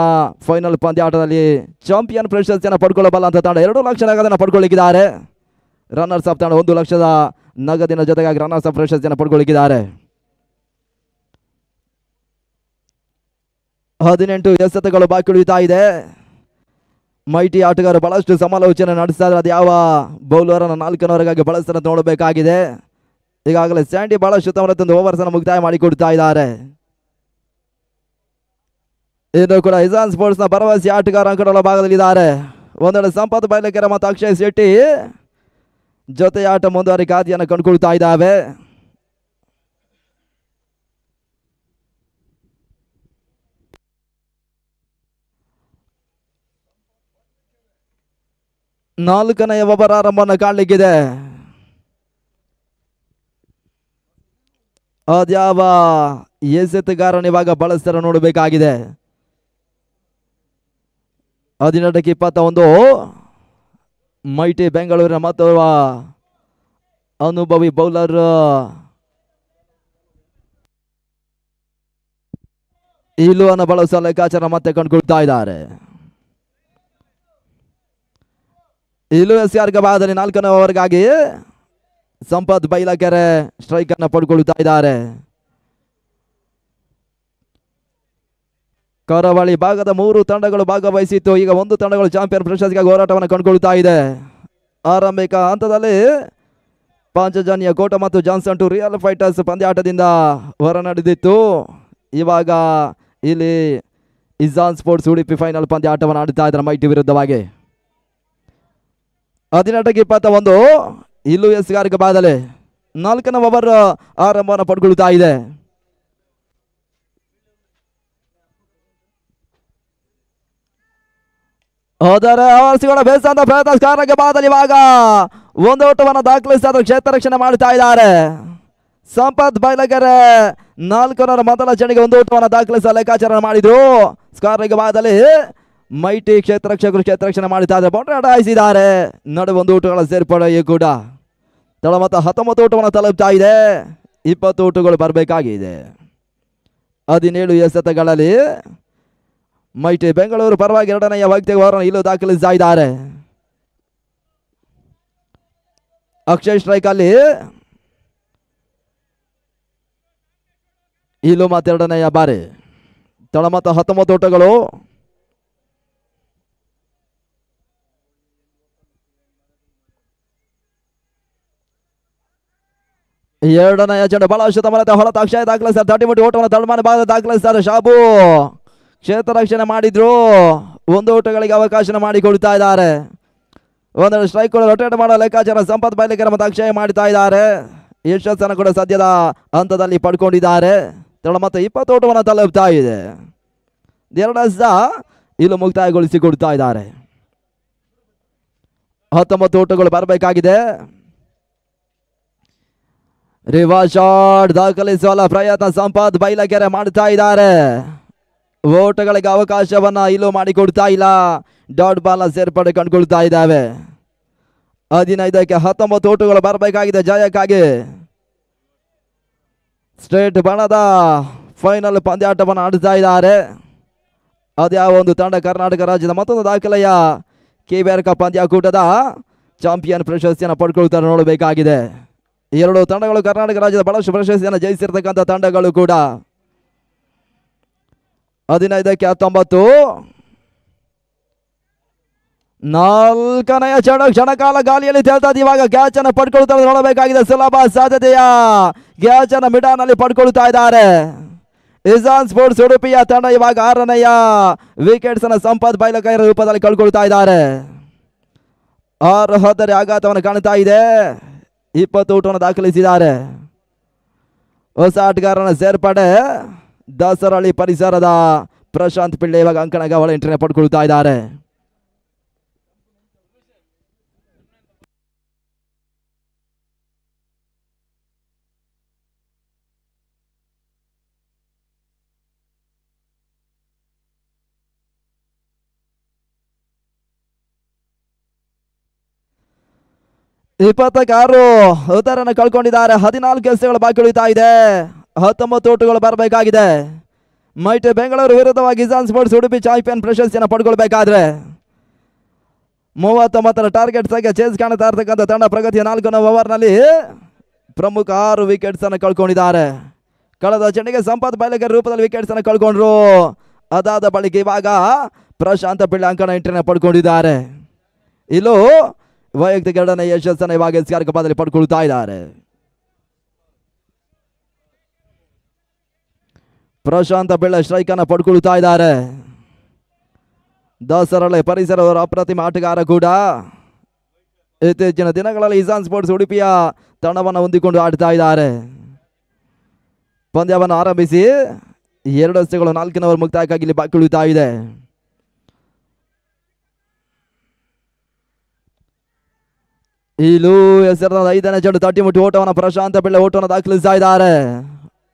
Speaker 2: ಫೈನಲ್ ಪಂದ್ಯಾಟದಲ್ಲಿ ಚಾಂಪಿಯನ್ ಪ್ರಶಸ್ತಿಯನ್ನು ಪಡ್ಕೊಳ್ಳಬಲ್ಲ ಅಂತ ತಂಡ 2 ಲಕ್ಷ ನಗದನ್ನು ಪಡ್ಕೊಳ್ಳಿಕ್ಕಿದ್ದಾರೆ. ರನ್ನರ್ಸ್ ಅಪ್ ತಂಡ 1 ಲಕ್ಷದ ನಗದಿನ ಜೊತೆಗಾಗಿ ರನ್ನರ್ಸ್ ಅಪ್ ಪ್ರಶಸ್ತಿಯನ್ನು ಪಡ್ಕೊಳ್ಳಿಕ್ಕಿದ್ದಾರೆ. 18 ಎಸೆತಗಳು ಬಾಕಿ ಉಳಿತಾ ಇದೆ. ಮೈಟಿ ಆಟಗಾರರು ಬಹಳಷ್ಟು ಸಮಾಲೋಚನೆ ನಡೆಸ್ತಾ ಇದ್ದಾರೆ. ಅದು ಯಾವ ಬೌಲರನ್ನು 4 ಬಳಸ್ತಾರೆ ನೋಡಬೇಕಾಗಿದೆ. ಈಗಾಗಲೇ ಸ್ಯಾಂಡಿ ಬಹಳಷ್ಟು ತಮ್ಮ ಓವರ್ಸ್ ಅನ್ನು ಮುಕ್ತಾಯ ಮಾಡಿಕೊಡ್ತಾ ಇದ್ದಾರೆ. ಇನ್ನು ಕೂಡ ಇಜಾನ್ ಸ್ಪೋರ್ಟ್ಸ್ ನ ಭರವಸೆ ಆಟಗಾರ ಅಂಕಣಗಳ ಭಾಗದಲ್ಲಿದ್ದಾರೆ. ಒಂದೆಡೆ ಸಂಪತ್ ಬೈಲಕೆರೆ ಮತ್ತು ಅಕ್ಷಯ್ ಶೆಟ್ಟಿ ಜೊತೆ ಆಟ ಮುಂದುವರಿಕೆ ಹಾದಿಯನ್ನು ಕಂಡುಕೊಳ್ತಾ ಇದ್ದಾವೆ. ನಾಲ್ಕನೆಯ ಓವರ್ ಆರಂಭವನ್ನು ಕಾಣಲಿಕ್ಕಿದೆ. ಅದ್ಯಾವ ಎಸೆತಗಾರನ ಇವಾಗ ಬಳಸ್ತಾರೆ ನೋಡಬೇಕಾಗಿದೆ. 18ಕ್ಕೆ 21 ಮೈಟಿ ಬೆಂಗಳೂರಿನ ಮತ್ತೋರ್ವ ಅನುಭವಿ ಬೌಲರ್ ಇಲುವನ್ನು ಬಳಸುವ ಲೆಕ್ಕಾಚಾರ ಮತ್ತೆ ಕಂಡುಕೊಳ್ತಾ ಇದ್ದಾರೆ. ಇಲು SR ಭಾಗದಲ್ಲಿ 4ನೇ ಓವರ್ಗಾಗಿ ಸಂಪತ್ ಬೈಲಕೆರೆ ಸ್ಟ್ರೈಕ್ ಅನ್ನು ಪಡ್ಕೊಳ್ತಾ ಇದ್ದಾರೆ. ಕರಾವಳಿ ಭಾಗದ 3 ತಂಡಗಳು ಭಾಗವಹಿಸಿತ್ತು. ಈಗ 1 ತಂಡಗಳು ಚಾಂಪಿಯನ್ ಪ್ರಶಸ್ತಿಗಾಗಿ ಹೋರಾಟವನ್ನು ಕಂಡುಕೊಳ್ತಾ ಇದೆ. ಆರಂಭಿಕ ಹಂತದಲ್ಲಿ ಪಾಂಚಜನ್ಯ ಕೋಟ ಮತ್ತು ಜಾನ್ಸನ್ ಟು ರಿಯಲ್ ಫೈಟರ್ಸ್ ಪಂದ್ಯಾಟದಿಂದ ಹೊರ ನಡೆದಿತ್ತು. ಇವಾಗ ಇಲ್ಲಿ ಇಜಾನ್ ಸ್ಪೋರ್ಟ್ಸ್ ಉಡುಪಿ ಫೈನಲ್ ಪಂದ್ಯಾಟವನ್ನು ಆಡುತ್ತಾ ಇದ್ದಾರೆ ಮೈಟಿ ವಿರುದ್ಧವಾಗಿ. 18-21 ಇಲ್ಲೂ ಎಸ್ಗಾರಿಕೆ ಬಾದಲೆ 4ನೇ ಓವರ್ ಆರಂಭವನ್ನು ಪಡ್ಕೊಳ್ತಾ ಇದೆ. ಹೋದರೆ ಅವರ್ಸಿಗಳ ಬೇಸಂತ ಪ್ರಯತ್ನ ಕಾರಣಕ್ಕೆ ಬಾದಲಿ ಇವಾಗ 1 ಓಟವನ್ನು ದಾಖಲಿಸಿದ ಕ್ಷೇತ್ರ ರಕ್ಷಣೆ ಮಾಡ್ತಾ ಇದ್ದಾರೆ. ಸಂಪತ್ ಬೈಲಗೆರೆ 4 ರನ್ ಮೊದಲ ಚೆಂಡಿಗೆ 1 ಓಟವನ್ನು ದಾಖಲಿಸುವ ಲೆಕ್ಕಾಚಾರ ಮಾಡಿದ್ರು. ಸ್ಕಾರಿಗೆ ಬಾದಲಿ ಮೈಟಿ ಕ್ಷೇತ್ರ ರಕ್ಷಣೆ ಮಾಡ್ತಾ ಇದ್ದಾರೆ. ಬೌಂಡ್ರಿ ಅಡಾಯಿಸಿದ್ದಾರೆ. ನಡುವೆ 1 ಓಟಗಳ ಸೇರ್ಪಡೆಯೂ ಕೂಡ ತಳ ಮತ್ತು 19 ಓಟವನ್ನು ತಲುಪ್ತಾ ಇದೆ. 20 ಓಟಗಳು ಬರಬೇಕಾಗಿದೆ. 17 ಎಸೆತಗಳಲ್ಲಿ ಮೈಟಿ ಬೆಂಗಳೂರು ಪರವಾಗಿ 2ನೇ ವೈಯಕ್ತಿಕ ಓವರ್ ಇಲ್ಲೂ ದಾಖಲಿಸ್ತಾ ಇದ್ದಾರೆ. ಅಕ್ಷಯ್ ಸ್ಟ್ರೈಕ್ ಅಲ್ಲಿ ಇಲ್ಲೂ ಮತ್ತೆ 2ನೇ ಬಾರಿ ತಳ ಮತ್ತು 19 ಓಟಗಳು. ಎರಡನೆಯ ಚೆಂಡು ಬಹಳ ಶುದ್ಧಮನತೆ ಹೊರತ ಅಕ್ಷಯ ದಾಖಲಿಸ್ತಾರೆ. 30 ಓಟವನ್ನು ತಳಮಾನ ಭಾಗದ ದಾಖಲಿಸ್ತಾರೆ. ಶಾಬು ಕ್ಷೇತ್ರ ರಕ್ಷಣೆ ಮಾಡಿದ್ರು. 1 ಓಟಗಳಿಗೆ ಅವಕಾಶ ಮಾಡಿಕೊಡ್ತಾ ಇದ್ದಾರೆ. 1 ಸ್ಟ್ರೈಕ್ ರೊಟೇಟ್ ಮಾಡೋ ಲೆಕ್ಕಾಚಾರ ಸಂಪತ್ ಬೈಲಿಕೆರೆ ಮತ್ತು ಅಕ್ಷಯ ಮಾಡ್ತಾ ಇದ್ದಾರೆ. ಯಶಸ್ಸನ್ನು ಕೂಡ ಸದ್ಯದ ಹಂತದಲ್ಲಿ ಪಡ್ಕೊಂಡಿದ್ದಾರೆ. ಮತ್ತು 20 ಓಟವನ್ನು ತಲುಪ್ತಾ ಇದೆ. 2 ಇಲ್ಲೂ ಮುಕ್ತಾಯಗೊಳಿಸಿ ಕೊಡ್ತಾ ಇದ್ದಾರೆ. 19 ಓಟಗಳು ಬರಬೇಕಾಗಿದೆ. ರಿವರ್ಸ್ ಶಾಟ್ ದಾಖಲಿಸುವ ಪ್ರಯತ್ನ ಸಂಪತ್ ಬೈಲಕೆರೆ ಮಾಡ್ತಾ ಇದ್ದಾರೆ. ಓಟಗಳಿಗೆ ಅವಕಾಶವನ್ನ ಇಲ್ಲೂ ಮಾಡಿಕೊಡ್ತಾ ಇಲ್ಲ. ಡಾಟ್ ಬಾಲ್ ಸೇರ್ಪಡೆ ಕಂಡುಕೊಳ್ತಾ ಇದ್ದಾವೆ. 15ಕ್ಕೆ 19 ಓಟಗಳು ಬರಬೇಕಾಗಿದೆ ಜಯಕ್ಕಾಗಿ. ಸ್ಟೇಟ್ ಬಣದ ಫೈನಲ್ ಪಂದ್ಯಾಟವನ್ನು ಆಡ್ತಾ ಇದ್ದಾರೆ. ಅದ್ಯಾವ ಒಂದು ತಂಡ ಕರ್ನಾಟಕ ರಾಜ್ಯದ ಮತ್ತೊಂದು ದಾಖಲೆಯ KBR ಕಪ್ ಪಂದ್ಯಾಕೂಟದ ಚಾಂಪಿಯನ್ ಪ್ರಶಸ್ತಿಯನ್ನು ಪಡ್ಕೊಳ್ತಾರೆ ನೋಡಬೇಕಾಗಿದೆ. 2 ತಂಡಗಳು ಕರ್ನಾಟಕ ರಾಜ್ಯದ ಬಹಳಷ್ಟು ಪ್ರಶಸ್ತಿಯನ್ನು ಜಯಿಸಿರ್ತಕ್ಕಂಥ ತಂಡಗಳು ಕೂಡ. 15ಕ್ಕೆ 19 4ನೇ ಚೆಂಡು ಕ್ಷಣಕಾಲ ಗಾಳಿಯಲ್ಲಿ ತೇಲ್ತಾ ಇದೆ. ಇವಾಗ ಕ್ಯಾಚ್ ಅನ್ನು ಪಡ್ಕೊಳ್ತಾರೆ ನೋಡಬೇಕಾಗಿದೆ. ಸುಲಭ ಸಾಧ್ಯತೆಯ ಕ್ಯಾಚ್ ಅನ್ನು ಮಿಡಾನಲ್ಲಿ ಪಡ್ಕೊಳ್ತಾ ಇದ್ದಾರೆ. ಇಜಾನ್ ಸ್ಪೋರ್ಟ್ಸ್ ಉಡುಪಿಯ ತಂಡ ಇವಾಗ 6ನೇ ವಿಕೆಟ್ಸ್ ಅನ್ನು ಸಂಪತ್ ಬೈಲಕೆರೆ ರೂಪದಲ್ಲಿ ಕಳ್ಕೊಳ್ತಾ ಇದ್ದಾರೆ. 6 ಹೊತ್ತರೆ ಆಘಾತವನ್ನು ಕಾಣ್ತಾ ಇದೆ. 20 ಓಟವನ್ನು ದಾಖಲಿಸಿದ್ದಾರೆ. ಹೊಸ ಆಟಗಾರನ ಸೇರ್ಪಡೆ ದಾಸರಹಳ್ಳಿ ಪರಿಸರದ ಪ್ರಶಾಂತ್ ಪಿಳ್ಳೆ ಇವಾಗ ಅಂಕಣ ಗವಳ ಎಂಟ್ರಿನ ಪಡ್ಕೊಳ್ತಾ ಇದ್ದಾರೆ. ಇಪ್ಪತ್ತಕ್ಕೆ ಉತ್ತರನ್ನು ಕಳ್ಕೊಂಡಿದ್ದಾರೆ. 14 ಎಸೆಗಳು ಬಾಕಿ ಉಳಿತಾ ಇದೆ. 19 ಓಟಗಳು ಬರಬೇಕಾಗಿದೆ. ಮೈಟಿ ಬೆಂಗಳೂರು ವಿರುದ್ಧವಾಗಿ ಇಜಾನ್ ಸ್ಪೋರ್ಟ್ಸ್ ಉಡುಪಿ ಚಾಂಪಿಯನ್ ಪ್ರಶಸ್ತಿಯನ್ನು ಪಡ್ಕೊಳ್ಬೇಕಾದ್ರೆ 39 ಟಾರ್ಗೆಟ್ಸ್ ಆಗಿ ಚೇಸ್ ಕಾಣ್ತಾ ಇರ್ತಕ್ಕಂಥ ತಂಡ ಪ್ರಗತಿಯ 4ನೇ ಓವರ್ನಲ್ಲಿ ಪ್ರಮುಖ 6 ವಿಕೆಟ್ಸ್ ಅನ್ನು ಕಳ್ಕೊಂಡಿದ್ದಾರೆ. ಕಳೆದ ಚೆಂಡಿಗೆ ಸಂಪತ್ ಬೈಲಕೆರೆ ರೂಪದಲ್ಲಿ ವಿಕೆಟ್ಸ್ ಅನ್ನು ಕಳ್ಕೊಂಡ್ರು. ಅದಾದ ಬಳಿಕ ಇವಾಗ ಪ್ರಶಾಂತ ಪಿಳ್ಳೆ ಅಂಕಣ ಎಂಟ್ರಿನ ಪಡ್ಕೊಂಡಿದ್ದಾರೆ. ಇಲ್ಲೂ ವೈಯಕ್ತಿಕ 2ನೇ ಯಶಸ್ಸನ್ನು ಇವಾಗ SR ಕಪ್ಪದಲ್ಲಿ ಪಡ್ಕೊಳ್ತಾ ಇದ್ದಾರೆ. ಪ್ರಶಾಂತ ಪಿಳ್ಳೆ ಸ್ಟ್ರೈಕ್ ಅನ್ನು ಪಡ್ಕೊಳ್ತಾ ಇದ್ದಾರೆ. ದಾಸರಹಳ್ಳಿ ಪರಿಸರ ಅವರ ಅಪ್ರತಿಮ ಆಟಗಾರ ಕೂಡ. ಇತ್ತೀಚಿನ ದಿನಗಳಲ್ಲಿ ಇಜಾನ್ ಸ್ಪೋರ್ಟ್ಸ್ ಉಡುಪಿಯ ತಂಡವನ್ನು ಹೊಂದಿಕೊಂಡು ಆಡ್ತಾ ಇದ್ದಾರೆ. ಪಂದ್ಯವನ್ನು ಆರಂಭಿಸಿ 2 ಎಸೆಗಳು 4ನೇ ಓವರ್ ಮುಕ್ತಾಯಕ್ಕಾಗಿ ಇಲ್ಲಿ ಬಾಕಿ ಉಳಿತಾ ಇದೆ. ಇಲ್ಲೂ ಹೆಸರಿನ 5ನೇ ಚೆಂಡು ತಟ್ಟಿ ಮುಟ್ಟಿ ಓಟವನ್ನು ಪ್ರಶಾಂತ ಪಿಳ್ಳೆ ಓಟವನ್ನು ದಾಖಲಿಸ್ತಾ ಇದ್ದಾರೆ.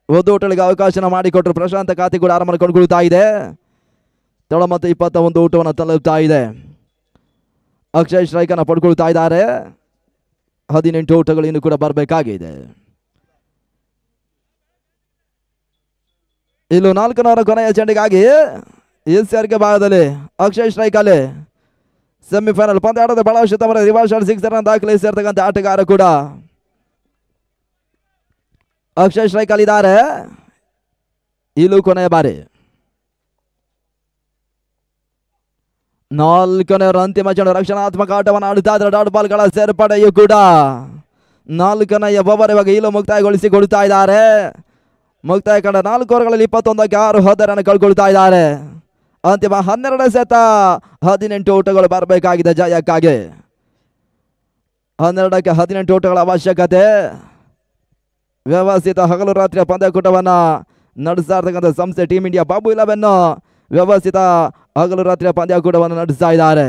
Speaker 2: 1 ಓಟಗಳಿಗೆ ಅವಕಾಶ ಮಾಡಿಕೊಟ್ಟರು. ಪ್ರಶಾಂತ ಖಾತೆ ಕೂಡ ಆರಂಭ ಕೊಂಡ್ಕೊಳ್ತಾ ಇದೆ. ಮತ್ತು 21 ಓಟವನ್ನು ತಲುಪ್ತಾ ಇದೆ. ಅಕ್ಷಯ್ ಸ್ಟ್ರೈಕ್ ಅನ್ನು ಪಡ್ಕೊಳ್ತಾ ಇದ್ದಾರೆ. 18 ಓಟಗಳು ಇನ್ನು ಕೂಡ ಬರಬೇಕಾಗಿದೆ. ಇಲ್ಲೂ 4ನೇ ಓವರ್ ಕೊನೆಯ ಚೆಂಡಿಗಾಗಿ SRK ಭಾಗದಲ್ಲಿ ಅಕ್ಷಯ್ ಸ್ಟ್ರೈಕ್ ಅಲ್ಲಿ ಸೆಮಿಫೈನಲ್ ಪಂದ್ಯಾಟದ ಬಹಳಷ್ಟು ತಮ್ಮ ರಿವರ್ಸ್ ಶಾಟ್ 6 ರನ್ ದಾಖಲಿಸಿರ್ತಕ್ಕಂಥ ಆಟಗಾರ ಕೂಡ ಅಕ್ಷಯ್ ಸ್ಟ್ರೈಕ್ ಅಲ್ಲಿದ್ದಾರೆ. ಇಲ್ಲೂ ಕೊನೆಯ ಬಾರಿ ನಾಲ್ಕನೇ ಅಂತಿಮ ಚೆಂಡು ರಕ್ಷಣಾತ್ಮಕ ಆಟವನ್ನು ಆಡುತ್ತಾ ಇದ್ದಾರೆ ಡಾಟ್ ಬಾಲ್ಗಳ ಸೇರ್ಪಡೆಯೂ ಕೂಡ ನಾಲ್ಕನೆಯ ಓವರ್ ಇವಾಗ ಇಲ್ಲೂ ಮುಕ್ತಾಯಗೊಳಿಸಿ ಕೊಡ್ತಾ ಇದ್ದಾರೆ. ಮುಕ್ತಾಯ ಕಂಡ 4 ಓವರ್ಗಳಲ್ಲಿ 21ಕ್ಕೆ 6 10 ಕಳ್ಕೊಳ್ತಾ ಇದ್ದಾರೆ. ಅಂತಿಮ 12 ಸೆತ 18 ಓಟಗಳು ಬರಬೇಕಾಗಿದೆ ಜಯಕ್ಕಾಗಿ. 12ಕ್ಕೆ 18 ಓಟಗಳ ಅವಶ್ಯಕತೆ. ವ್ಯವಸ್ಥಿತ ಹಗಲು ರಾತ್ರಿಯ ಪಂದ್ಯಕೂಟವನ್ನು ನಡೆಸ್ತಾ ಇರ್ತಕ್ಕಂಥ ಸಂಸ್ಥೆ ಟೀಮ್ ಇಂಡಿಯಾ ಬಾಬು 11 ವ್ಯವಸ್ಥಿತ ಹಗಲು ರಾತ್ರಿಯ ಪಂದ್ಯಕೂಟವನ್ನು ನಡೆಸ್ತಾ ಇದ್ದಾರೆ.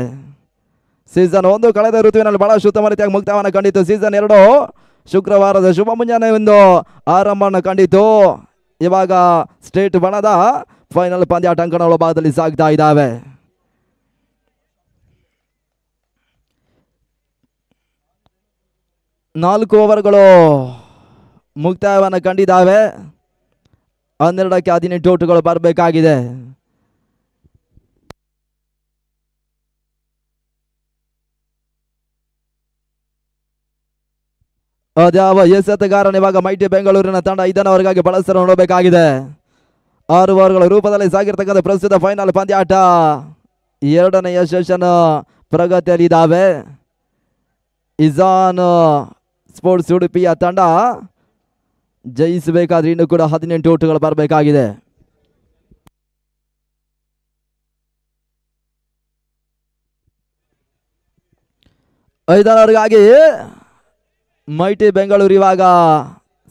Speaker 2: ಸೀಸನ್ 1 ಕಳೆದ ಋತುವಿನಲ್ಲಿ ಬಹಳಷ್ಟು ಉತ್ತಮ ರೀತಿಯಾಗಿ ಮುಕ್ತಾಯವನ್ನು ಕಂಡಿತು. ಸೀಸನ್ 2 ಶುಕ್ರವಾರದ ಶುಭ ಮುಂಜಾನೆ ಒಂದು ಆರಂಭವನ್ನು ಕಂಡಿತು. ಇವಾಗ ಸ್ಟೇಟ್ ಬಣದ ಫೈನಲ್ ಪಂದ್ಯಾಟ ಅಂಕಣಗಳ ಭಾಗದಲ್ಲಿ ಸಾಗ್ತಾ ಇದ್ದಾವೆ. ನಾಲ್ಕು ಓವರ್ಗಳು ಮುಕ್ತಾಯವನ್ನು ಕಂಡಿದ್ದಾವೆ. 12ಕ್ಕೆ 18 ಓಟಗಳು ಬರಬೇಕಾಗಿದೆ. ಅದ್ಯಾವ ಎಸೆತಗಾರನ ಇವಾಗ ಮೈಟಿ ಬೆಂಗಳೂರಿನ ತಂಡ 5ನೇ ಓವರ್ಗಾಗಿ ಬಳಸಲು ನೋಡಬೇಕಾಗಿದೆ. 6 ಓವರ್ಗಳ ರೂಪದಲ್ಲಿ ಸಾಗಿರ್ತಕ್ಕಂಥ ಪ್ರಸ್ತುತ ಫೈನಲ್ ಪಂದ್ಯಾಟ 2ನೇ ಸೆಷನ್ ಪ್ರಗತಿಯಲ್ಲಿದ್ದಾವೆ. ಇಜಾನ್ ಸ್ಪೋರ್ಟ್ಸ್ ಉಡುಪಿಯ ತಂಡ ಜಯಿಸಬೇಕಾದ್ರೆ ಇನ್ನೂ ಕೂಡ 18 ಓಟಗಳು ಬರಬೇಕಾಗಿದೆ. ಐದನವರಿಗಾಗಿ ಮೈಟಿ ಬೆಂಗಳೂರು ಇವಾಗ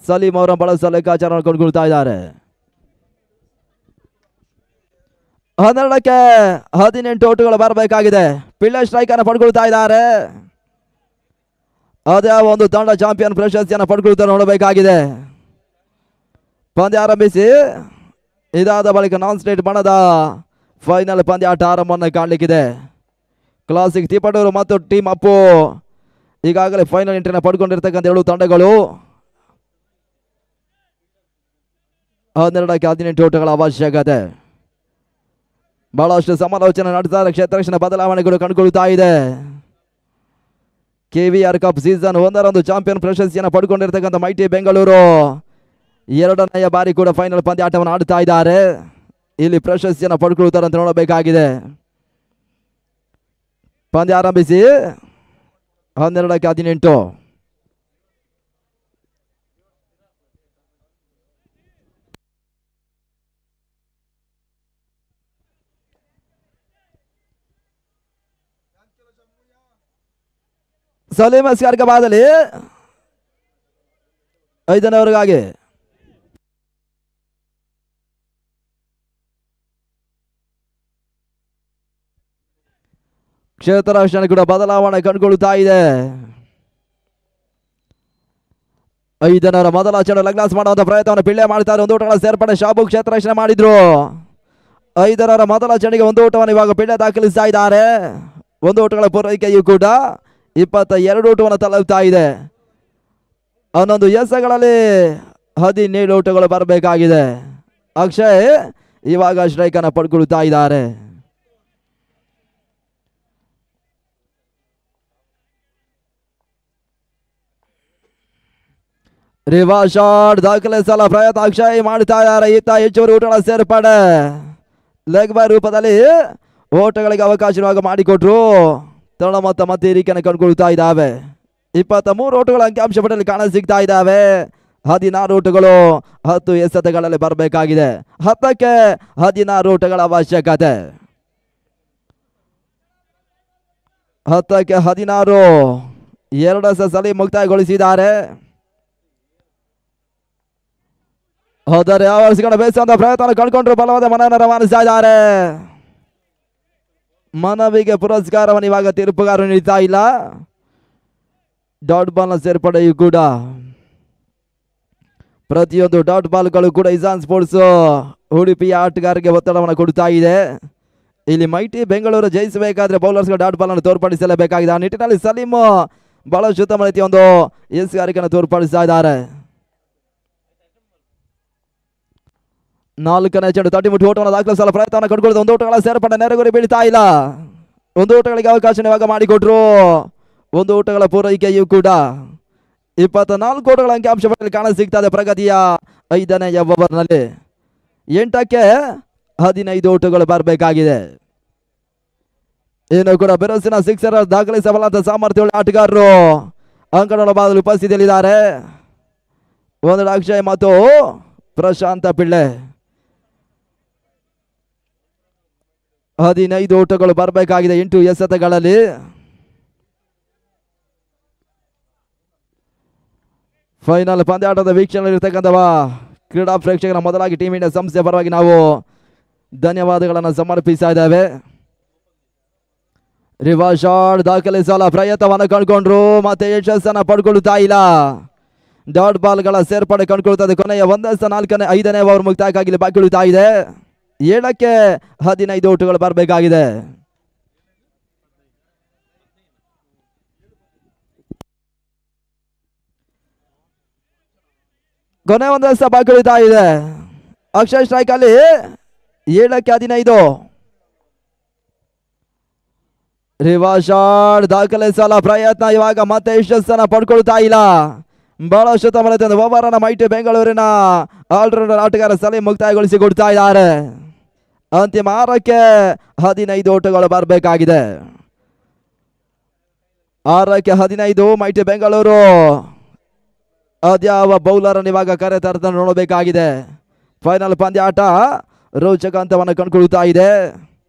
Speaker 2: ಸಲೀಂ ಅವರ ಬಳಸುವ ಲೆಕ್ಕಾಚಾರ ಕೊಂಡ್ಕೊಳ್ತಾ ಇದ್ದಾರೆ. 12ಕ್ಕೆ 18 ಓಟಗಳು ಬರಬೇಕಾಗಿದೆ. ಪಿಳ್ಳೆ ಸ್ಟ್ರೈಕ್ ಅನ್ನು ಪಡ್ಕೊಳ್ತಾ ಇದ್ದಾರೆ. ಅದೇ ಒಂದು ತಂಡ ಚಾಂಪಿಯನ್ ಪ್ರಶಸ್ತಿಯನ್ನು ಪಡ್ಕೊಳ್ತಾ ನೋಡಬೇಕಾಗಿದೆ. ಪಂದ್ಯ ಆರಂಭಿಸಿ ಇದಾದ ಬಳಿಕ ನಾನ್ ಸ್ಟೇಟ್ ಬಣದ ಫೈನಲ್ ಪಂದ್ಯಾಟ ಆರಂಭವನ್ನು ಕಾಣಲಿಕ್ಕಿದೆ. ಕ್ಲಾಸಿಕ್ ತಿಪಟೂರು ಮತ್ತು ಟೀಮ್ ಅಪ್ಪು ಈಗಾಗಲೇ ಫೈನಲ್ ಎಂಟ್ರಿನ ಪಡ್ಕೊಂಡಿರ್ತಕ್ಕಂಥ 2 ತಂಡಗಳು. 12ಕ್ಕೆ 18 ಓಟಗಳ ಅವಶ್ಯಕತೆ. ಬಹಳಷ್ಟು ಸಮಾಲೋಚನೆ ನಡೆಸಿದ ಕ್ಷೇತ್ರ ರಕ್ಷಣೆ ಬದಲಾವಣೆಗಳು ಕಂಡುಕೊಳ್ತಾ ಇದೆ. KVR ಕಪ್ ಸೀಸನ್ 1 ಚಾಂಪಿಯನ್ ಪ್ರಶಸ್ತಿಯನ್ನು ಪಡ್ಕೊಂಡಿರ್ತಕ್ಕಂಥ ಮೈಟಿ ಬೆಂಗಳೂರು 2ನೇ ಬಾರಿ ಕೂಡ ಫೈನಲ್ ಪಂದ್ಯಾಟವನ್ನು ಆಡ್ತಾ ಇದ್ದಾರೆ. ಇಲ್ಲಿ ಪ್ರಶಸ್ತಿಯನ್ನು ಪಡ್ಕೊಳ್ತಾರೆ ಅಂತ ನೋಡಬೇಕಾಗಿದೆ. ಪಂದ್ಯ ಆರಂಭಿಸಿ 12ಕ್ಕೆ 18. ಸಲೀಂ ಅಸ್ಕಾರ್ ಬಾದಲ್ಲಿ 5ನೇ ಓವರ್ಗಾಗಿ ಕ್ಷೇತ್ರ ರಕ್ಷಣೆ ಕೂಡ ಬದಲಾವಣೆ ಕಂಡುಕೊಳ್ತಾ ಇದೆ. 5ನೇ ಮೊದಲ ಚೆಂಡು ಲಗ್ಲಾಸ್ ಮಾಡುವಂತ ಪ್ರಯತ್ನವನ್ನು ಪಿಳ್ಳೆ ಮಾಡ್ತಾರೆ. 1 ಓಟಗಳ ಸೇರ್ಪಡೆ ಶಾಬು ಕ್ಷೇತ್ರ ರಕ್ಷಣೆ ಮಾಡಿದ್ರು. 5ನೇ ಮೊದಲ ಚೆಂಡಿಗೆ 1 ಓಟವನ್ನು ಇವಾಗ ಪಿಳ್ಳೆ ದಾಖಲಿಸ್ತಾ ಇದ್ದಾರೆ. 1 ಓಟಗಳ ಪೂರೈಕೆಯೂ ಕೂಡ 22 ಓಟವನ್ನು ತಲುಪ್ತಾ ಇದೆ. 11 ಎಸೆಗಳಲ್ಲಿ 17 ಓಟಗಳು ಬರಬೇಕಾಗಿದೆ. ಅಕ್ಷಯ್ ಇವಾಗ ಸ್ಟ್ರೈಕ್ ಅನ್ನು ಪಡ್ಕೊಳ್ತಾ ಇದ್ದಾರೆ. ರಿವರ್ಸ್ ಶಾಟ್ ದಾಖಲಿಸಲು ಪ್ರಯತ್ನ ಅಕ್ಷಯ್ ಮಾಡ್ತಾ ಇದ್ದಾರೆ. ಈತ ಹೆಚ್ಚುವರಿ ಓಟಗಳ ಸೇರ್ಪಡೆ ಲೆಗ್ ಬೈ ರೂಪದಲ್ಲಿ ಓಟಗಳಿಗೆ ಅವಕಾಶವಾಗಿ ಮಾಡಿಕೊಟ್ರು. ತಳ ಮತ್ತೆ ಹಿರಿಕೆಯನ್ನು ಕಂಡುಕೊಳ್ತಾ ಇದ್ದಾವೆ. 23 ಓಟಗಳ ಅಂಕಿಅಂಶ ಪಟ್ಟಿಯಲ್ಲಿ ಕಾಣ ಸಿಗ್ತಾ ಇದ್ದಾವೆ. 16 ಓಟಗಳು 10 ಎಸೆತಗಳಲ್ಲಿ ಬರಬೇಕಾಗಿದೆ. 10ಕ್ಕೆ 16 ಓಟಗಳ ಅವಶ್ಯಕತೆ. 10ಕ್ಕೆ 16 2 ಸಲ ಮುಕ್ತಾಯಗೊಳಿಸಿದ್ದಾರೆ. ಹೋದರೆ ಆವರಿಸಿಕೊಂಡು ಬೇಯಿಸುವಂತ ಪ್ರಯತ್ನ ಕಂಡುಕೊಂಡ್ರು. ಬಲವಾದ ಮನವನ್ನು ರವಾನಿಸ್ತಾ ಇದ್ದಾರೆ. ಮನವಿಗೆ ಪುರಸ್ಕಾರವನ್ನು ಇವಾಗ ತೀರ್ಪುಗಾರರು ನೀಡ್ತಾ ಇಲ್ಲ. ಡಾಟ್ ಬಾಲ್ನ ಸೇರ್ಪಡೆಯೂ ಕೂಡ ಪ್ರತಿಯೊಂದು ಡಾಟ್ ಬಾಲ್ಗಳು ಕೂಡ ಇಜಾನ್ ಸ್ಪೋರ್ಟ್ಸ್ ಉಡುಪಿಯ ಆಟಗಾರರಿಗೆ ಒತ್ತಡವನ್ನು ಕೊಡ್ತಾ ಇದೆ. ಇಲ್ಲಿ ಮೈಟಿ ಬೆಂಗಳೂರು ಜಯಿಸಬೇಕಾದ್ರೆ ಬೌಲರ್ಸ್ಗಳು ಡಾಟ್ ಬಾಲ್ ಅನ್ನು ತೋರ್ಪಡಿಸಲೇಬೇಕಾಗಿದೆ. ಆ ನಿಟ್ಟಿನಲ್ಲಿ ಸಲೀಂ ಬಹಳಷ್ಟು ಉತ್ತಮ ರೀತಿಯ ಒಂದು ಎಸೆಗಾರಿಕೆಯನ್ನು ತೋರ್ಪಡಿಸ್ತಾ ಇದ್ದಾರೆ. 4ನೇ ಚೆಂಡು ತಟ್ಟಿ ಮುಟ್ಟಿ ಓಟವನ್ನು ದಾಖಲಿಸಲು ಪ್ರಯತ್ನವನ್ನು ಕಂಡುಕೊಳ್ಳುವುದು. 1 ಓಟಗಳ ಸೇರ್ಪಡೆ ನೆರೆಗುರಿ ಬೀಳ್ತಾ ಇಲ್ಲ. 1 ಓಟಗಳಿಗೆ ಅವಕಾಶ ಇವಾಗ ಮಾಡಿಕೊಟ್ರು. 1 ಓಟಗಳ ಪೂರೈಕೆಯೂ ಕೂಡ 24 ಓಟಗಳ ಅಂಕಿಅಂಶ ಪಟ್ಟಿಯಲ್ಲಿ ಕಾಣ ಸಿಗ್ತದೆ. ಪ್ರಗತಿಯ 5ನೇ ಓವರ್ನಲ್ಲಿ 8ಕ್ಕೆ 15 ಓಟಗಳು ಬರಬೇಕಾಗಿದೆ. ಇನ್ನು ಕೂಡ ಬಿರುಸಿನ ಸಿಕ್ಸರ್ ದಾಖಲಿಸಬಲ್ಲಂತ ಸಾಮರ್ಥ್ಯವುಳ್ಳ ಆಟಗಾರರು ಅಂಕಣದ ಬಾದಲು ಉಪಸ್ಥಿತಿಯಲ್ಲಿದ್ದಾರೆ. ಒಂದು ಅಕ್ಷಯ್ ಮತ್ತು ಪ್ರಶಾಂತ ಪಿಳ್ಳೆ. 15 ಓಟಗಳು ಬರಬೇಕಾಗಿದೆ 8 ಎಸೆತಗಳಲ್ಲಿ. ಫೈನಲ್ ಪಂದ್ಯಾಟದ ವೀಕ್ಷಣೆಯಲ್ಲಿರ್ತಕ್ಕಂಥವ ಕ್ರೀಡಾ ಪ್ರೇಕ್ಷಕರ ಮೊದಲಾಗಿ ಟೀಮ್ ಇಂಡಿಯಾ ಸಂಸ್ಥೆ ಪರವಾಗಿ ನಾವು ಧನ್ಯವಾದಗಳನ್ನು ಸಮರ್ಪಿಸ್ತಾ ಇದ್ದೇವೆ. ರಿವರ್ಸ್ ಶಾಟ್ ದಾಖಲಿಸಲ ಪ್ರಯತ್ನವನ್ನು ಕಂಡುಕೊಂಡ್ರು, ಮತ್ತೆ ಯಶಸ್ಸನ್ನು ಪಡ್ಕೊಳ್ಳುತ್ತಾ ಇಲ್ಲ. ಡಾಟ್ ಬಾಲ್ಗಳ ಸೇರ್ಪಡೆ ಕಂಡುಕೊಳ್ಳುತ್ತದೆ. ಕೊನೆಯ 5ನೇ ಓವರ್ ಮುಕ್ತಾಯಕ್ಕಾಗಿ ಬಾಕಿ ಉಳಿತಾ ಇದೆ. 7ಕ್ಕೆ 15 ಓಟಗಳು ಬರಬೇಕಾಗಿದೆ. ಕೊನೆ 1 ಬಾಕಿ ಉಳಿತಾ ಇದೆ. ಅಕ್ಷಯ್ ಸ್ಟ್ರೈಕ್ ಅಲ್ಲಿ 7ಕ್ಕೆ 15. ರಿವರ್ಸ್ ಶಾಟ್ ದಾಖಲಿಸಲ ಪ್ರಯತ್ನ ಇವಾಗ ಮತ್ತೆ ಯಶಸ್ಸನ್ನ ಪಡ್ಕೊಳ್ತಾ ಇಲ್ಲ. ಬಹಳಷ್ಟು ತಮ್ಮ ಓವರನ್ನ ಮೈಟಿ ಬೆಂಗಳೂರಿನ ಆಲ್ರೌಂಡರ್ ಆಟಗಾರ ಸಲೀಂ ಮುಕ್ತಾಯಗೊಳಿಸಿ ಕೊಡ್ತಾ ಇದ್ದಾರೆ. ಅಂತಿಮ 6ಕ್ಕೆ 15 ಓಟಗಳು ಬರಬೇಕಾಗಿದೆ. 6ಕ್ಕೆ 15 ಮೈಟಿ ಬೆಂಗಳೂರು ಅದ್ಯಾವ ಬೌಲರ್ ಅನ್ನು ಇವಾಗ ಕರೆ ತರದ ನೋಡಬೇಕಾಗಿದೆ. ಫೈನಲ್ ಪಂದ್ಯಾಟ ರೋಚಕ ಹಂತವನ್ನು ಕಂಡುಕೊಳ್ಳುತ್ತಾ ಇದೆ.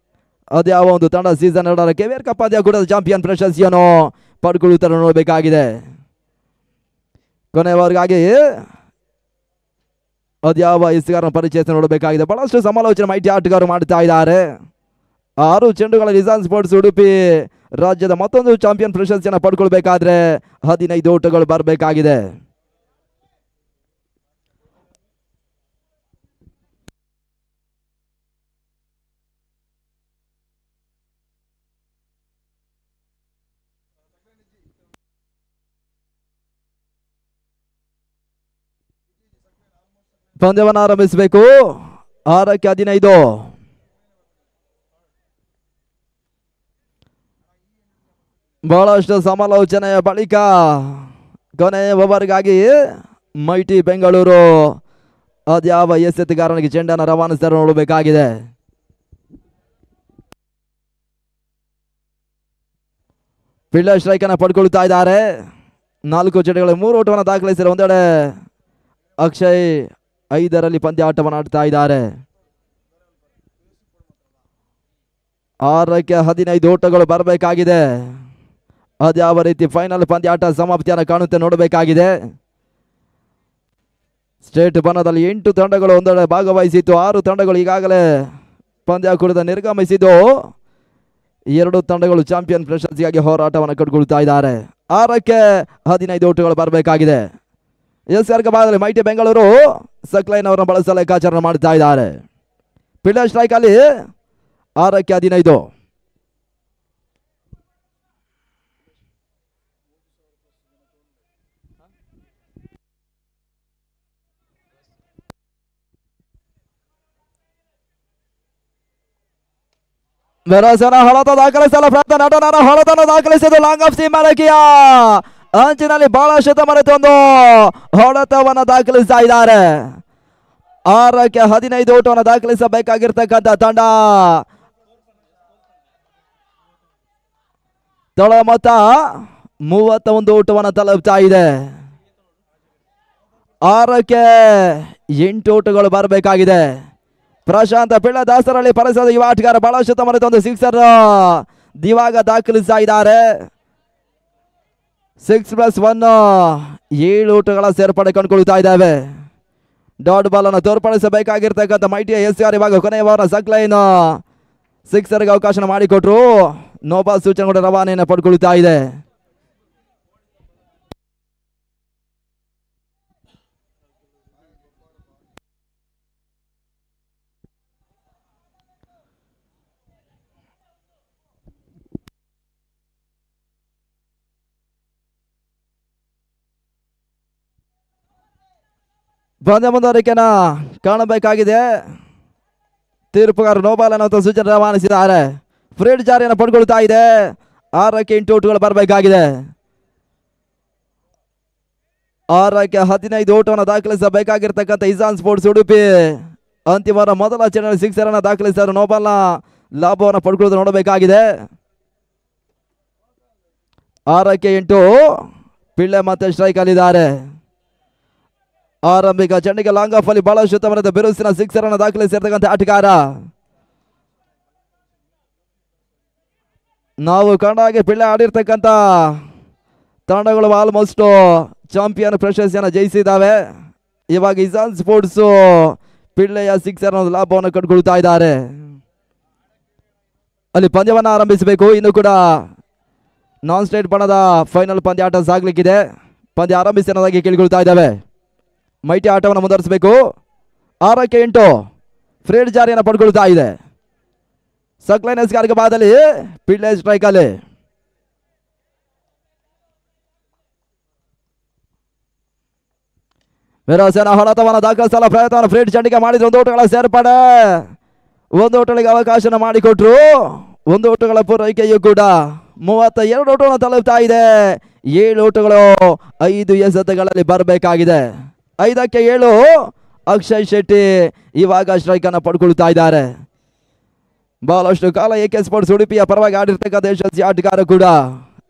Speaker 2: ಅದ್ಯಾವ ಒಂದು ತಂಡ ಸೀಸನ್ 2ರ ಕೆವಿಆರ್ ಕಪ್ ಪಂದ್ಯ ಕೂಡ ಚಾಂಪಿಯನ್ ಪ್ರಶಸ್ತಿಯನ್ನು ಪಡ್ಕೊಳ್ಳುತ್ತಾರೆ ನೋಡಬೇಕಾಗಿದೆ. ಕೊನೆಯವರೆಗಾಗಿ ಅದ್ಯಾವ ಇಸ್ಗಾರನ ಪರಿಚಯ ನೋಡಬೇಕಾಗಿದೆ. ಬಹಳಷ್ಟು ಸಮಾಲೋಚನೆ ಮೈಟಿ ಆಟಗಾರರು ಮಾಡ್ತಾ ಇದ್ದಾರೆ. 6 ಚೆಂಡುಗಳ ನಿಜಾನ್ ಸ್ಪೋರ್ಟ್ಸ್ ಉಡುಪಿ ರಾಜ್ಯದ ಮತ್ತೊಂದು ಚಾಂಪಿಯನ್ ಪ್ರಶಸ್ತಿಯನ್ನು ಪಡ್ಕೊಳ್ಬೇಕಾದ್ರೆ 15 ಓಟಗಳು ಬರಬೇಕಾಗಿದೆ. ಪಂದ್ಯವನ್ನು ಆರಂಭಿಸಬೇಕು. 6ಕ್ಕೆ 15. ಬಹಳಷ್ಟು ಸಮಾಲೋಚನೆಯ ಬಳಿಕ ಕೊನೆಯ ಓವರ್ಗಾಗಿ ಮೈಟಿ ಬೆಂಗಳೂರು ಅದ್ಯಾವ ಎಸೆತಗಾರನಿಗೆ ಚೆಂಡನ್ನು ರವಾನಿಸ್ತಾರೆ ನೋಡಬೇಕಾಗಿದೆ. ಪಿಲ್ಲರ್ ಸ್ಟ್ರೈಕ್ ಅನ್ನು ಪಡ್ಕೊಳ್ತಾ ಇದ್ದಾರೆ. 4 ಚೆಂಡುಗಳು 3 ಓಟವನ್ನು ದಾಖಲಿಸಿದ್ದಾರೆ. ಒಂದೆಡೆ ಅಕ್ಷಯ್ 5ರಲ್ಲಿ ಪಂದ್ಯಾಟವನ್ನು ಆಡ್ತಾ ಇದ್ದಾರೆ. 6ಕ್ಕೆ 15 ಓಟಗಳು ಬರಬೇಕಾಗಿದೆ. ಅದ್ಯಾವ ರೀತಿ ಫೈನಲ್ ಪಂದ್ಯಾಟ ಸಮಾಪ್ತಿಯನ್ನು ಕಾಣುತ್ತೆ ನೋಡಬೇಕಾಗಿದೆ. ಸ್ಟೇಟ್ ಬನ್ನದಲ್ಲಿ 8 ತಂಡಗಳು ಒಂದೆಡೆ ಭಾಗವಹಿಸಿತ್ತು. 6 ತಂಡಗಳು ಈಗಾಗಲೇ ಪಂದ್ಯ ಕುಡಿದ ನಿರ್ಗಮಿಸಿದ್ದು. 2 ತಂಡಗಳು ಚಾಂಪಿಯನ್ ಪ್ರಶಸ್ತಿಗಾಗಿ ಹೋರಾಟವನ್ನು ಕಟ್ಟಿಕೊಳ್ತಾ ಇದ್ದಾರೆ. 6ಕ್ಕೆ 15 ಓಟಗಳು ಬರಬೇಕಾಗಿದೆ. ಎಸ್ಆರ್ ಭಾಗದಲ್ಲಿ ಮೈಟಿ ಬೆಂಗಳೂರು ಸಕ್ಲೈನ್ ಅವರನ್ನು ಬಳಸಲು ಲೆಕ್ಕಾಚಾರ ಮಾಡ್ತಾ ಇದ್ದಾರೆ. ಪಿಲ್ಲರ್ ಸ್ಟ್ರೈಕ್ ಅಲ್ಲಿ 6ಕ್ಕೆ 15. ಬೆರಸನ ಹೊಳತ ದಾಖಲಿಸಲು ಪ್ರಯತ್ನ. ನಟನರ ಹೊಳತನ್ನು ದಾಖಲಿಸಿದ್ದು ಲಾಂಗ್ ಆಫ್ ಸೀಮ್ ಮರಕಿಯ ಅಂಚಿನಲ್ಲಿ ಬಹಳಷ್ಟು ಮರೆತೊಂದು ಹೊಡೆತವನ್ನು ದಾಖಲಿಸ್ತಾ ಇದ್ದಾರೆ. 6ಕ್ಕೆ 15 ಓಟವನ್ನು ದಾಖಲಿಸಬೇಕಾಗಿರ್ತಕ್ಕಂಥ ತಂಡ ತಳ ಮೊತ್ತ 31 ಓಟವನ್ನು ತಲುಪ್ತಾ ಇದೆ. 6ಕ್ಕೆ 8 ಓಟಗಳು ಬರಬೇಕಾಗಿದೆ. ಪ್ರಶಾಂತ ಪಿಳ್ಳ ದಾಸರಳ್ಳಿ ಪರಿಸರದ ಯುವ ಆಟಗಾರ ಬಹಳಷ್ಟು ಮರೆತೊಂದು ಸಿಕ್ಸರ್ ದಿವಾಗ ದಾಖಲಿಸ್ತಾ ಇದ್ದಾರೆ. 6+1 7 ಓಟಗಳ ಸೇರ್ಪಡೆ ಕಂಡುಕೊಳ್ತಾ ಇದ್ದಾವೆ. ಡಾಟ್ ಬಾಲ್ ಅನ್ನು ತೋರ್ಪಡಿಸಬೇಕಾಗಿರ್ತಕ್ಕಂಥ ಮೈಟಿಯ ಎಸ್ಆರ್ ಇವಾಗ ಕೊನೆಯ ವಾರ ಸಕ್ಲೈನ್ ಸಿಕ್ಸರ್ಗೆ ಅವಕಾಶ ಮಾಡಿಕೊಟ್ರು. ನೋಬಾಲ್ ಸೂಚನೆ ಕೂಡ ರವಾನೆಯನ್ನು ಪಡ್ಕೊಳ್ತಾ ಇದೆ. ಪಂದ್ಯ ಮುಂದುವರಿಕೆನ ಕಾಣಬೇಕಾಗಿದೆ. ತೀರ್ಪುಗಾರ ನೋಬಾಲ್ ಅನ್ನೋ ಸೂಚನೆ ರವಾನಿಸಿದ್ದಾರೆ. ಫ್ರೀಡ್ ಜಾರಿಯನ್ನು ಪಡ್ಕೊಳ್ತಾ ಇದೆ. 6ಕ್ಕೆ 8 ಓಟಗಳು ಬರಬೇಕಾಗಿದೆ. 6ಕ್ಕೆ 15 ಓಟವನ್ನು ದಾಖಲಿಸಬೇಕಾಗಿರ್ತಕ್ಕಂಥ ಇಜಾನ್ ಸ್ಪೋರ್ಟ್ಸ್ ಉಡುಪಿ ಅಂತಿಮ ಮೊದಲ ಚೆಂಡಿನ ಸಿಕ್ಸರ್ ಅನ್ನು ದಾಖಲಿಸಿದ್ದಾರೆ. ನೋಬಾಲ್ನ ಲಾಭವನ್ನು ಪಡ್ಕೊಳ್ಳೋದು ನೋಡಬೇಕಾಗಿದೆ. 6ಕ್ಕೆ 8 ಪಿಳ್ಳೆ ಮತ್ತೆ ಸ್ಟ್ರೈಕ್ ಅಲ್ಲಿದ್ದಾರೆ. ಆರಂಭಿಕ ಚೆಂಡಿಗೆ ಲಾಂಗ್ ಆಫ್ ಅಲ್ಲಿ ಬಹಳಷ್ಟು ಉತ್ತಮವಾದ ಬಿರುಸಿನ ಸಿಕ್ಸರ್ ಅನ್ನು ದಾಖಲಿಸಿರ್ತಕ್ಕಂಥ ಆಟಗಾರ. ನಾವು ಕಂಡಾಗೆ ಪಿಳ್ಳೆ ಆಡಿರ್ತಕ್ಕಂಥ ತಂಡಗಳು ಆಲ್ಮೋಸ್ಟ್ ಚಾಂಪಿಯನ್ ಪ್ರಶಸ್ತಿಯನ್ನು ಜಯಿಸಿದ್ದಾವೆ. ಇವಾಗ ಇಸಾನ್ ಸ್ಪೋರ್ಟ್ಸ್ ಪಿಳ್ಳೆಯ ಸಿಕ್ಸರ್ ಲಾಭವನ್ನು ಕಂಡುಕೊಳ್ತಾ ಇದ್ದಾರೆ. ಅಲ್ಲಿ ಪಂದ್ಯವನ್ನು ಆರಂಭಿಸಬೇಕು. ಇನ್ನು ಕೂಡ ನಾನ್ ಸ್ಟೇಟ್ ಬಣದ ಫೈನಲ್ ಪಂದ್ಯಾಟ ಸಾಗಲಿಕ್ಕಿದೆ. ಪಂದ್ಯ ಆರಂಭಿಸಿ ಅನ್ನೋದಾಗಿ ಕೇಳಿಕೊಳ್ತಾ ಇದ್ದಾವೆ. ಮೈಟಿ ಆಟವನ್ನು ಮುಂದುವರಿಸಬೇಕು. 6ಕ್ಕೆ 8 ಫ್ರೀಡ್ ಜಾರಿಯನ್ನು ಪಡ್ಕೊಳ್ತಾ ಇದೆ. ಸಕ್ಲೈನಸ್ ಗಾರಿಗೆ ಬಾದಲ್ಲಿ ಪಿಳ್ಳೆ ಸ್ಟ್ರೈಕ್ ಅಲ್ಲಿ. ವಿರಾಸನ ಹೊಡೆತವನ್ನು ದಾಖಲಿಸಲು ಪ್ರಯತ್ನವನ್ನು ಫ್ರೀಡ್ ಚೆಂಡಿಗೆ ಮಾಡಿದ್ರು. 1 ಓಟಗಳ ಸೇರ್ಪಡೆ. 1 ಓಟಗಳಿಗೆ ಅವಕಾಶನ ಮಾಡಿಕೊಟ್ರು. 1 ಓಟಗಳ ಪೂರೈಕೆಯೂ ಕೂಡ 32 ಓಟವನ್ನು ತಲುಪ್ತಾ ಇದೆ. 7 ಓಟಗಳು 5 ಎಸೆತಗಳಲ್ಲಿ ಬರಬೇಕಾಗಿದೆ. 5ಕ್ಕೆ 7 ಅಕ್ಷಯ್ ಶೆಟ್ಟಿ ಇವಾಗ ಸ್ಟ್ರೈಕ್ ಅನ್ನು ಪಡ್ಕೊಳ್ತಾ ಇದ್ದಾರೆ. ಬಹಳಷ್ಟು ಕಾಲ AK ಸ್ಪೋರ್ಟ್ಸ್ ಉಡುಪಿಯ ಪರವಾಗಿ ಆಡಿರ್ತಕ್ಕಂಥ ಯಶಸ್ವಿ ಆಟಗಾರ ಕೂಡ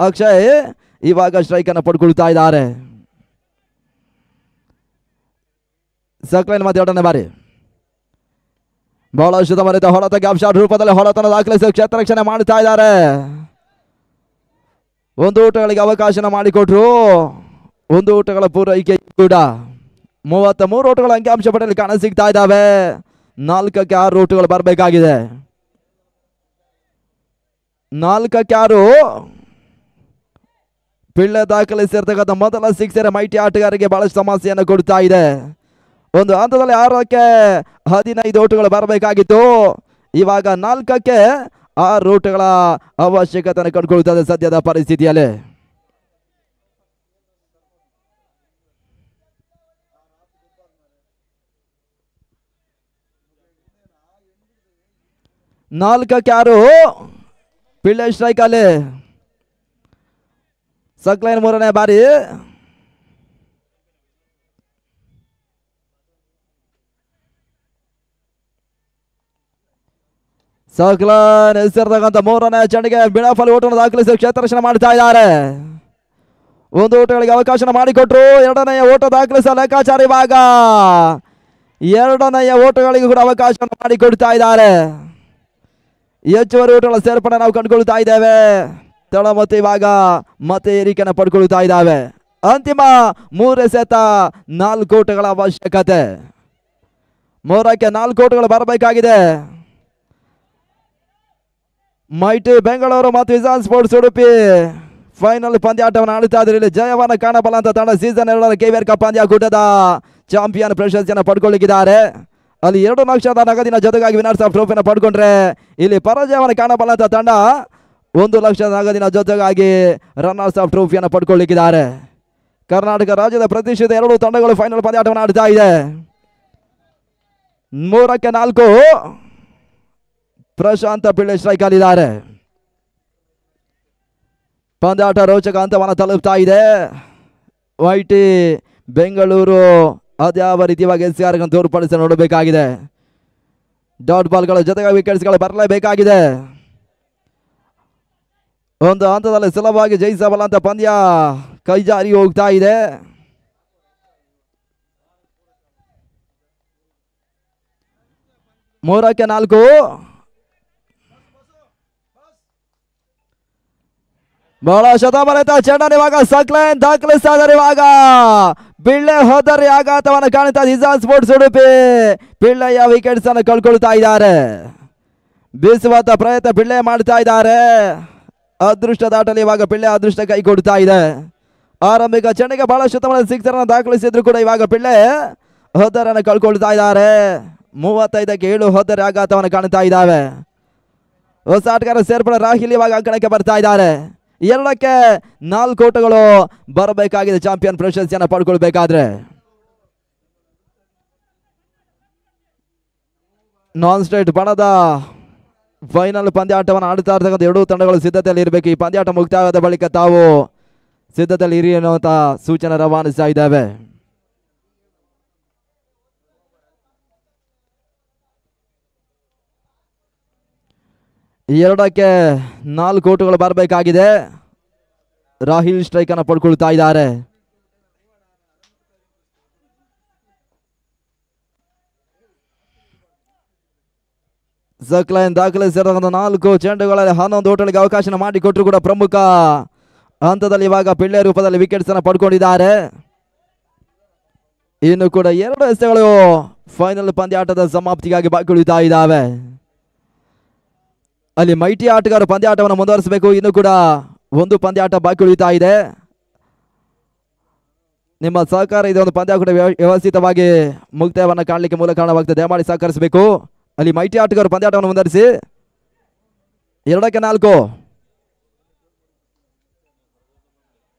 Speaker 2: ಅಕ್ಷಯ್ ಇವಾಗ ಸ್ಟ್ರೈಕ್ ಅನ್ನು ಪಡ್ಕೊಳ್ತಾ ಇದ್ದಾರೆ. ಸಕ್ಲೈನ್ ಮತ್ತೆ 2ನೇ ಬಾರಿ ಬಹಳಷ್ಟು ತಮರಿತ ಹೊಡೆತ ಗ್ಯಾಪ್ ಶಾಟ್ ರೂಪದಲ್ಲಿ ಹೊಡೆತನ ದಾಖಲಿಸಿ ಕ್ಷೇತ್ರ ರಕ್ಷಣೆ ಮಾಡ್ತಾ ಇದ್ದಾರೆ. 1 ಓಟಗಳಿಗೆ ಅವಕಾಶನ ಮಾಡಿಕೊಟ್ರು. 1 ಓಟಗಳ ಪೂರೈಕೆ ಕೂಡ 33 ಓಟಗಳ ಅಂಕಿಅಂಶ ಪಡೆಯಲು ಕಾಣ ಸಿಗ್ತಾ ಇದ್ದಾವೆ. 4ಕ್ಕೆ 6 ಓಟಗಳು ಬರಬೇಕಾಗಿದೆ. 4ಕ್ಕೆ 6 ಪಿಳ್ಳೆ ದಾಖಲಿಸಿರ್ತಕ್ಕಂಥ ಮೊದಲ ಸಿಕ್ಸರ್ ಮೈಟಿ ಆಟಗಾರರಿಗೆ ಬಹಳಷ್ಟು ಸಮಸ್ಯೆಯನ್ನು ಕೊಡ್ತಾ ಇದೆ. ಒಂದು ಹಂತದಲ್ಲಿ 6ಕ್ಕೆ 15 ಓಟಗಳು ಬರಬೇಕಾಗಿತ್ತು. ಇವಾಗ 4ಕ್ಕೆ 6 ಓಟಗಳ ಅವಶ್ಯಕತೆ ಕಂಡುಕೊಳ್ತಾ ಸದ್ಯದ ಪರಿಸ್ಥಿತಿಯಲ್ಲಿ. ನಾಲ್ಕಕ್ಕೆ 6 ಪಿಳ್ಳೆ ಸ್ಟ್ರೈಕ್ ಅಲ್ಲಿ. ಸಕ್ಲೈನ್ 3ನೇ ಬಾರಿ ಸಕ್ಲೈನ್ ಹೆಸರ್ತಕ್ಕಂಥ 3ನೇ ಚೆಂಡಿಗೆ ಬಿಡಫಲ್ ಓಟವನ್ನು ದಾಖಲಿಸಿ ಕ್ಷೇತ್ರ ರಕ್ಷಣೆ ಮಾಡ್ತಾ ಇದ್ದಾರೆ. 1 ಓಟಗಳಿಗೆ ಅವಕಾಶ ಮಾಡಿಕೊಟ್ರು. 2ನೇ ಓಟ ದಾಖಲಿಸುವ ಲೆಕ್ಕಾಚಾರ. ಇವಾಗ 2ನೇ ಓಟಗಳಿಗೆ ಕೂಡ ಅವಕಾಶ ಮಾಡಿಕೊಡ್ತಾ ಇದ್ದಾರೆ. ಹೆಚ್ಚುವರಿ ಓಟಗಳ ಸೇರ್ಪಡೆ ನಾವು ಕಂಡುಕೊಳ್ತಾ ಇದ್ದೇವೆ. ತಳ ಮತ್ತು ಇವಾಗ ಮತ್ತೆ ಏರಿಕೆಯನ್ನು ಪಡ್ಕೊಳ್ತಾ ಇದ್ದಾವೆ. ಅಂತಿಮ 3 ಎಸೆತ 4 ಓಟಗಳ ಅವಶ್ಯಕತೆ. 3ಕ್ಕೆ 4 ಓಟಗಳು ಬರಬೇಕಾಗಿದೆ. ಮೈಟಿ ಬೆಂಗಳೂರು ಮತ್ತು ಇಸಾನ್ ಸ್ಪೋರ್ಟ್ಸ್ ಉಡುಪಿ ಫೈನಲ್ ಪಂದ್ಯಾಟವನ್ನು ಆಡುತ್ತಾ ಇದ್ದಾರೆ. ಇಲ್ಲಿ ಜಯವನ್ನು ಕಾಣಬಲ್ಲ ತಂಡ ಸೀಸನ್ 2ರ KVR ಕಪ್ ಪಂದ್ಯಾಕೂಟದ ಚಾಂಪಿಯನ್ ಪ್ರಶಸ್ತಿಯನ್ನು ಪಡ್ಕೊಳ್ಳಿಕ್ಕಿದ್ದಾರೆ. ಅಲ್ಲಿ 2 ಲಕ್ಷದ ನಗದಿನ ಜೊತೆಗಾಗಿ ವಿನ್ನರ್ಸ್ ಆಫ್ ಟ್ರೋಫಿಯನ್ನು ಪಡ್ಕೊಂಡ್ರೆ, ಇಲ್ಲಿ ಪರಾಜಯವನ್ನು ಕಾಣಬಲ್ಲ ತಂಡ 1 ಲಕ್ಷದ ನಗದಿನ ಜೊತೆಗಾಗಿ ರನ್ನರ್ಸ್ ಆಫ್ ಟ್ರೋಫಿಯನ್ನು ಪಡ್ಕೊಳ್ಳಿಕ್ಕಿದ್ದಾರೆ. ಕರ್ನಾಟಕ ರಾಜ್ಯದ ಪ್ರತಿಷ್ಠಿತ 2 ತಂಡಗಳು ಫೈನಲ್ ಪಂದ್ಯಾಟವನ್ನು ಆಡ್ತಾ ಇದೆ. 3ಕ್ಕೆ 4 ಪ್ರಶಾಂತ ಪಿಳ್ಳೆ ಸ್ಟ್ರೈಕ್ ಅಲ್ಲಿದ್ದಾರೆ. ಪಂದ್ಯಾಟ ರೋಚಕ ಹಂತವನ್ನು ತಲುಪ್ತಾ ಇದೆ. ವೈಟಿ ಬೆಂಗಳೂರು ಅದ್ಯಾವ ರೀತಿಯಾಗಿ SCR ತೋರ್ಪಡಿಸಿ ನೋಡಬೇಕಾಗಿದೆ. ಡಾಟ್ ಬಾಲ್ಗಳ ಜೊತೆಗೆ ವಿಕೆಟ್ಸ್ಗಳು ಬರಲೇಬೇಕಾಗಿದೆ. ಒಂದು ಹಂತದಲ್ಲಿ ಸುಲಭವಾಗಿ ಜಯಿಸಬಲ್ಲ ಅಂತ ಪಂದ್ಯ ಕೈಜಾರಿ ಹೋಗ್ತಾ ಇದೆ. ಮೂರಕ್ಕೆ 4 ಬಹಳ ಶತಮಾನಿತ ಚೆಂಡನ್ನು ಇವಾಗ ಸಕ್ಲೈನ್ ದಾಖಲಿಸ್ತಾ ಇದ್ದಾರೆ. ಇವಾಗ ಪಿಳ್ಳೆ ಹೋದರೆ ಆಘಾತವನ್ನು ಕಾಣುತ್ತಾ ಇಸಾನ್ ಸ್ಪೋರ್ಟ್ಸ್ ಉಡುಪಿ ಪಿಳ್ಳೆಯ ವಿಕೆಟ್ಸ್ ಅನ್ನು ಕಳ್ಕೊಳ್ತಾ ಇದ್ದಾರೆ. ಬೀಸುವಂತ ಪ್ರಯತ್ನ ಪಿಳ್ಳೆ ಮಾಡ್ತಾ ಇದ್ದಾರೆ. ಅದೃಷ್ಟದ ಆಟದಲ್ಲಿ ಇವಾಗ ಪಿಳ್ಳೆ ಅದೃಷ್ಟ ಕೈ ಕೊಡ್ತಾ ಇದೆ. ಆರಂಭಿಕ ಚೆಂಡಿಗೆ ಬಹಳ ಶತಮಾನ ಸಿಕ್ಸರ್ ಅನ್ನು ದಾಖಲಿಸಿದ್ರು ಕೂಡ ಇವಾಗ ಪಿಳ್ಳೆ ಹೋದರನ್ನು ಕಳ್ಕೊಳ್ತಾ ಇದ್ದಾರೆ. 35ಕ್ಕೆ 7 ಹೋದರೆ ಆಘಾತವನ್ನು ಕಾಣ್ತಾ ಇದ್ದಾವೆ. ಹೊಸ ಆಟಗಾರ ಸೇರ್ಪಡೆ ರಾಹಿಲ್ ಇವಾಗ ಅಂಕಣಕ್ಕೆ ಬರ್ತಾ ಇದ್ದಾರೆ. 2ಕ್ಕೆ 4 ಓಟಗಳು ಬರಬೇಕಾಗಿದೆ ಚಾಂಪಿಯನ್ ಪ್ರಶಸ್ತಿಯನ್ನು ಪಡ್ಕೊಳ್ಬೇಕಾದ್ರೆ. ನಾನ್ ಸ್ಟೇಟ್ ಬಣದ ಫೈನಲ್ ಪಂದ್ಯಾಟವನ್ನು ಆಡ್ತಾ ಇರ್ತಕ್ಕಂಥ 2 ತಂಡಗಳು ಸಿದ್ಧತೆಯಲ್ಲಿ ಇರಬೇಕು. ಈ ಪಂದ್ಯಾಟ ಮುಕ್ತಾಯವಾದ ಬಳಿಕ ತಾವು ಸಿದ್ಧತೆಯಲ್ಲಿ ಇರಿ ಅನ್ನುವಂಥ ಸೂಚನೆ ರವಾನಿಸ್ತಾ ಇದ್ದಾವೆ. ಎರಡಕ್ಕೆ 4 ಓಟಗಳು ಬರಬೇಕಾಗಿದೆ. ರಾಹಿಲ್ ಸ್ಟ್ರೈಕ್ ಅನ್ನು ಪಡ್ಕೊಳ್ತಾ ಇದ್ದಾರೆ. ಸಕ್ಲೈನ್ ದಾಖಲಿಸಿರುವ 4 ಚೆಂಡುಗಳಲ್ಲಿ 11 ಓಟಗಳಿಗೆ ಅವಕಾಶ ಮಾಡಿಕೊಟ್ಟರು ಕೂಡ ಪ್ರಮುಖ ಹಂತದಲ್ಲಿ ಇವಾಗ ಪಿಳ್ಳೆ ರೂಪದಲ್ಲಿ ವಿಕೆಟ್ಸ್ ಅನ್ನು ಪಡ್ಕೊಂಡಿದ್ದಾರೆ. ಇನ್ನು ಕೂಡ 2 ಎಸೆಗಳು ಫೈನಲ್ ಪಂದ್ಯಾಟದ ಸಮಾಪ್ತಿಗಾಗಿ ಬಾಕಿ ಉಳಿತಾ ಇದ್ದಾವೆ. ಅಲ್ಲಿ ಮೈಟಿ ಆಟಗಾರರು ಪಂದ್ಯಾಟವನ್ನು ಮುಂದುವರಿಸಬೇಕು. ಇನ್ನು ಕೂಡ 1 ಪಂದ್ಯಾಟ ಬಾಕಿ ಉಳಿತಾ ಇದೆ. ನಿಮ್ಮ ಸಹಕಾರ ಇದೊಂದು ಪಂದ್ಯ ಕೂಡ ವ್ಯವಸ್ಥಿತವಾಗಿ ಮುಕ್ತಾಯವನ್ನು ಕಾಣಲಿಕ್ಕೆ ಮೂಲ ಕಾರಣವಾಗ್ತದೆ. ದಯಮಾಡಿ ಸಹಕರಿಸಬೇಕು. ಅಲ್ಲಿ ಮೈಟಿ ಆಟಗಾರರು ಪಂದ್ಯಾಟವನ್ನು ಮುಂದುವರಿಸಿ. 2ಕ್ಕೆ 4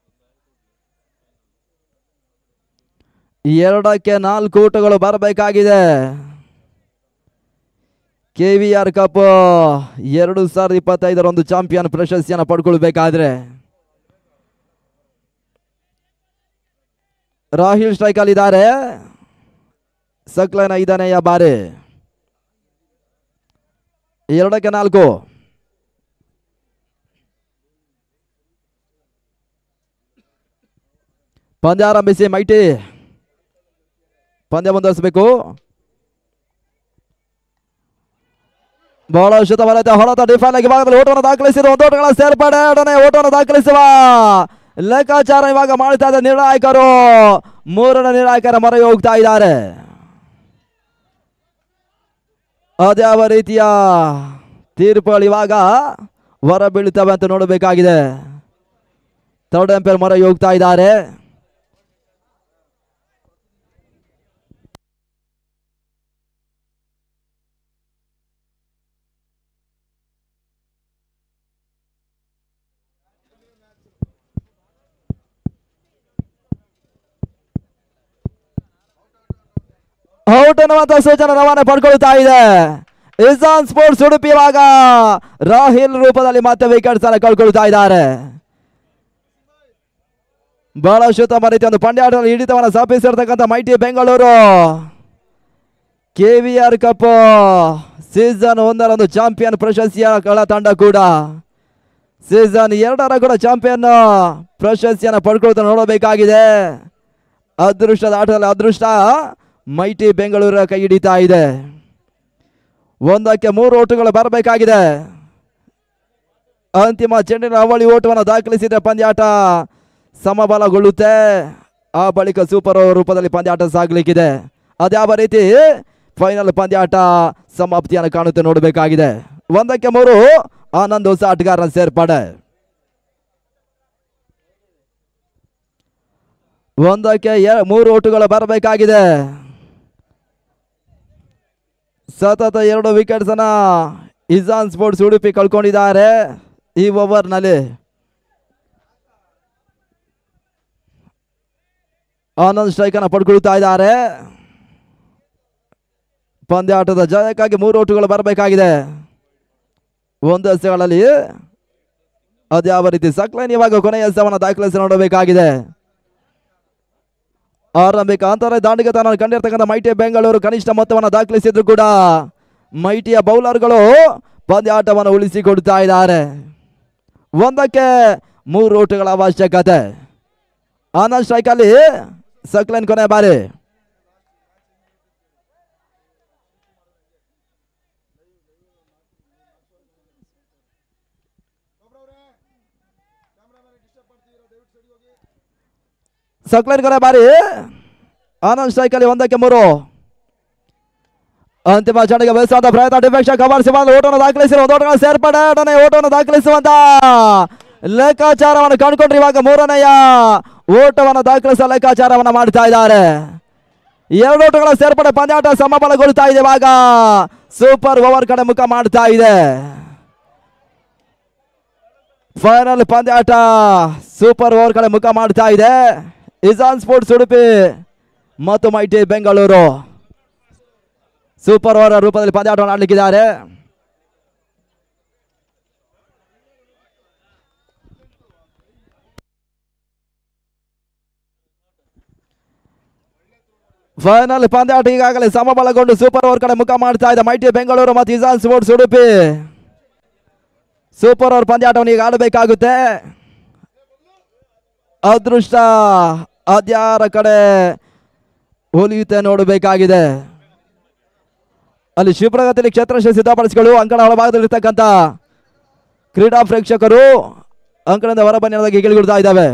Speaker 2: 2ಕ್ಕೆ 4 ಊಟಗಳು ಬರಬೇಕಾಗಿದೆ. KVR ಕಪ್ 2025 ಒಂದು ಚಾಂಪಿಯನ್ ಪ್ರಶಸ್ತಿಯನ್ನು ಪಡ್ಕೊಳ್ಬೇಕಾದ್ರೆ ರಾಹಿಲ್ ಸ್ಟ್ರೈಕ್ ಅಲ್ಲಿ ಇದ್ದಾರೆ. ಸಕ್ಲೈನ್ 5ನೆಯ ಬಾರಿ. 2ಕ್ಕೆ 4 ಪಂದ್ಯ ಆರಂಭಿಸಿ ಮೈಟಿ ಪಂದ್ಯ ಮುಂದುವರಿಸಬೇಕು. ಬಹಳ ಶುದ್ಧವಾದ ಹೊರತ ಡಿಫೈನ್ ಆಗಿ ಭಾಗದಲ್ಲಿ ಓಟವನ್ನು ದಾಖಲಿಸಿರುವ 1 ಓಟಗಳ ಸೇರ್ಪಡೆ. ಓಟವನ್ನು ದಾಖಲಿಸುವ ಲೆಕ್ಕಾಚಾರ ಇವಾಗ ಮಾಡ್ತಾ ಇದ್ದ ನಿರ್ಣಾಯಕರು 3ನೇ ನಿರ್ಣಾಯಕರ ಮೊರೆ ಹೋಗ್ತಾ ಇದ್ದಾರೆ. ಅದ್ಯಾವ ರೀತಿಯ ತೀರ್ಪುಗಳು ಇವಾಗ ಹೊರ ಬೀಳುತ್ತವೆ ಅಂತ ನೋಡಬೇಕಾಗಿದೆ. 3rd ಅಂಪೈರ್ ಮೊರೆ ಹೋಗ್ತಾ ಇದ್ದಾರೆ. ಔಟ್ ಅನ್ನುವಂತ ಸೂಚನೆ ರವಾನೆ ಪಡ್ಕೊಳ್ತಾ ಇದೆ. ಇಸಾನ್ ಸ್ಪೋರ್ಟ್ಸ್ ಉಡುಪಿ ಇವಾಗ ರಾಹಿಲ್ ರೂಪದಲ್ಲಿ ಮತ್ತೆ ವಿಕೆಟ್ಸ್ ಅನ್ನು ಕಳ್ಕೊಳ್ತಾ ಇದ್ದಾರೆ. ಬಹಳ ಉತ್ತಮ ರೀತಿಯ ಒಂದು ಪಂದ್ಯಾಟದಲ್ಲಿ ಹಿಡಿತವನ್ನು ಸ್ಥಾಪಿಸಿರ್ತಕ್ಕಂಥ mighty Bengaluru KVR cup season 1ರ ಒಂದು ಚಾಂಪಿಯನ್ ಪ್ರಶಸ್ತಿಯ ತಂಡ ಕೂಡ ಸೀಸನ್ 2ರ ಕೂಡ ಚಾಂಪಿಯನ್ ಪ್ರಶಸ್ತಿಯನ್ನು ಪಡ್ಕೊಳ್ತಾ ನೋಡಬೇಕಾಗಿದೆ. ಅದೃಷ್ಟದ ಆಟದಲ್ಲಿ ಅದೃಷ್ಟ ಮೈಟಿ ಬೆಂಗಳೂರ ಕೈ ಹಿಡಿತಾ ಇದೆ. 1ಕ್ಕೆ 3 ಓಟುಗಳು ಬರಬೇಕಾಗಿದೆ. ಅಂತಿಮ ಚೆಂಡಿನ ಅವಳಿ ಓಟವನ್ನು ದಾಖಲಿಸಿದ ಪಂದ್ಯಾಟ ಸಮಬಲಗೊಳ್ಳುತ್ತೆ. ಆ ಬಳಿಕ ಸೂಪರ್ ಓವರ್ ರೂಪದಲ್ಲಿ ಪಂದ್ಯಾಟ ಸಾಗಲಿಕ್ಕಿದೆ. ಅದ್ಯಾವ ರೀತಿ ಫೈನಲ್ ಪಂದ್ಯಾಟ ಸಮಾಪ್ತಿಯನ್ನು ಕಾಣುತ್ತೆ ನೋಡಬೇಕಾಗಿದೆ. 1ಕ್ಕೆ 3 ಆನಂದ್ ಹೊಸ ಆಟಗಾರರ ಸೇರ್ಪಡೆ. 1ಕ್ಕೆ 3 ಓಟುಗಳು ಬರಬೇಕಾಗಿದೆ. ಸತತ 2 ವಿಕೆಟ್ಸ್ ಅನ್ನ ಇಸಾನ್ ಸ್ಪೋರ್ಟ್ಸ್ ಉಡುಪಿ ಕಳ್ಕೊಂಡಿದ್ದಾರೆ ಈ ಓವರ್ನಲ್ಲಿ. ಆನಂದ್ ಸ್ಟ್ರೈಕ್ ಅನ್ನು ಪಡ್ಕೊಳ್ತಾ ಇದ್ದಾರೆ. ಪಂದ್ಯಾಟದ ಜಯಕ್ಕಾಗಿ 3 ಓಟುಗಳು ಬರಬೇಕಾಗಿದೆ. 1 ಎಸೆಗಳಲ್ಲಿ ಅದ್ಯಾವ ರೀತಿ ಸಕ್ಲೈನ್ ಇವಾಗ ಕೊನೆಯ ಎಸೆಯನ್ನು ದಾಖಲಿಸಿ ನೋಡಬೇಕಾಗಿದೆ. ಆರಂಭಿಕ ಅಂತರ ದಾಂಡಿಗೆ ತಾನು ಕಂಡಿರ್ತಕ್ಕಂಥ ಮೈಟಿ ಬೆಂಗಳೂರು ಕನಿಷ್ಠ ಮೊತ್ತವನ್ನು ದಾಖಲಿಸಿದ್ರು ಕೂಡ ಮೈಟಿಯ ಬೌಲರ್ಗಳು ಪಂದ್ಯಾಟವನ್ನು ಉಳಿಸಿಕೊಡ್ತಾ ಇದ್ದಾರೆ. 1ಕ್ಕೆ 3 ಓಟುಗಳ ಅವಶ್ಯಕತೆ. ಆನಂದ್ ಸ್ಟ್ರೈಕ್ ಅಲ್ಲಿ ಸಕ್ಲೈನ್ ಕೊನೆ ಬಾರಿ. ಸಕ್ಲೈನ್ ಕೊನೆ ಬಾರಿ. ಆನಂದ್ ಸ್ಟ್ರೈಕ್ ಅಲ್ಲಿ 1ಕ್ಕೆ 3 ಅಂತಿಮ ಚೆಂಡಿಗೆ ಬಯಸುವಂತ ಪ್ರಯತ್ನ ಡಿಫೆಕ್ಷನ್ ಕವರ್ ಓಟವನ್ನು ದಾಖಲಿಸಿರುವ 1 ಓಟಗಳ ಸೇರ್ಪಡೆ. ಓಟವನ್ನು ದಾಖಲಿಸುವಂತ ಲೆಕ್ಕಾಚಾರವನ್ನು ಕಂಡುಕೊಂಡ್ರೆ ಇವಾಗ 3ನೇಯ ಓಟವನ್ನು ದಾಖಲಿಸುವ ಲೆಕ್ಕಾಚಾರವನ್ನು ಮಾಡ್ತಾ ಇದ್ದಾರೆ. 2 ಓಟಗಳ ಸೇರ್ಪಡೆ. ಪಂದ್ಯಾಟ ಸಮಬಲಗೊಳ್ತಾ ಇದೆ. ಇವಾಗ ಸೂಪರ್ ಓವರ್ ಕಡೆ ಮುಖ ಮಾಡ್ತಾ ಇದೆ. ಫೈನಲ್ ಪಂದ್ಯಾಟ ಸೂಪರ್ ಓವರ್ ಕಡೆ ಮುಖ ಮಾಡ್ತಾ ಇದೆ. ಇಸಾನ್ ಸ್ಪೋರ್ಟ್ಸ್ ಉಡುಪಿ ಮತ್ತು ಮೈಟಿ ಬೆಂಗಳೂರು ಸೂಪರ್ ಓವರ್ ರೂಪದಲ್ಲಿ ಪಂದ್ಯಾಟವನ್ನು ಆಡಲಿಕ್ಕಿದ್ದಾರೆ. ಫೈನಲ್ ಪಂದ್ಯಾಟ ಈಗಾಗಲೇ ಸಮಬಲಗೊಂಡು ಸೂಪರ್ ಓವರ್ ಕಡೆ ಮುಖ ಮಾಡ್ತಾ ಇದೆ ಮೈಟಿ ಬೆಂಗಳೂರು ಮತ್ತು ಇಸಾನ್ ಸ್ಪೋರ್ಟ್ಸ್ ಉಡುಪಿ. ಸೂಪರ್ ಓವರ್ ಪಂದ್ಯಾಟವನ್ನು ಈಗ ಆಡಬೇಕಾಗುತ್ತೆ. ಅದೃಷ್ಟ ಅದ್ಯಾರ ಕಡೆ ಒಲಿಯುತ್ತೆ ನೋಡಬೇಕಾಗಿದೆ. ಅಲ್ಲಿ ಶಿವಪ್ರಗತಿಯಲ್ಲಿ ಕ್ಷೇತ್ರಶಃ ಸಿದ್ಧಪಡಿಸಿಗಳು ಅಂಕಣ ಒಳಭಾಗದಲ್ಲಿರ್ತಕ್ಕಂಥ ಕ್ರೀಡಾ ಪ್ರೇಕ್ಷಕರು ಅಂಕಣದಿಂದ ಹೊರಬನ್ನಿ ಅನ್ನೋದಾಗಿ ಕೇಳಿಕೊಡ್ತಾ ಇದ್ದಾವೆ.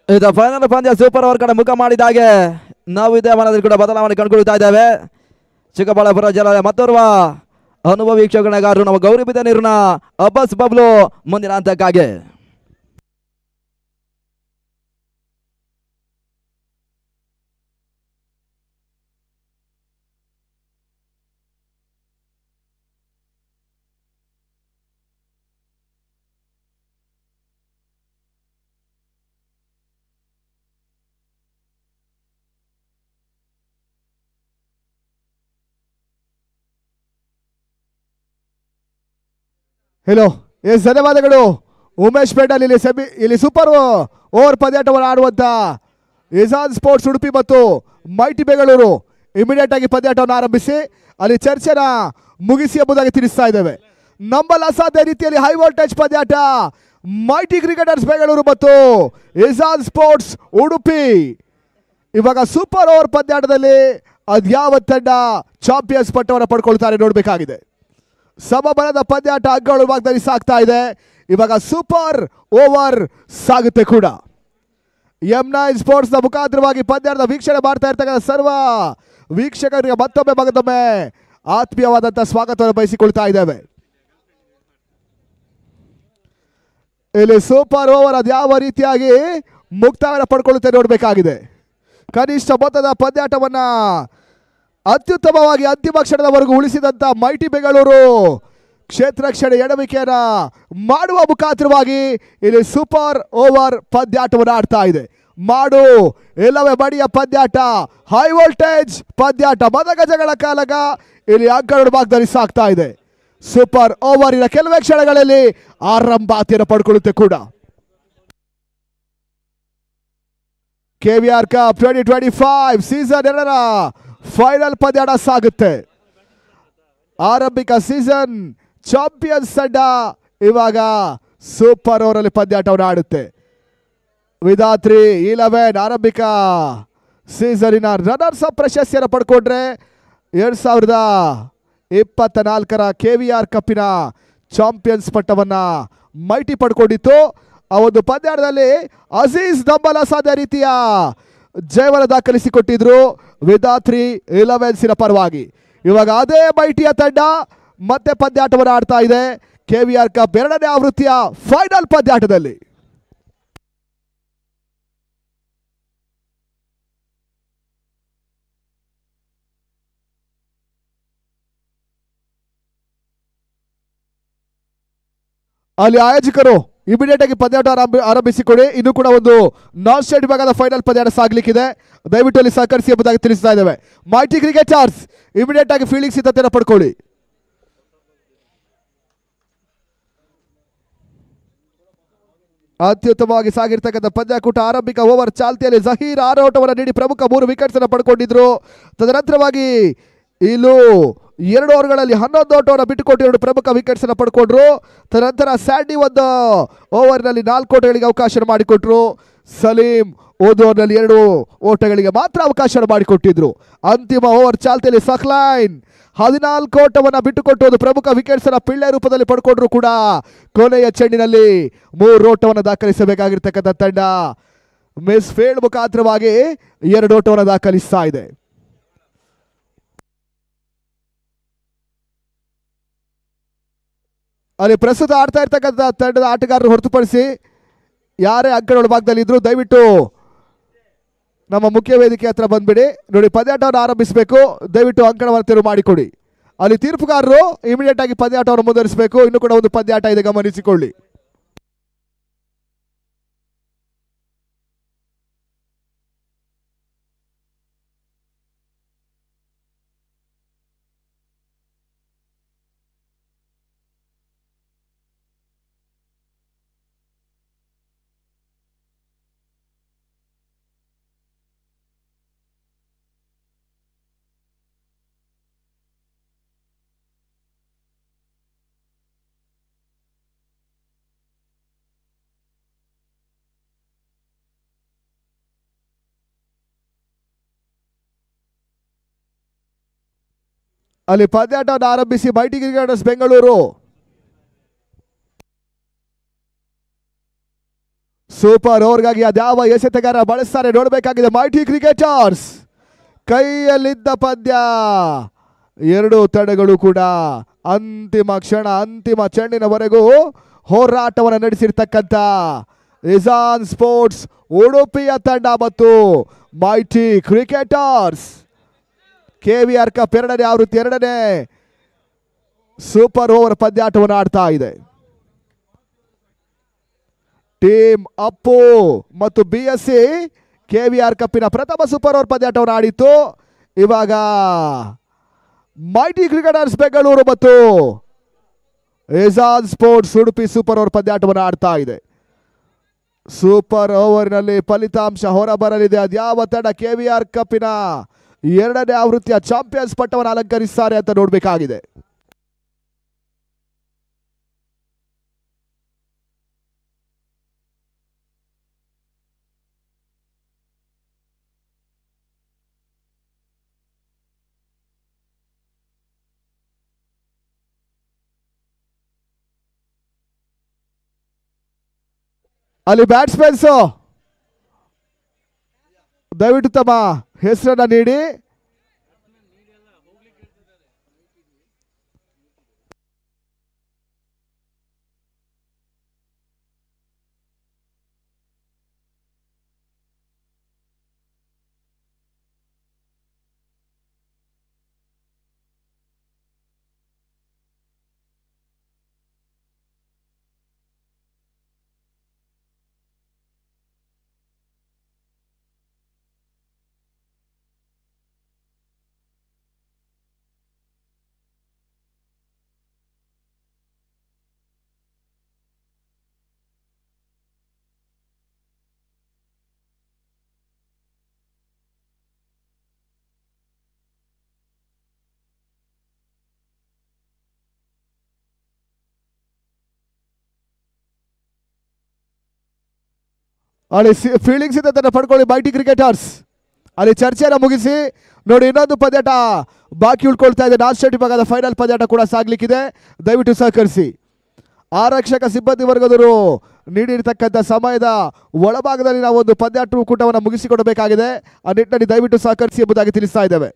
Speaker 2: ಇದು ಫೈನಲ್ ಪಂದ್ಯ ಸೂಪರ್ ಓವರ್ ಕಡೆ ಮುಖ ಮಾಡಿದಾಗೆ ನಾವು ಇದೇ ಮನದಲ್ಲಿ ಕೂಡ ಬದಲಾವಣೆ ಕಂಡುಕೊಳ್ತಾ ಇದ್ದೇವೆ. ಚಿಕ್ಕಬಳ್ಳಾಪುರ ಜಿಲ್ಲೆಯ ಮತ್ತೋರ್ವ ಅನುಭವಿ ವೀಕ್ಷಕಗಾರರು ನಮ್ಮ ಗೌರಿಬಿದ ನೀರಿನ ಅಬ್ಬಾಸ್ ಬಬ್ಲು ಮುಂದಿನ ಹಂತಕ್ಕಾಗಿ.
Speaker 1: ಹೆಲೋ ಎಸ್ ಧನ್ಯವಾದಗಳು ಉಮೇಶ್ ಪೇಟಲ್. ಇಲ್ಲಿ ಸೂಪರ್ ಓವರ್ ಪಂದ್ಯಾಟವನ್ನು ಆಡುವಂತ ಇಜಾನ್ ಸ್ಪೋರ್ಟ್ಸ್ ಉಡುಪಿ ಮತ್ತು ಮೈಟಿ ಬೆಂಗಳೂರು ಇಮಿಡಿಯೇಟ್ ಆಗಿ ಪಂದ್ಯಾಟವನ್ನು ಆರಂಭಿಸಿ ಅಲ್ಲಿ ಚರ್ಚೆನ ಮುಗಿಸಿ ಎಂಬುದಾಗಿ ತಿಳಿಸ್ತಾ ಇದ್ದೇವೆ. ನಂಬಲ್ ಅಸಾಧ್ಯ ರೀತಿಯಲ್ಲಿ ಹೈ ವೋಲ್ಟೇಜ್ ಪಂದ್ಯಾಟ ಮೈಟಿ ಕ್ರಿಕೆಟರ್ಸ್ ಬೆಂಗಳೂರು ಮತ್ತು ಇಜಾನ್ ಸ್ಪೋರ್ಟ್ಸ್ ಉಡುಪಿ. ಇವಾಗ ಸೂಪರ್ ಓವರ್ ಪಂದ್ಯಾಟದಲ್ಲಿ ಅದ್ಯಾವ ತಂಡ ಚಾಂಪಿಯನ್ಸ್ ಪಟ್ಟವನ್ನು ಪಡ್ಕೊಳ್ತಾರೆ ನೋಡಬೇಕಾಗಿದೆ. ಸಮಬಲದ ಪಂದ್ಯಾಟ ಅಂಕಗಳ ಭಾಗದಲ್ಲಿ ಸಾಗ್ತಾ ಇದೆ. ಇವಾಗ ಸೂಪರ್ ಓವರ್ ಸಾಗುತ್ತೆ ಕೂಡ. M9 ಸ್ಪೋರ್ಟ್ಸ್ ನ ಮುಖಾಂತರವಾಗಿ ಪಂದ್ಯದ ವೀಕ್ಷಣೆ ಮಾಡ್ತಾ ಇರ್ತಕ್ಕಂಥ ಸರ್ವ ವೀಕ್ಷಕರಿಗೆ ಮತ್ತೊಮ್ಮೆ ಆತ್ಮೀಯವಾದಂತಹ ಸ್ವಾಗತವನ್ನು ಬಯಸಿಕೊಳ್ತಾ ಇದ್ದೇವೆ. ಇಲ್ಲಿ ಸೂಪರ್ ಓವರ್ ಅದ್ಯಾವ ರೀತಿಯಾಗಿ ಮುಕ್ತಾಯ ಪಡ್ಕೊಳ್ಳುತ್ತೆ ನೋಡಬೇಕಾಗಿದೆ. ಕನಿಷ್ಠ ಮೊತ್ತದ ಪಂದ್ಯಾಟವನ್ನ ಅತ್ಯುತ್ತಮವಾಗಿ ಅಂತಿಮ ಕ್ಷಣದವರೆಗೂ ಉಳಿಸಿದಂತ ಮೈಟಿ ಬೆಂಗಳೂರು ಕ್ಷೇತ್ರ ರಕ್ಷಣೆ ಎಡವಿಕೆಯನ್ನ ಮಾಡುವ ಮುಖಾಂತರವಾಗಿ ಇಲ್ಲಿ ಸೂಪರ್ ಓವರ್ ಪಂದ್ಯಾಟವನ್ನು ಆಡ್ತಾ ಇದೆ. ಮಾಡು ಇಲ್ಲವೇ ಬಡಿಯ ಪಂದ್ಯಾಟ, ಹೈ ವೋಲ್ಟೇಜ್ ಪಂದ್ಯಾಟ, ಮದಗಜಗಳ ಕಾಲಗ ಇಲ್ಲಿ ಅಂಕಗಳ ಭಾಗದಲ್ಲಿ ಸಾಗ್ತಾ ಇದೆ. ಸೂಪರ್ ಓವರಿನ ಕೆಲವೇ ಕ್ಷಣಗಳಲ್ಲಿ ಆರಂಭಾತಿಯನ್ನು ಪಡ್ಕೊಳ್ಳುತ್ತೆ ಕೂಡ. KVR ಕಪ್ 2025 ಸೀಸನ್ 2ರ ಫೈನಲ್ ಪಂದ್ಯಾಟ ಸಾಗುತ್ತೆ. ಆರಂಭಿಕ ಸೀಸನ್ ಚಾಂಪಿಯನ್ಸ್ ತಂಡ ಇವಾಗ ಸೂಪರ್ ಓವರ್ ಅಲ್ಲಿ ಪಂದ್ಯಾಟವನ್ನು ಆಡುತ್ತೆ. ವಿಧಾತ್ರಿ 11 ಆರಂಭಿಕ ಸೀಸನಿನ ರನ್ನರ್ಸ್ ಅಪ್ ಪ್ರಶಸ್ತಿಯನ್ನು ಪಡ್ಕೊಂಡ್ರೆ 2024ರ KVR ಕಪ್ಪಿನ ಚಾಂಪಿಯನ್ಸ್ ಪಟ್ಟವನ್ನ ಮೈಟಿ ಪಡ್ಕೊಂಡಿತ್ತು. ಆ ಒಂದು ಪಂದ್ಯಾಟದಲ್ಲಿ ಅಜೀಜ್ ದಂಬಲ ಸಾಧ್ಯ ರೀತಿಯ ಜಯವನ್ನ ದಾಖಲಿಸಿಕೊಟ್ಟಿದ್ರು ವಿಧಾತ್ರಿ 11 ಪರವಾಗಿ. ಇವಾಗ ಅದೇ ಮೈಟಿಯ ತಂಡ ಮತ್ತೆ ಪಂದ್ಯಾಟವನ್ನು ಆಡ್ತಾ ಇದೆ KVR ಕಪ್ 2ನೇ ಆವೃತ್ತಿಯ ಫೈನಲ್ ಪಂದ್ಯಾಟದಲ್ಲಿ. ಅಲ್ಲಿ ಆಯೋಜಕರು ಇಮಿಡಿಯೇಟ್ ಆಗಿ ಪಂದ್ಯಾಟ ಆರಂಭಿಸಿಕೊಡಿ. ಇನ್ನು ಕೂಡ ಒಂದು ನಾನ್ ಸ್ಟೇಟ್ ವಿಭಾಗದ ಫೈನಲ್ ಪಂದ್ಯಾಟ ಸಾಗಲಿಕ್ಕಿದೆ, ದಯವಿಟ್ಟು ಅಲ್ಲಿ ಸಹಕರಿಸಿ ಎಂಬುದಾಗಿ ತಿಳಿಸ್ತಾ ಇದ್ದೇವೆ. ಮೈಟಿ ಕ್ರಿಕೆಟರ್ಸ್ ಇಮಿಡಿಯೇಟ್ ಆಗಿ ಫೀಲ್ಡಿಂಗ್ ಸಿದ್ಧತೆಯನ್ನು ಪಡ್ಕೊಳ್ಳಿ. ಅತ್ಯುತ್ತಮವಾಗಿ ಸಾಗಿರ್ತಕ್ಕಂಥ ಪಂದ್ಯಾಕೂಟ ಆರಂಭಿಕ ಓವರ್ ಚಾಲ್ತಿಯಲ್ಲಿ ಜಹೀರ್ 6 ಓಟವನ್ನು ನೀಡಿ ಪ್ರಮುಖ 3 ವಿಕೆಟ್ಸ್ ಅನ್ನು ಪಡ್ಕೊಂಡಿದ್ರು. ತದನಂತರವಾಗಿ ಇಲ್ಲೂ 2 ಓವರ್ಗಳಲ್ಲಿ 11 ಓಟವನ್ನು ಬಿಟ್ಟುಕೊಟ್ಟು ಪ್ರಮುಖ ವಿಕೆಟ್ಸ್ ಅನ್ನು ಪಡ್ಕೊಂಡ್ರು. ತದನಂತರ ಸ್ಯಾಂಡಿ 1 ಓವರ್ನಲ್ಲಿ 4 ಓಟಗಳಿಗೆ ಅವಕಾಶ ಮಾಡಿಕೊಟ್ರು. ಸಲೀಂ 1 ಓವರ್ನಲ್ಲಿ 2 ಓಟಗಳಿಗೆ ಮಾತ್ರ ಅವಕಾಶ ಮಾಡಿಕೊಟ್ಟಿದ್ರು. ಅಂತಿಮ ಓವರ್ ಚಾಲ್ತಿಯಲ್ಲಿ ಸಖ್ಲೈನ್ 14 ಓಟವನ್ನು ಬಿಟ್ಟುಕೊಟ್ಟು ಪ್ರಮುಖ ವಿಕೆಟ್ಸ್ ಅನ್ನು ಪಿಳ್ಳೆ ರೂಪದಲ್ಲಿ ಪಡ್ಕೊಂಡ್ರು ಕೂಡ ಕೊನೆಯ ಚೆಂಡಿನಲ್ಲಿ 3 ಓಟವನ್ನು ದಾಖಲಿಸಬೇಕಾಗಿರ್ತಕ್ಕಂಥ ತಂಡ ಮಿಸ್ ಫೀಲ್ಡ್ ಮುಖಾಂತರವಾಗಿ 2 ಓಟವನ್ನು ದಾಖಲಿಸ್ತಾ ಇದೆ. ಅಲ್ಲಿ ಪ್ರಸ್ತುತ ಆಡ್ತಾ ಇರ್ತಕ್ಕಂಥ ತಂಡದ ಆಟಗಾರರು ಹೊರತುಪಡಿಸಿ ಯಾರೇ ಅಂಕಗಳ ಭಾಗದಲ್ಲಿ ಇದ್ರು ದಯವಿಟ್ಟು ನಮ್ಮ ಮುಖ್ಯ ವೇದಿಕೆ ಹತ್ರ ಬಂದ್ಬಿಡಿ. ನೋಡಿ, ಪಂದ್ಯಾಟವನ್ನು ಆರಂಭಿಸಬೇಕು, ದಯವಿಟ್ಟು ಅಂಕಣವನ್ನು ತೆರವು ಮಾಡಿಕೊಡಿ. ಅಲ್ಲಿ ತೀರ್ಪುಗಾರರು ಇಮಿಡಿಯೇಟ್ ಆಗಿ ಪಂದ್ಯಾಟವನ್ನು ಮುಂದುವರಿಸಬೇಕು. ಇನ್ನು ಕೂಡ ಒಂದು ಪಂದ್ಯಾಟ ಇದೆ, ಗಮನಿಸಿಕೊಳ್ಳಿ. ಅಲ್ಲಿ ಪಂದ್ಯಾಟವನ್ನು ಆರಂಭಿಸಿ ಮೈಟಿ ಕ್ರಿಕೆಟರ್ಸ್ ಬೆಂಗಳೂರು ಸೂಪರ್ ಓವರ್ಗಾಗಿ ಅದ್ಯಾವ ಎಸೆತಗಾರ ಬಳಸ್ತಾರೆ ನೋಡಬೇಕಾಗಿದೆ. ಮೈಟಿ ಕ್ರಿಕೆಟರ್ಸ್ ಕೈಯಲ್ಲಿದ್ದ ಪಂದ್ಯ, 2 ತಂಡಗಳು ಕೂಡ ಅಂತಿಮ ಕ್ಷಣ, ಅಂತಿಮ ಚೆಂಡಿನವರೆಗೂ ಹೋರಾಟವನ್ನು ನಡೆಸಿರ್ತಕ್ಕಂಥ ಇಜಾನ್ ಸ್ಪೋರ್ಟ್ಸ್ ಉಡುಪಿಯ ತಂಡ ಮತ್ತು ಮೈಟಿ ಕ್ರಿಕೆಟರ್ಸ್ KVR ಕಪ್ 2ನೇ ಆವೃತ್ತಿ 2ನೇ ಸೂಪರ್ ಓವರ್ ಪಂದ್ಯಾಟವನ್ನು ಆಡ್ತಾ ಇದೆ. ಟೀಮ್ ಅಪ್ಪು ಮತ್ತು BSC KVR ಕಪ್ಪಿನ ಪ್ರಥಮ ಸೂಪರ್ ಓವರ್ ಪಂದ್ಯಾಟವನ್ನು ಆಡಿತ್ತು. ಇವಾಗ ಮೈಟಿ ಕ್ರಿಕೆಟರ್ಸ್ ಬೆಂಗಳೂರು ಮತ್ತು Ijan sports Udupi super over ಪಂದ್ಯಾಟವನ್ನು ಆಡ್ತಾ ಇದೆ. ಸೂಪರ್ ಓವರ್ನಲ್ಲಿ ಫಲಿತಾಂಶ ಹೊರಬರಲಿದೆ. ಅದ್ಯಾವ ತಂಡ KVR ಕಪ್ಪಿನ 2ನೇ ಆವೃತ್ತಿಯ ಚಾಂಪಿಯನ್ಸ್ ಪಟ್ಟವನ್ನು ಅಲಂಕರಿಸುತ್ತಾರೆ ಅಂತ ನೋಡಬೇಕಾಗಿದೆ. ಅಲ್ಲಿ ಬ್ಯಾಟ್ಸ್ಮನ್ಸ್ ದಯವಿಟ್ಟು ತಮ್ಮ ಹೆಸರನ್ನ ನೀಡಿ. ಅಲ್ಲಿ ಫೀಲ್ಡಿಂಗ್ ಸಿದ್ಧತೆಯನ್ನು ಪಡ್ಕೊಳ್ಳಿ ಮೈಟಿ ಕ್ರಿಕೆಟರ್ಸ್. ಅಲ್ಲಿ ಚರ್ಚೆಯನ್ನು ಮುಗಿಸಿ ನೋಡಿ, ಇನ್ನೊಂದು ಪಂದ್ಯಾಟ ಬಾಕಿ ಉಳ್ಕೊಳ್ತಾ ಇದೆ. ನಾರ್ತ್ ಸ್ಟೇಟ್ ವಿಭಾಗದ ಫೈನಲ್ ಪಂದ್ಯಾಟ ಕೂಡ ಸಾಗಲಿಕ್ಕಿದೆ. ದಯವಿಟ್ಟು ಸಹಕರಿಸಿ. ಆರಕ್ಷಕ ಸಿಬ್ಬಂದಿ ವರ್ಗದವರು ನೀಡಿರ್ತಕ್ಕಂಥ ಸಮಯದ ಒಳಭಾಗದಲ್ಲಿ ನಾವು ಒಂದು ಪಂದ್ಯಾಟ ಕೂಟವನ್ನು ಮುಗಿಸಿಕೊಡಬೇಕಾಗಿದೆ. ಆ ನಿಟ್ಟಿನಲ್ಲಿ ದಯವಿಟ್ಟು ಸಹಕರಿಸಿ ಎಂಬುದಾಗಿ ತಿಳಿಸ್ತಾ ಇದ್ದೇವೆ.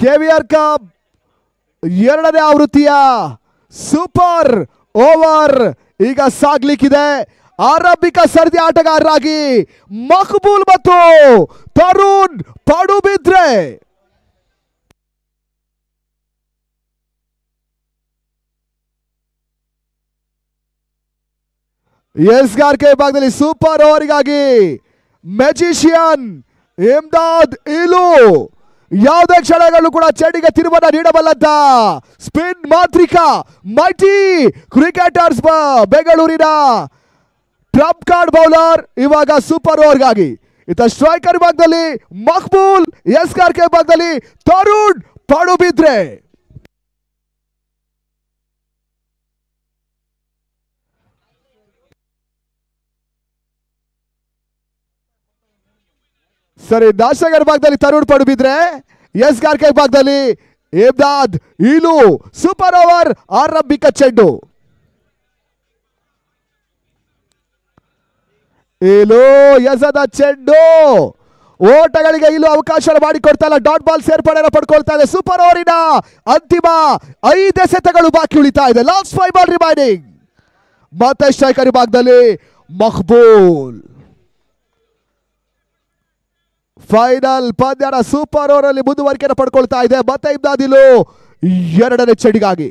Speaker 1: KVR ಕಪ್ ಎರಡನೇ ಆವೃತ್ತಿಯ ಸೂಪರ್ ಓವರ್ ಈಗ ಸಾಗ್ಲಿಕ್ಕಿದೆ. ಆರಂಭಿಕ ಸರದಿ ಆಟಗಾರರಾಗಿ ಮಕ್ಬೂಲ್ ಮತ್ತು ತರುಣ್ ಪಡುಬಿದ್ರೆ. ಎಸ್ಗಾರ್ಕೆ ವಿಭಾಗದಲ್ಲಿ ಸೂಪರ್ ಓವರಿಗಾಗಿ ಮ್ಯಾಜಿಷಿಯನ್ ಇಮ್ದಾದ್ ಇಲು. ಯಾವುದೇ ಕ್ಷಣಗಳು ಕೂಡ ಚೆಂಡಿಗೆ ತಿರುವನ್ನ ನೀಡಬಲ್ಲಂತ ಸ್ಪಿನ್ ಮಾಂತ್ರಿಕ ಮೈಟಿ ಕ್ರಿಕೆಟರ್ಸ್ ಬೆಂಗಳೂರಿನ ಟ್ರಂಪ್ ಕಾರ್ಡ್ ಬೌಲರ್ ಇವಾಗ ಸೂಪರ್ ಓವರ್ಗಾಗಿ. ಇತ್ತ ಸ್ಟ್ರೈಕರ್ ವಿಭಾಗದಲ್ಲಿ ಮಕ್ಬೂಲ್, ಎಸ್ಗಾರ್ಕೆ ವಿಭಾಗದಲ್ಲಿ ತರುಣ್ ಪಡುಬಿದ್ರೆ. ಸರಿ, ದಾಸಗರ್ ಭಾಗದಲ್ಲಿ ತರುಣ್ ಪಡುಬಿದ್ರೆ, ಎಸ್ಗಾರ್ಕೆ ಭಾಗದಲ್ಲಿ ಇಮ್ದಾದ್ ಇಲು. ಸೂಪರ್ ಓವರ್ ಆರಂಭಿಕ ಚೆಂಡು. ಇಲು ಎಸದ ಚೆಂಡು, ಓಟಗಳಿಗೆ ಇಲು ಅವಕಾಶ ಮಾಡಿಕೊಡ್ತಾ ಇಲ್ಲ. ಡಾಟ್ ಬಾಲ್ ಸೇರ್ಪಡೆಯನ್ನು ಪಡ್ಕೊಳ್ತಾ ಇದೆ. ಸೂಪರ್ ಓವರಿನ ಅಂತಿಮ 5 ಎಸೆತಗಳು ಬಾಕಿ ಉಳಿತಾ ಇದೆ. Last 5 ball remaining. ಮತ್ತೆ ಸ್ಟ್ರೈಕರ್ ಭಾಗದಲ್ಲಿ ಮಕ್ಬೂಲ್. ಫೈನಲ್ ಪಂದ್ಯದ ಸೂಪರ್ ಓವರ್ ಅಲ್ಲಿ ಮುಂದುವರಿಕೆಯನ್ನು ಪಡ್ಕೊಳ್ತಾ ಇದೆ. ಮತ್ತೆ ಇಮ್ದಾದ್ ಇಲು ಎರಡನೇ ಚೆಂಡಿಗಾಗಿ.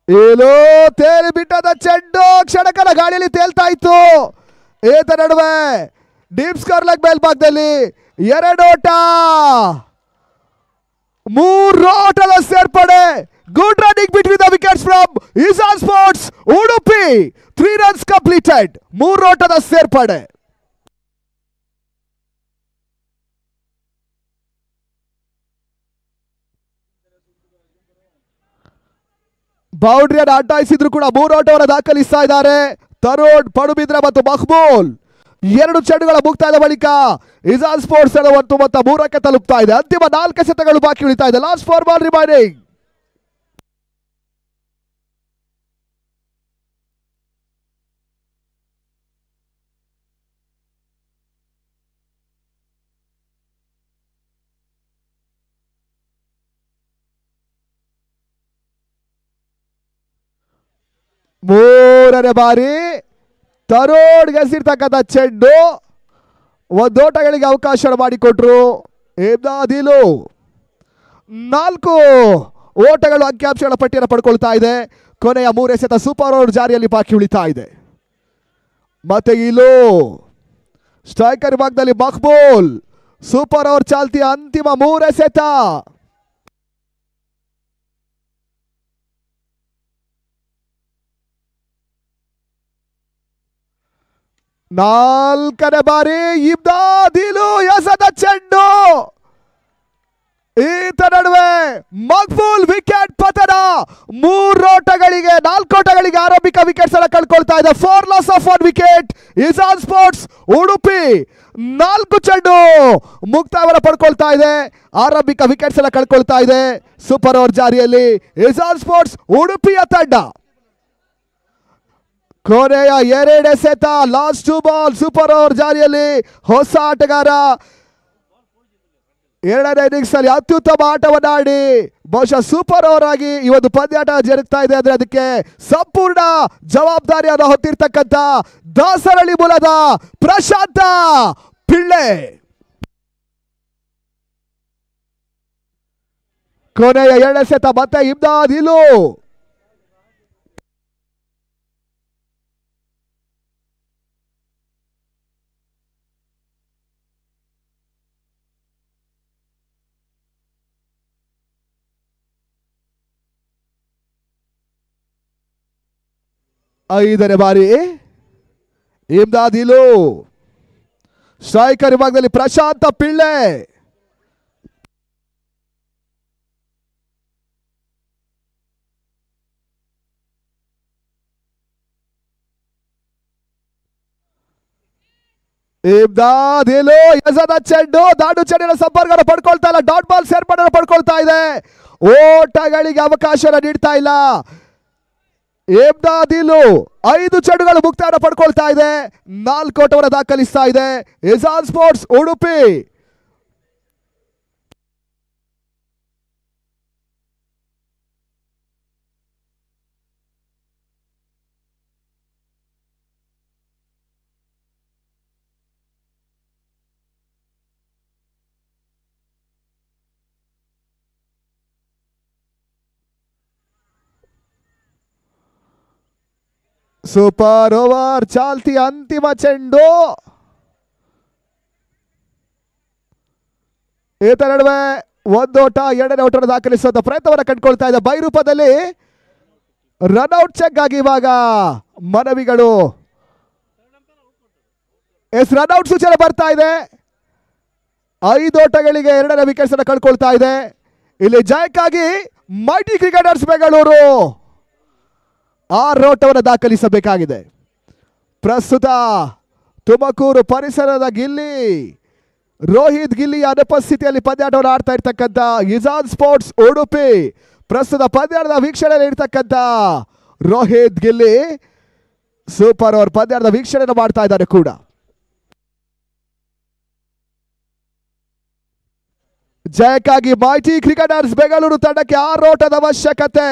Speaker 1: ಇಲು ತೇಲಿ ಬಿಟ್ಟದ ಚೆಂಡು ಕ್ಷಣಕಲ ಗಾಳಿಯಲ್ಲಿ ತೇಲ್ತಾ ಇತ್ತು. ಏತ ನಡುವೆ ಡೀಪ್ ಸ್ಕೋರ್ ಲೆಗ್ ಮೇಲ್ಭಾಗದಲ್ಲಿ 2 ಓಟ, 3 ಓಟದ ಸೇರ್ಪಡೆ. Good running between the wickets from Izan Sports Udupi. 3 runs completed. 3 ಓಟದ ಸೇರ್ಪಡೆ. ಬೌಂಡ್ರಿಯನ್ನು ಅಡ್ಡಾಯಿಸಿದ್ರು ಕೂಡ 3 ಓಟವನ್ನು ದಾಖಲಿಸ್ತಾ ಇದ್ದಾರೆ ತರುಣ್ ಪಡುಬಿದ್ರೆ ಮತ್ತು ಮಕ್ಬೂಲ್. 2 ಚೆಂಡುಗಳ ಮುಕ್ತಾಯದ ಬಳಿಕ ಇಜಾನ್ ಸ್ಪೋರ್ಟ್ಸ್ ಮತ್ತು 3ಕ್ಕೆ ತಲುಪ್ತಾ ಇದೆ. ಅಂತಿಮ 4 ಎಸೆತಗಳು ಬಾಕಿ ಉಳಿತಾ ಇದೆ. Last 4 ball remaining. ಮೂರನೇ ಬಾರಿ ತರುಣ್ ಗೆಸಿರ್ತಕ್ಕಂಥ ಚೆಂಡು. 1 ಓಟಗಳಿಗೆ ಅವಕಾಶ ಮಾಡಿಕೊಟ್ರು ಇಮ್ದಾದ್ ಇಲು. 4 ಓಟಗಳು ಅಂಕಿಅಂಶಗಳ ಪಟ್ಟಿಯನ್ನು ಪಡ್ಕೊಳ್ತಾ ಇದೆ. ಕೊನೆಯ 3 ಎಸೆತ ಸೂಪರ್ ಓವರ್ ಜಾರಿಯಲ್ಲಿ ಬಾಕಿ ಉಳಿತಾ ಇದೆ. ಮತ್ತೆ ಇಲು ಸ್ಟ್ರೈಕರ್ ಭಾಗದಲ್ಲಿ ಮಕ್ಬೂಲ್. ಸೂಪರ್ ಓವರ್ ಚಾಲ್ತಿಯ ಅಂತಿಮ 3 ಎಸೆತ. 4ನೇ ಬಾರಿ ಇಮ್ದಾದ್ ಇಲು ಎಸೆದ ಚೆಂಡು. ಈತ ನಡುವೆ ಮಕ್ಬೂಲ್ ವಿಕೆಟ್ ಪತನ. 3 ಓಟಗಳಿಗೆ 4 ಓಟಗಳಿಗೆ ಆರಂಭಿಕ ವಿಕೆಟ್ಸ್ ಅನ್ನು ಕಳ್ಕೊಳ್ತಾ ಇದೆ. 4 loss of 1 wicket. Ijan sports Udupi 4 ಚೆಂಡು ಮುಕ್ತಾಯವನ್ನು ಪಡ್ಕೊಳ್ತಾ ಇದೆ. ಆರಂಭಿಕ ವಿಕೆಟ್ಸ್ ಅನ್ನು ಕಳ್ಕೊಳ್ತಾ ಇದೆ. ಸೂಪರ್ ಓವರ್ ಜಾರಿಯಲ್ಲಿ ಇಜಾನ್ ಸ್ಪೋರ್ಟ್ಸ್ ಉಡುಪಿಯ ತಂಡ. ಕೊನೆಯ 2 ಎಸೆತ ಲಾಸ್ಟ್ 2 ಬಾಲ್ ಸೂಪರ್ ಓವರ್ ಜಾರಿಯಲ್ಲಿ ಹೊಸ ಆಟಗಾರ 2ನೇ ಇನ್ನಿಂಗ್ಸ್ ಅಲ್ಲಿ ಅತ್ಯುತ್ತಮ ಆಟವನ್ನು ಆಡಿ ಬಹುಶಃ ಸೂಪರ್ ಓವರ್ ಆಗಿ ಈ ಒಂದು ಪಂದ್ಯಾಟ ಜರುಗ್ತಾ ಇದೆ ಅಂದ್ರೆ ಅದಕ್ಕೆ ಸಂಪೂರ್ಣ ಜವಾಬ್ದಾರಿಯನ್ನು ಹೊತ್ತಿರ್ತಕ್ಕಂಥ ದಾಸರಳ್ಳಿ ಮೂಲದ ಪ್ರಶಾಂತ ಪಿಳ್ಳೆ. ಕೊನೆಯ 2 ಎಸೆತ ಮತ್ತೆ ಇಮ್ದಾದ್ ಇಲು. 5ನೇ ಬಾರಿ ಇಮ್ದಾದಿಲು. ಸ್ಟ್ರೈಕರ್ ವಿಭಾಗದಲ್ಲಿ ಪ್ರಶಾಂತ ಪಿಳ್ಳೆ. ಇಮ್ದಾದಿಲು ಎಸೆದ ಚೆಂಡು ದಾಡು ಚೆಂಡಿನ ಸಂಪರ್ಕ ಪಡ್ಕೊಳ್ತಾ ಇಲ್ಲ. ಡಾಟ್ ಬಾಲ್ ಸೇರ್ಪಡೆ ಪಡ್ಕೊಳ್ತಾ ಇದೆ. ಓಟಗಳಿಗೆ ಅವಕಾಶ ನೀಡ್ತಾ ಇಲ್ಲ. ಇಮ್ದಾದಿಲು 5 ಚೆಂಡುಗಳು ಮುಕ್ತಾಯ ಪಡ್ಕೊಳ್ತಾ ಇದೆ. 4 ಓಟವನ್ನು ದಾಖಲಿಸ್ತಾ ಇದೆ ಇಜಾನ್ ಸ್ಪೋರ್ಟ್ಸ್ ಉಡುಪಿ. ಸೂಪರ್ ಓವರ್ ಚಾಲ್ತಿ ಅಂತಿಮ ಚೆಂಡು. ಈತ ನಡುವೆ 1 ಓಟ 2ನೇ ಓಟವನ್ನು ದಾಖಲಿಸುವಂತ ಪ್ರಯತ್ನವನ್ನು ಕಂಡುಕೊಳ್ತಾ ಇದೆ. ಬೈರೂಪದಲ್ಲಿ ರನ್ಔಟ್ ಚೆಕ್ ಆಗಿ ಇವಾಗ ಮನವಿಗಳು. ರನ್ಔಟ್ ಸೂಚನೆ ಬರ್ತಾ ಇದೆ. 5 ಓಟಗಳಿಗೆ 2ನೇ ವಿಕೆಟ್ಸ್ ಅನ್ನು ಕಳ್ಕೊಳ್ತಾ ಇದೆ. ಇಲ್ಲಿ ಜಯಕ್ಕಾಗಿ ಮೈಟಿ ಕ್ರಿಕೆಟರ್ಸ್ ಬೆಂಗಳೂರು 6 ಓಟವನ್ನು ದಾಖಲಿಸಬೇಕಾಗಿದೆ. ಪ್ರಸ್ತುತ ತುಮಕೂರು ಪರಿಸರದ ಗಿಲ್ಲಿ ರೋಹಿತ್ ಗಿಲ್ಲಿಯ ಅನುಪಸ್ಥಿತಿಯಲ್ಲಿ ಪಂದ್ಯಾಟವನ್ನು ಆಡ್ತಾ ಇರ್ತಕ್ಕಂಥ ಇಜಾನ್ ಸ್ಪೋರ್ಟ್ಸ್ ಉಡುಪಿ. ಪ್ರಸ್ತುತ ಪಂದ್ಯಾಟದ ವೀಕ್ಷಣೆಯಲ್ಲಿ ಇರ್ತಕ್ಕಂಥ ರೋಹಿತ್ ಗಿಲ್ಲಿ ಸೂಪರ್ ಓವರ್ ಪಂದ್ಯಾಟದ ವೀಕ್ಷಣೆಯನ್ನು ಮಾಡ್ತಾ ಇದ್ದಾರೆ ಕೂಡ. ಜಯಕ್ಕಾಗಿ ಮೈಟಿ ಕ್ರಿಕೆಟರ್ಸ್ ಬೆಂಗಳೂರು ತಂಡಕ್ಕೆ 6 ಓಟದ ಅವಶ್ಯಕತೆ.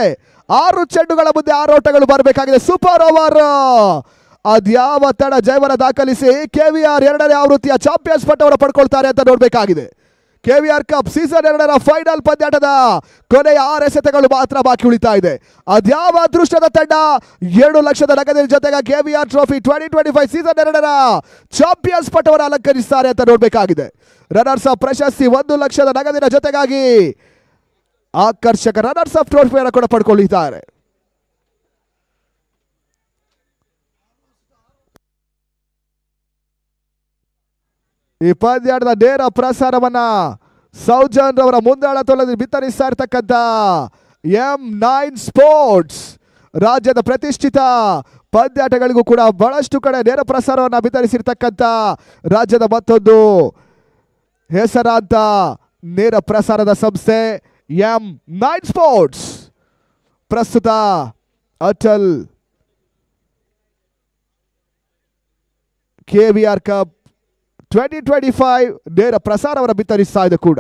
Speaker 1: 6 ಚೆಂಡುಗಳ ಮುಂದೆ 6 ಓಟಗಳು ಬರಬೇಕಾಗಿದೆ. Super over. ಅದ್ಯಾವ ತಡ ಜಯವನ್ನ ದಾಖಲಿಸಿ ಕೆವಿಆರ್ 2ನೇ ಆವೃತ್ತಿಯ ಚಾಂಪಿಯನ್ಸ್ ಪಟ್ಟವನ್ನು ಪಡ್ಕೊಳ್ತಾರೆ ಅಂತ ನೋಡಬೇಕಾಗಿದೆ. ಕೆವಿಆರ್ ಕಪ್ ಸೀಸನ್ 2ರ ಫೈನಲ್ ಪಂದ್ಯಾಟದ ಕೊನೆಯ 6 ಎಸೆತಗಳು ಮಾತ್ರ ಬಾಕಿ ಉಳಿತಾ ಇದೆ. ಅದ್ಯಾವ ಅದೃಷ್ಟದ ತಂಡ 2 ಲಕ್ಷದ ನಗದಿನ ಜೊತೆಗೆ ಕೆವಿಆರ್ ಟ್ರೋಫಿ 2025 ಸೀಸನ್ 2ರ ಚಾಂಪಿಯನ್ಸ್ ಪಟ್ಟವನ್ನು ಅಲಂಕರಿಸುತ್ತಾರೆ ಅಂತ ನೋಡಬೇಕಾಗಿದೆ. ರನ್ನರ್ಸ್ ಅಪ್ ಪ್ರಶಸ್ತಿ 1 ಲಕ್ಷದ ನಗದಿನ ಜೊತೆಗಾಗಿ ಆಕರ್ಷಕ ರನ್ನರ್ಸ್ ಅಪ್ ಟ್ರೋಫಿಯನ್ನು ಕೂಡ ಪಡ್ಕೊಳ್ಳಿದ್ದಾರೆ. ಈ ಪಂದ್ಯಾಟದ ನೇರ ಪ್ರಸಾರವನ್ನ ಸೌಜನ್ ರವರ ಮುಂದಾಳತ್ವದಲ್ಲಿ ಬಿತ್ತರಿಸ್ತಾ ಇರ್ತಕ್ಕಂಥ M9 ಸ್ಪೋರ್ಟ್ಸ್ ರಾಜ್ಯದ ಪ್ರತಿಷ್ಠಿತ ಪಂದ್ಯಾಟಗಳಿಗೂ ಕೂಡ ಬಹಳಷ್ಟು ಕಡೆ ನೇರ ಪ್ರಸಾರವನ್ನು ಬಿತ್ತರಿಸಿರ್ತಕ್ಕಂಥ ರಾಜ್ಯದ ಮತ್ತೊಂದು ಹೆಸರಾಂತ ನೇರ ಪ್ರಸಾರದ ಸಂಸ್ಥೆ M9 ಸ್ಪೋರ್ಟ್ಸ್. ಪ್ರಸ್ತುತ ಅಟಲ್ ಕೆವಿಆರ್ ಕಪ್ 2025 ನೇರ ಪ್ರಸಾರವನ್ನು ಬಿತ್ತರಿಸ್ತಾ ಇದೆ ಕೂಡ.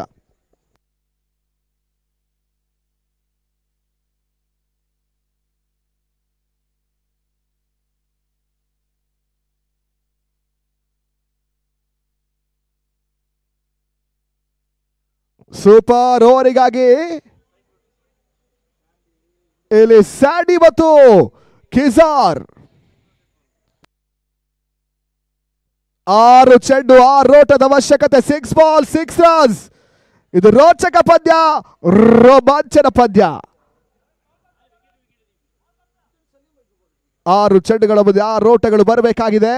Speaker 1: ಸೂಪರ್ ಓವರಿಗಾಗಿ ಇಲ್ಲಿ ಸ್ಯಾಂಡಿ ಮತ್ತು ಕಿಸಾರ್ 6 ಚೆಂಡು 6 ಓಟದ ಅವಶ್ಯಕತೆ. 6 ಬಾಲ್ 6 ರನ್ಸ್. ಇದು ರೋಚಕ ಪಂದ್ಯ, ರೋಮಾಂಚನ ಪಂದ್ಯ. 6 ಚೆಂಡುಗಳ ಮುಂದೆ 6 ಓಟಗಳು ಬರಬೇಕಾಗಿದೆ.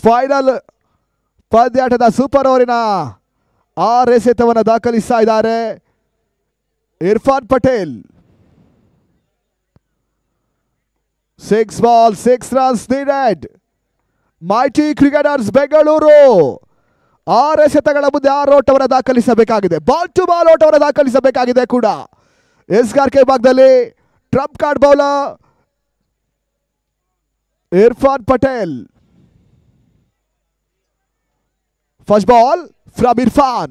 Speaker 1: ಫೈನಲ್ ಪಂದ್ಯಾಟದ ಸೂಪರ್ ಓವರಿನ 6 ಎಸೆತವನ್ನು ದಾಖಲಿಸ್ತಾ ಇದ್ದಾರೆ Irfan Patel. 6 ball 6 runs needed. Mighty cricketers Bengaluru 6 ಎಸೆತಗಳ ಮುಂದೆ 6 ಓಟವನ್ನು ದಾಖಲಿಸಬೇಕಾಗಿದೆ. ಬಾಲ್ ಟು ಬಾಲ್ ಓಟವನ್ನು ದಾಖಲಿಸಬೇಕಾಗಿದೆ ಕೂಡ. ಎಸ್ಆರ್ಕೆ ಭಾಗದಲ್ಲಿ trump card bowler Irfan Patel. First ball from Irfan.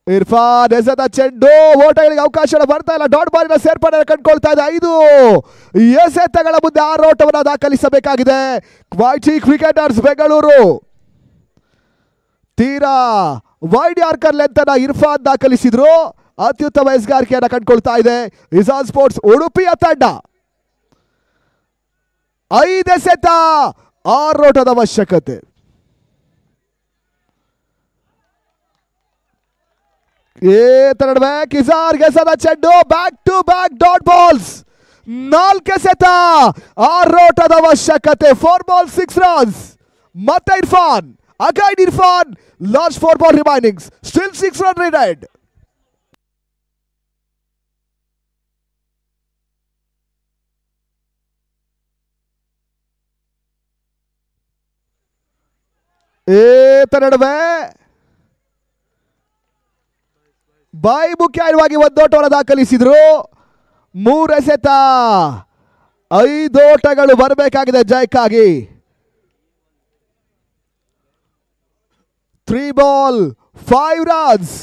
Speaker 1: Irfan ಎಸೆದ ಚೆಂಡು ಓಟಗಳಿಗೆ ಅವಕಾಶ ಬರ್ತಾ ಇಲ್ಲ. ಡಾಟ್ ಬಾಲಿನ ಸೇರ್ಪಡೆ ಕಂಡುಕೊಳ್ತಾ ಇದೆ. 5 ಎಸೆತಗಳ ಮುಂದೆ 6 ಓಟವನ್ನು ದಾಖಲಿಸಬೇಕಾಗಿದೆ ವೈಟಿ ಕ್ರಿಕೆಟರ್ಸ್ ಬೆಂಗಳೂರು. ತೀರಾ ವೈಡ್ ಯಾರ್ಕರ್ ಲೆಂತ್ ಅನ್ನ ಇರ್ಫಾನ್ ದಾಖಲಿಸಿದ್ರು. ಅತ್ಯುತ್ತಮ ಎಸ್ಗಾರಿಕೆಯನ್ನು ಕಂಡುಕೊಳ್ತಾ ಇದೆ ಇಸಾನ್ ಸ್ಪೋರ್ಟ್ಸ್ ಉಡುಪಿಯ ತಂಡ. 5 ಎಸೆತ 6 ಓಟದ ಅವಶ್ಯಕತೆ. ನಡುವೆ ಕಿಸಾರ್ ಗೆಸದ ಚೆಂಡು back to back dot balls. 4 ಎಸೆತ 6 ಓಟದ ಅವಶ್ಯಕತೆ. 4 ಬಾಲ್ 6 ರನ್ಸ್. ಮತ್ತೆ Irfan again Irfan last 4 ball remainings still 6 run required. ನಡುವೆ ಬಾಯಿ ಮುಖ್ಯವಾಗಿ 1 ಓಟವನ್ನು ದಾಖಲಿಸಿದ್ರು. 3 ಎಸೆತ 5 ಓಟಗಳು ಬರಬೇಕಾಗಿದೆ ಜಯಕ್ಕಾಗಿ. 3 ಬಾಲ್ 5 ರನ್ಸ್.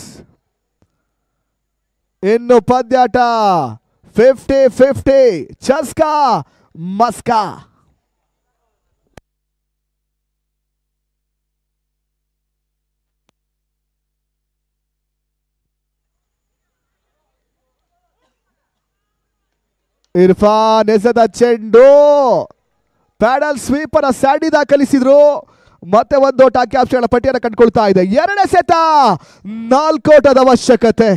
Speaker 1: ಇನ್ನು ಪಂದ್ಯಾಟ 50-50 ಚಸ್ಕಾ ಮಸ್ಕಾ. ಇರ್ಫಾನ್ ಎಸೆದ ಚೆಂಡು ಪ್ಯಾಡಲ್ ಸ್ವೀಪರ್ ಸ್ಯಾಂಡಿ ದಾಖಲಿಸಿದ್ರು. ಮತ್ತೆ 1 ಓಟ ಕ್ಯಾಪ್ಚರ್ಗಳ ಪಟ್ಟಿಯನ್ನು ಕಂಡುಕೊಳ್ತಾ ಇದೆ. 2 ಎಸೆತ 4 ಓಟದ ಅವಶ್ಯಕತೆ.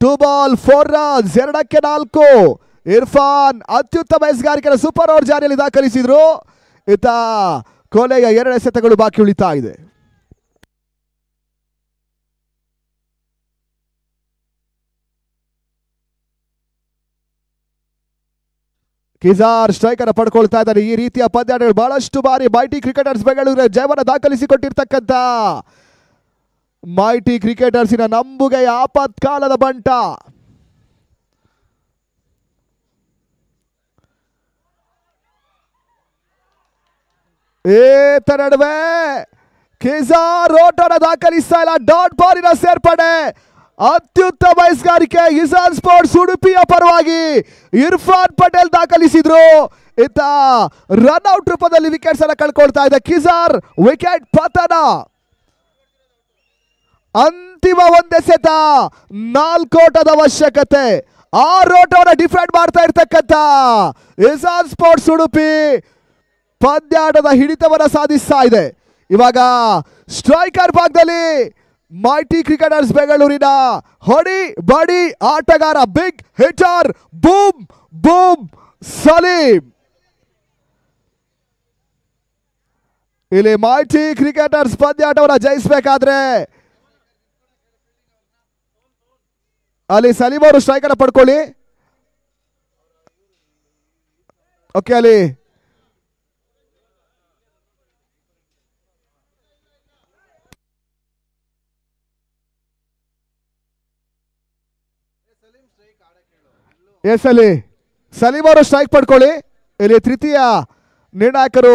Speaker 1: 2 ಬಾಲ್ 4 ರನ್ಸ್ 2ಕ್ಕೆ 4. ಇರ್ಫಾನ್ ಅತ್ಯುತ್ತಮ ಎಸ್ಗಾರಿಕೆಯ ಸೂಪರ್ ಓವರ್ ಜಾರಿಯಲ್ಲಿ ದಾಖಲಿಸಿದ್ರು. ಇತ್ತ ಕೊನೆಯ 2 ಎಸೆತಗಳು ಬಾಕಿ ಉಳಿತಾ ಇದೆ. ಕಿಸಾರ್ ಸ್ಟ್ರೈಕರ್ ಪಡ್ಕೊಳ್ತಾ ಇದ್ದಾರೆ. ಈ ರೀತಿಯ ಪಂದ್ಯಾಟಗಳು ಬಹಳಷ್ಟು ಬಾರಿ ಮೈಟಿ ಕ್ರಿಕೆಟರ್ಸ್ ಬೆಂಗಳೂರು ಜಯವನ್ನು ದಾಖಲಿಸಿಕೊಟ್ಟಿರ್ತಕ್ಕಂಥ ಮೈಟಿ ಕ್ರಿಕೆಟರ್ಸಿನ ನಂಬುಗೆಯ ಆಪತ್ಕಾಲದ ಬಂಟ. ನಡುವೆ ಕಿಸಾರ್ ಓಟವನ್ನು ದಾಖಲಿಸ್ತಾ ಇಲ್ಲ. ಡಾಟ್ ಬಾಲಿನ ಸೇರ್ಪಡೆ ಅತ್ಯುತ್ತಮ ಎಸ್ಗಾರಿಕೆ ಇಸಾನ್ ಸ್ಪೋರ್ಟ್ಸ್ ಉಡುಪಿಯ ಪರವಾಗಿ ಇರ್ಫಾನ್ ಪಟೇಲ್ ದಾಖಲಿಸಿದ್ರು. ಇತ್ತ ರನ್ ಔಟ್ ರೂಪದಲ್ಲಿ ವಿಕೆಟ್ಸ್ ಅನ್ನು ಕಳ್ಕೊಳ್ತಾ ಇದೆ ಕಿಸಾರ್. ವಿಕೆಟ್ ಪತನ. ಅಂತಿಮ 1 ಎಸೆತ 4 ಓಟದ ಅವಶ್ಯಕತೆ. 6 ಓಟವನ್ನು ಡಿಫೆಂಡ್ ಮಾಡ್ತಾ ಇರ್ತಕ್ಕಂಥ ಇಸಾನ್ ಸ್ಪೋರ್ಟ್ಸ್ ಉಡುಪಿ ಪಂದ್ಯಾಟದ ಹಿಡಿತವನ್ನು ಸಾಧಿಸ್ತಾ ಇದೆ. ಇವಾಗ ಸ್ಟ್ರೈಕರ್ ಭಾಗದಲ್ಲಿ ಮೈಟಿ ಕ್ರಿಕೆಟರ್ಸ್ ಬೆಂಗಳೂರಿನ ಹೊಡಿ ಬಡಿ ಆಟಗಾರ big hitter boom boom Salim. ಇಲ್ಲಿ ಮೈಟಿ ಕ್ರಿಕೆಟರ್ಸ್ ಪಂದ್ಯಾಟವನ್ನು ಜಯಿಸಬೇಕಾದ್ರೆ ಅಲ್ಲಿ ಸಲೀಂ ಅವರು ಸ್ಟ್ರೈಕರ್ ಪಡ್ಕೊಳ್ಳಿ. ಓಕೆ, ಅಲ್ಲಿ ಅಲ್ಲಿ ಸಲೀಂ ಅವರು ಸ್ಟ್ರೈಕ್ ಪಡ್ಕೊಳ್ಳಿ. ಇಲ್ಲಿ ತೃತೀಯ ನಿರ್ಣಾಯಕರು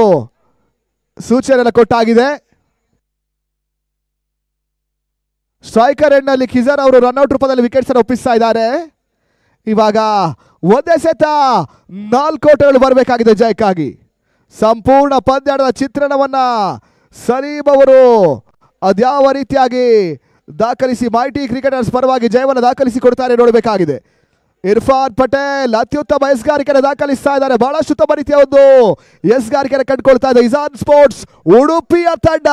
Speaker 1: ಸೂಚನೆಯನ್ನು ಕೊಟ್ಟಾಗಿದೆ. ಸ್ಟ್ರೈಕರ್ ಎಂಡ್ನಲ್ಲಿ ಕಿಸರ್ ಅವರು ರನ್ಔಟ್ ರೂಪದಲ್ಲಿ ವಿಕೆಟ್ಸ್ ಅನ್ನು ಒಪ್ಪಿಸ್ತಾ ಇದ್ದಾರೆ. ಇವಾಗ 1 ಎಸೆತ 4 ಓಟಗಳು ಬರಬೇಕಾಗಿದೆ ಜಯಕ್ಕಾಗಿ. ಸಂಪೂರ್ಣ ಪಂದ್ಯಾಟದ ಚಿತ್ರಣವನ್ನ ಸಲೀಂ ಅವರು ಅದ್ಯಾವ ರೀತಿಯಾಗಿ ದಾಖಲಿಸಿ ಮೈಟಿ ಕ್ರಿಕೆಟರ್ಸ್ ಪರವಾಗಿ ಜಯವನ್ನು ದಾಖಲಿಸಿ ಕೊಡ್ತಾರೆ ನೋಡಬೇಕಾಗಿದೆ. ಇರ್ಫಾನ್ ಪಟೇಲ್ ಅತ್ಯುತ್ತಮ ಎಸ್ಗಾರಿಕೆಯನ್ನು ದಾಖಲಿಸ್ತಾ ಇದ್ದಾರೆ. ಬಹಳಷ್ಟು ಉತ್ತಮ ರೀತಿಯ ಒಂದು ಎಸ್ಗಾರಿಕೆಯನ್ನು ಕಂಡುಕೊಳ್ತಾ ಇದೆ ಇಸಾನ್ ಸ್ಪೋರ್ಟ್ಸ್ ಉಡುಪಿಯ ತಂಡ.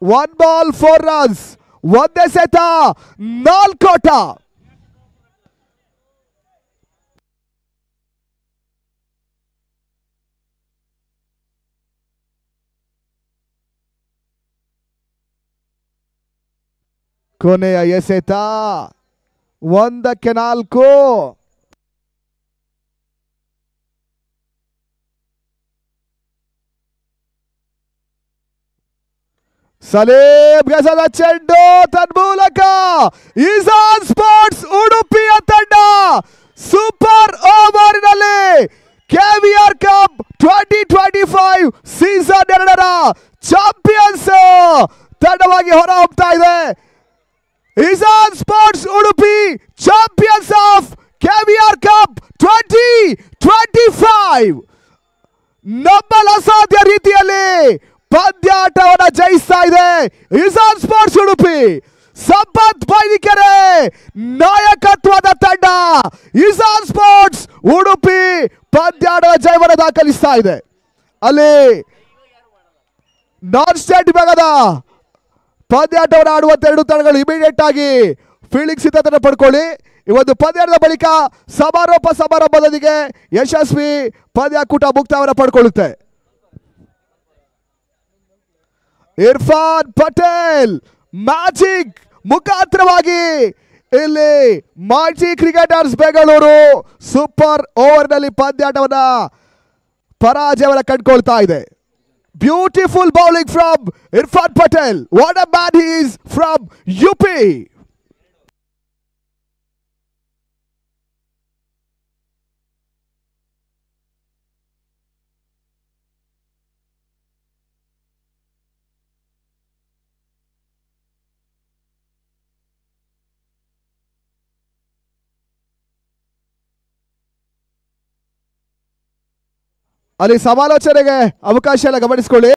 Speaker 1: 1 ಬಾಲ್ 4 ರನ್ಸ್ 1 ಎಸೆತ 4 ಓಟ. ಕೊನೆಯ ಎಸೆತ 1ಕ್ಕೆ 4. ಸಲೀಂ ಗೆಸದ ಚೆಂಡು ತನ್ಮೂಲಕ ಇಸಾನ್ ಸ್ಪೋರ್ಟ್ಸ್ ಉಡುಪಿಯ ತಂಡ ಸೂಪರ್ ಓವರಿನಲ್ಲಿ ಕೆವಿಆರ್ ಕಪ್ 2025 ಸೀಸನ್ 2ರ ಚಾಂಪಿಯನ್ಸ್ ತಂಡವಾಗಿ ಹೊರಹೊಮ್ಮುತ್ತಾ ಇದೆ. Isan sports Udupi champions of KVR cup 2025 ನಂಬಲ್ ಅಸಾಧ್ಯ ರೀತಿಯಲ್ಲಿ ಪಂದ್ಯಾಟವನ್ನು ಜಯಿಸ್ತಾ ಇದೆ ಇಸಾನ್ ಸ್ಪೋರ್ಟ್ಸ್ ಉಡುಪಿ. ಸಂಪತ್ ಬೈಲಿಕೆರೆ ನಾಯಕತ್ವದ ತಂಡ ಇಸಾನ್ ಸ್ಪೋರ್ಟ್ಸ್ ಉಡುಪಿ ಪಂದ್ಯಾಟದ ಜಯವನ್ನು ದಾಖಲಿಸ್ತಾ ಇದೆ. ಅಲ್ಲಿ ನಾನ್ ಸ್ಟೇಟ್ ವಿಭಾಗದ ಪಂದ್ಯಾಟವನ್ನು ಆಡುವಂತ ಎರಡು ತಂಡಗಳು ಇಮಿಡಿಯೇಟ್ ಆಗಿ ಫೀಲ್ಡಿಂಗ್ ಸಿದ್ಧತೆ ಪಡ್ಕೊಳ್ಳಿ. ಈ ಒಂದು ಪಂದ್ಯದ ಬಳಿಕ ಸಮಾರಂಭದೊಂದಿಗೆ ಯಶಸ್ವಿ ಪಂದ್ಯಾಕೂಟ ಮುಕ್ತಾಯವನ್ನು ಪಡ್ಕೊಳ್ಳುತ್ತೆ. ಇರ್ಫಾನ್ ಪಟೇಲ್ ಮ್ಯಾಜಿಕ್ ಮುಖಾಂತರವಾಗಿ ಇಲ್ಲಿ ಮಾಜಿ ಕ್ರಿಕೆಟರ್ಸ್ ಬೆಂಗಳೂರು ಸೂಪರ್ ಓವರ್ನಲ್ಲಿ ಪಂದ್ಯಾಟವನ್ನ ಪರಾಜಯವನ್ನು ಕಂಡುಕೊಳ್ತಾ ಇದೆ. Beautiful bowling from Irfan Patel. What a man he is from UP. ಅಲ್ಲಿ ಸಮಾಲೋಚನೆಗೆ ಅವಕಾಶ ಎಲ್ಲ ಗಮನಿಸಿಕೊಳ್ಳಿ.